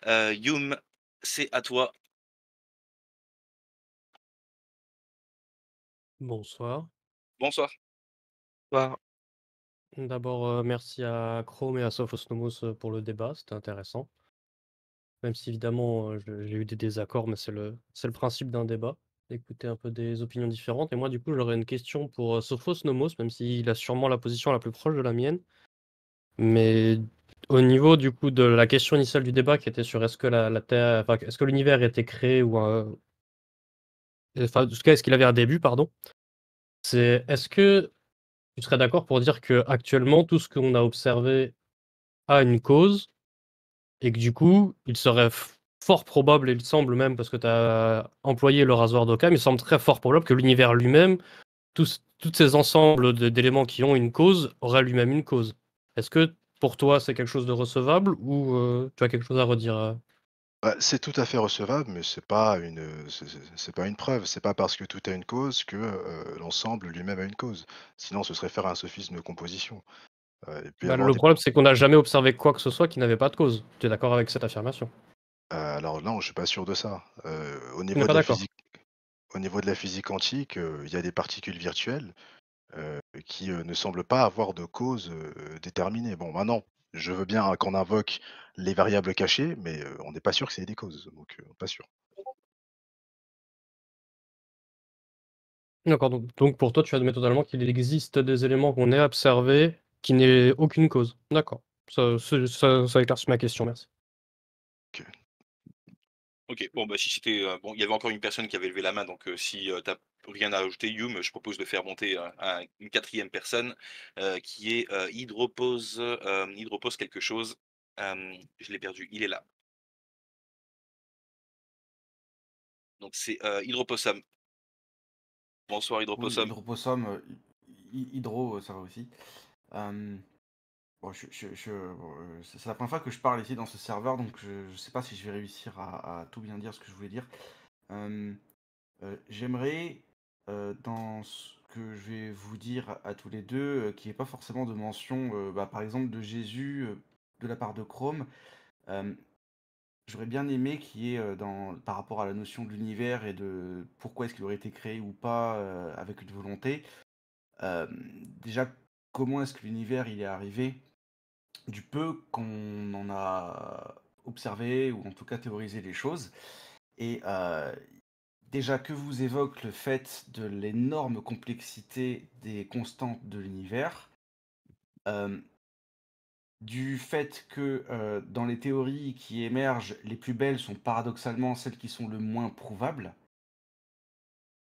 Youm, c'est à toi. Bonsoir. Bonsoir. Bah, D'abord, merci à Chrome et à Sophosnomos pour le débat, c'était intéressant. Même si évidemment, j'ai eu des désaccords, mais c'est le principe d'un débat, d'écouter un peu des opinions différentes. Et moi, du coup, j'aurais une question pour Sophosnomos, même s'il a sûrement la position la plus proche de la mienne. Mais au niveau du coup de la question initiale du débat, qui était sur est-ce que la Terre, enfin, est-ce que l'univers était créé ou enfin, en tout cas, est-ce qu'il avait un début, pardon. C'est est-ce que tu serais d'accord pour dire que actuellement tout ce qu'on a observé a une cause et que du coup, il serait fort probable, et il semble même, parce que tu as employé le rasoir d'Occam, il semble très fort probable que l'univers lui-même, tous ces ensembles d'éléments qui ont une cause, auraient lui-même une cause. Est-ce que pour toi c'est quelque chose de recevable ou tu as quelque chose à redire C'est tout à fait recevable, mais c'est pas une preuve. C'est pas parce que tout a une cause que, l'ensemble lui-même a une cause. Sinon, ce serait faire un sophisme de composition. Il peut y Bah, avoir le des problème, c'est qu'on n'a jamais observé quoi que ce soit qui n'avait pas de cause. Tu es d'accord avec cette affirmation? alors non, je suis pas sûr de ça. On n'est pas d'accord. Au niveau de la physique quantique, il y a des particules virtuelles, qui, ne semblent pas avoir de cause, déterminée. Bon, maintenant, je veux bien qu'on invoque les variables cachées, mais, on n'est pas sûr que c'est des causes, donc, pas sûr. D'accord, donc pour toi, tu admets totalement qu'il existe des éléments qu'on ait observés qui n'aient aucune cause. D'accord. Ça éclaircit ma question, merci. OK. Ok, bon, bah, si c'était. Bon, il y avait encore une personne qui avait levé la main, donc si tu rien à ajouter, Youm, je propose de faire monter une quatrième personne qui est Hydropose quelque chose. Je l'ai perdu, il est là. Donc c'est Hydropossum. Bonsoir Oui, Hydropossum. Hydropossum, Hydro, ça va aussi. Euh, bon, c'est la première fois que je parle ici dans ce serveur, donc je sais pas si je vais réussir à tout bien dire ce que je voulais dire. Euh, J'aimerais, dans ce que je vais vous dire à tous les deux, qu'il n'y ait pas forcément de mention, par exemple, de Jésus de la part de Chrome. Euh, J'aurais bien aimé qu'il y ait, par rapport à la notion de l'univers et de pourquoi est-ce qu'il aurait été créé ou pas avec une volonté. Déjà, comment est-ce que l'univers il est arrivé? Du peu qu'on en a observé ou en tout cas théorisé les choses. Et déjà que vous évoque le fait de l'énorme complexité des constantes de l'univers, euh, du fait que dans les théories qui émergent, les plus belles sont paradoxalement celles qui sont le moins prouvables.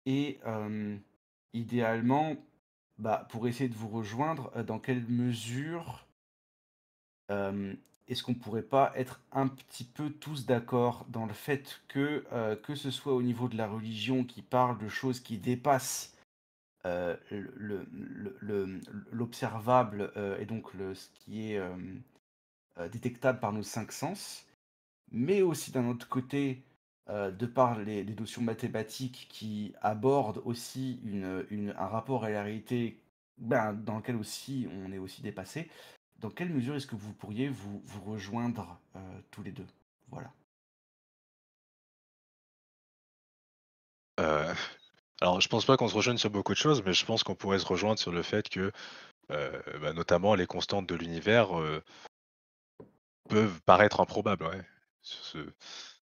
Et idéalement, pour essayer de vous rejoindre, dans quelle mesure est-ce qu'on pourrait pas être un petit peu tous d'accord dans le fait que ce soit au niveau de la religion qui parle de choses qui dépassent l'observable et donc ce qui est détectable par nos cinq sens, mais aussi d'un autre côté, de par les notions mathématiques qui abordent aussi un rapport à la réalité dans lequel aussi on est aussi dépassé. Dans quelle mesure est-ce que vous pourriez vous rejoindre tous les deux? Voilà. Heu, alors je pense pas qu'on se rejoigne sur beaucoup de choses, mais je pense qu'on pourrait se rejoindre sur le fait que, notamment les constantes de l'univers, peuvent paraître improbables, ouais. Ce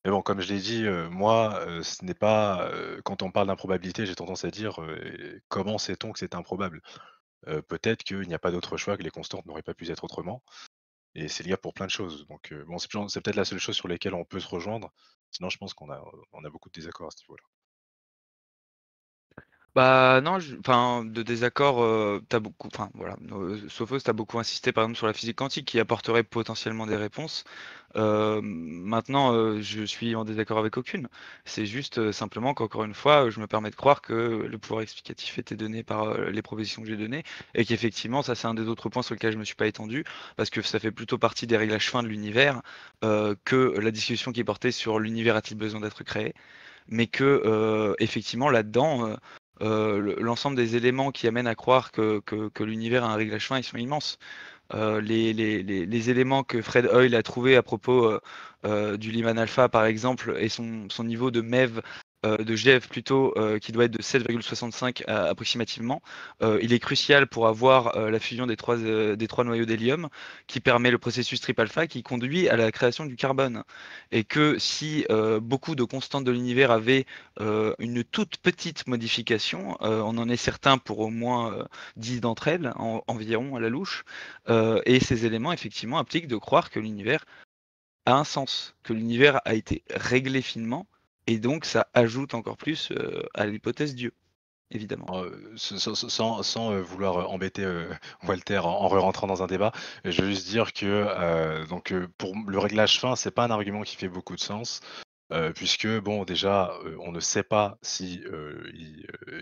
Mais bon, comme je l'ai dit, moi, ce n'est pas, quand on parle d'improbabilité, j'ai tendance à dire, comment sait-on que c'est improbable? Peut-être qu'il n'y a pas d'autre choix, que les constantes n'auraient pas pu être autrement et c'est lié pour plein de choses. Donc, bon, c'est peut-être la seule chose sur lesquelles on peut se rejoindre. Sinon, je pense qu'on a beaucoup de désaccords à ce niveau-là. Bah non, enfin, de désaccord, tu beaucoup, enfin voilà, Sophos, tu beaucoup insisté par exemple sur la physique quantique qui apporterait potentiellement des réponses. Maintenant, je suis en désaccord avec aucune. C'est juste simplement qu'encore une fois, je me permets de croire que le pouvoir explicatif était donné par les propositions que j'ai données et qu'effectivement, ça c'est un des autres points sur lesquels je me suis pas étendu parce que ça fait plutôt partie des réglages fins de l'univers que la discussion qui est portée sur l'univers a-t-il besoin d'être créé, mais que effectivement là-dedans, l'ensemble des éléments qui amènent à croire que l'univers a un réglage fin, ils sont immenses. Les éléments que Fred Hoyle a trouvés à propos du Lyman alpha, par exemple, et son niveau de MEV, de GeV plutôt, qui doit être de 7,65 approximativement, il est crucial pour avoir la fusion des trois noyaux d'hélium, qui permet le processus trip alpha, qui conduit à la création du carbone. Et que si beaucoup de constantes de l'univers avaient une toute petite modification, on en est certain pour au moins 10 d'entre elles, environ à la louche, et ces éléments, effectivement, impliquent de croire que l'univers a un sens, que l'univers a été réglé finement, et donc ça ajoute encore plus à l'hypothèse Dieu, évidemment. Sans vouloir, embêter, Walter en re-rentrant dans un débat, je veux juste dire que, pour le réglage fin, c'est pas un argument qui fait beaucoup de sens. Puisque bon déjà, on ne sait pas si,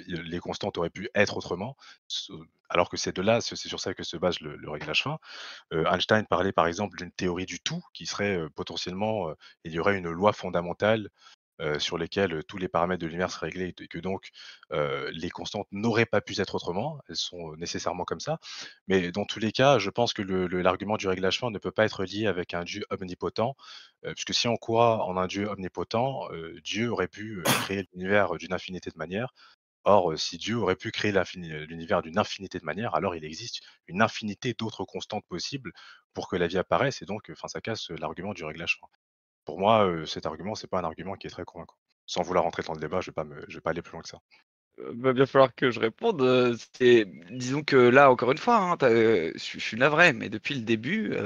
les constantes auraient pu être autrement, ce alors que c'est sur ça que se base le réglage fin. Einstein parlait par exemple d'une théorie du tout qui serait, potentiellement, il y aurait une loi fondamentale, sur lesquelles, tous les paramètres de l'univers seraient réglés et que donc, les constantes n'auraient pas pu être autrement. Elles sont nécessairement comme ça. Mais dans tous les cas, je pense que l'argument du réglage fin ne peut pas être lié avec un Dieu omnipotent, puisque si on croit en un Dieu omnipotent, Dieu aurait pu, créer l'univers d'une infinité de manières. Or, si Dieu aurait pu créer l'univers d'une infinité de manières, alors il existe une infinité d'autres constantes possibles pour que la vie apparaisse et donc, enfin, ça casse, l'argument du réglage fin. Pour moi, cet argument, c'est pas un argument qui est très convaincant. Sans vouloir rentrer dans le débat, je vais pas aller plus loin que ça. Va bien falloir que je réponde. Disons que là, encore une fois, hein, je suis navré, mais depuis le début,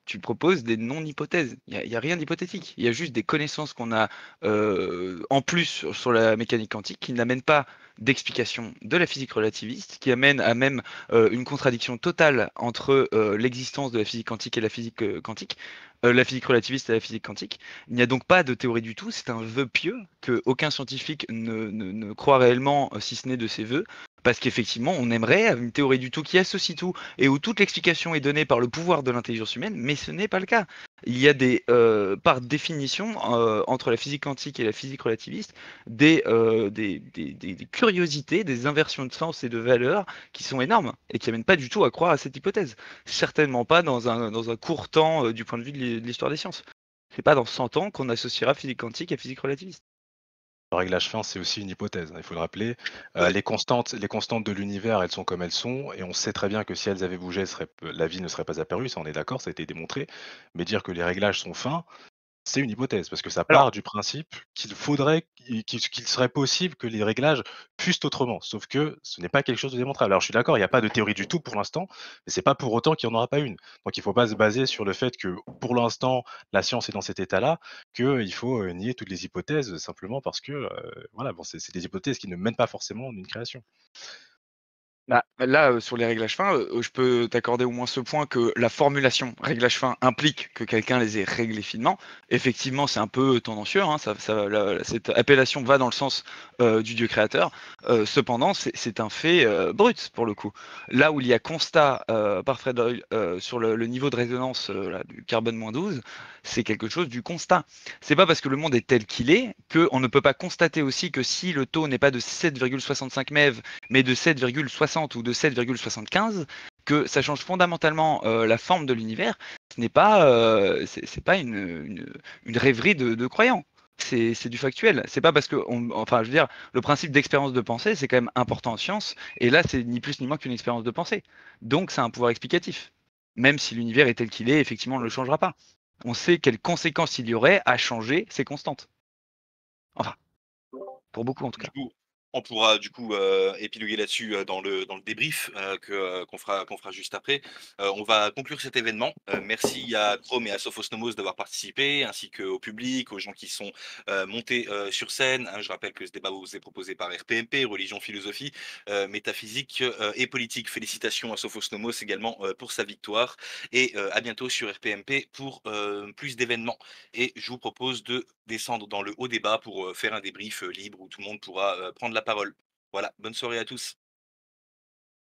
tu proposes des non-hypothèses. Il y a rien d'hypothétique. Il y a juste des connaissances qu'on a en plus sur la mécanique quantique qui n'amènent pas d'explication de la physique relativiste, qui amènent à même une contradiction totale entre l'existence de la physique quantique et la physique quantique, la physique relativiste et la physique quantique. Il n'y a donc pas de théorie du tout, c'est un vœu pieux que aucun scientifique ne croit réellement, si ce n'est de ses vœux, parce qu'effectivement, on aimerait une théorie du tout qui associe tout et où toute l'explication est donnée par le pouvoir de l'intelligence humaine, mais ce n'est pas le cas. Il y a par définition, entre la physique quantique et la physique relativiste, des curiosités, des inversions de sens et de valeurs qui sont énormes et qui n'amènent pas du tout à croire à cette hypothèse. Certainement pas dans un court temps du point de vue de l'histoire des sciences. C'est pas dans 100 ans qu'on associera physique quantique à physique relativiste. Le réglage fin, c'est aussi une hypothèse, hein, il faut le rappeler. Ouais. Les constantes de l'univers, elles sont comme elles sont et on sait très bien que si elles avaient bougé, la vie ne serait pas apparue, ça on est d'accord, ça a été démontré. Mais dire que les réglages sont fins, c'est une hypothèse, parce que ça Alors part du principe qu'il serait possible que les réglages fussent autrement. Sauf que ce n'est pas quelque chose de démontrable. Alors je suis d'accord, il n'y a pas de théorie du tout pour l'instant, mais c'est pas pour autant qu'il n'y en aura pas une. Donc il ne faut pas se baser sur le fait que pour l'instant la science est dans cet état-là, qu'il faut nier toutes les hypothèses simplement parce que voilà, bon, c'est des hypothèses qui ne mènent pas forcément à une création. Bah, là, sur les réglages fins, je peux t'accorder au moins ce point que la formulation réglage fin implique que quelqu'un les ait réglés finement. Effectivement, c'est un peu tendancieux, hein, cette appellation va dans le sens du Dieu créateur. Cependant, c'est un fait brut pour le coup. Là où il y a constat par Fred Hoyle sur le niveau de résonance là, du carbone-12, c'est quelque chose du constat. C'est pas parce que le monde est tel qu'il est qu'on ne peut pas constater aussi que si le taux n'est pas de 7,65 MeV mais de 7,60 ou de 7,75, que ça change fondamentalement la forme de l'univers, ce n'est pas, c'est pas une rêverie de croyants. C'est du factuel. C'est pas parce que, enfin, je veux dire, le principe d'expérience de pensée, c'est quand même important en science, et là, c'est ni plus ni moins qu'une expérience de pensée. Donc, c'est un pouvoir explicatif. Même si l'univers est tel qu'il est, effectivement, on ne le changera pas. On sait quelles conséquences il y aurait à changer ces constantes. Enfin, pour beaucoup en tout Du cas. coup, on pourra du coup épiloguer là-dessus dans le débrief qu'on fera juste après. On va conclure cet événement. Merci à Chrome et à Sophosnomos d'avoir participé, ainsi qu'au public, aux gens qui sont montés sur scène. Hein, je rappelle que ce débat vous est proposé par RPMP, Religion, Philosophie, Métaphysique et Politique. Félicitations à Sophosnomos également pour sa victoire. Et à bientôt sur RPMP pour plus d'événements. Et je vous propose de descendre dans le haut débat pour faire un débrief libre où tout le monde pourra prendre la parole. Voilà, bonne soirée à tous.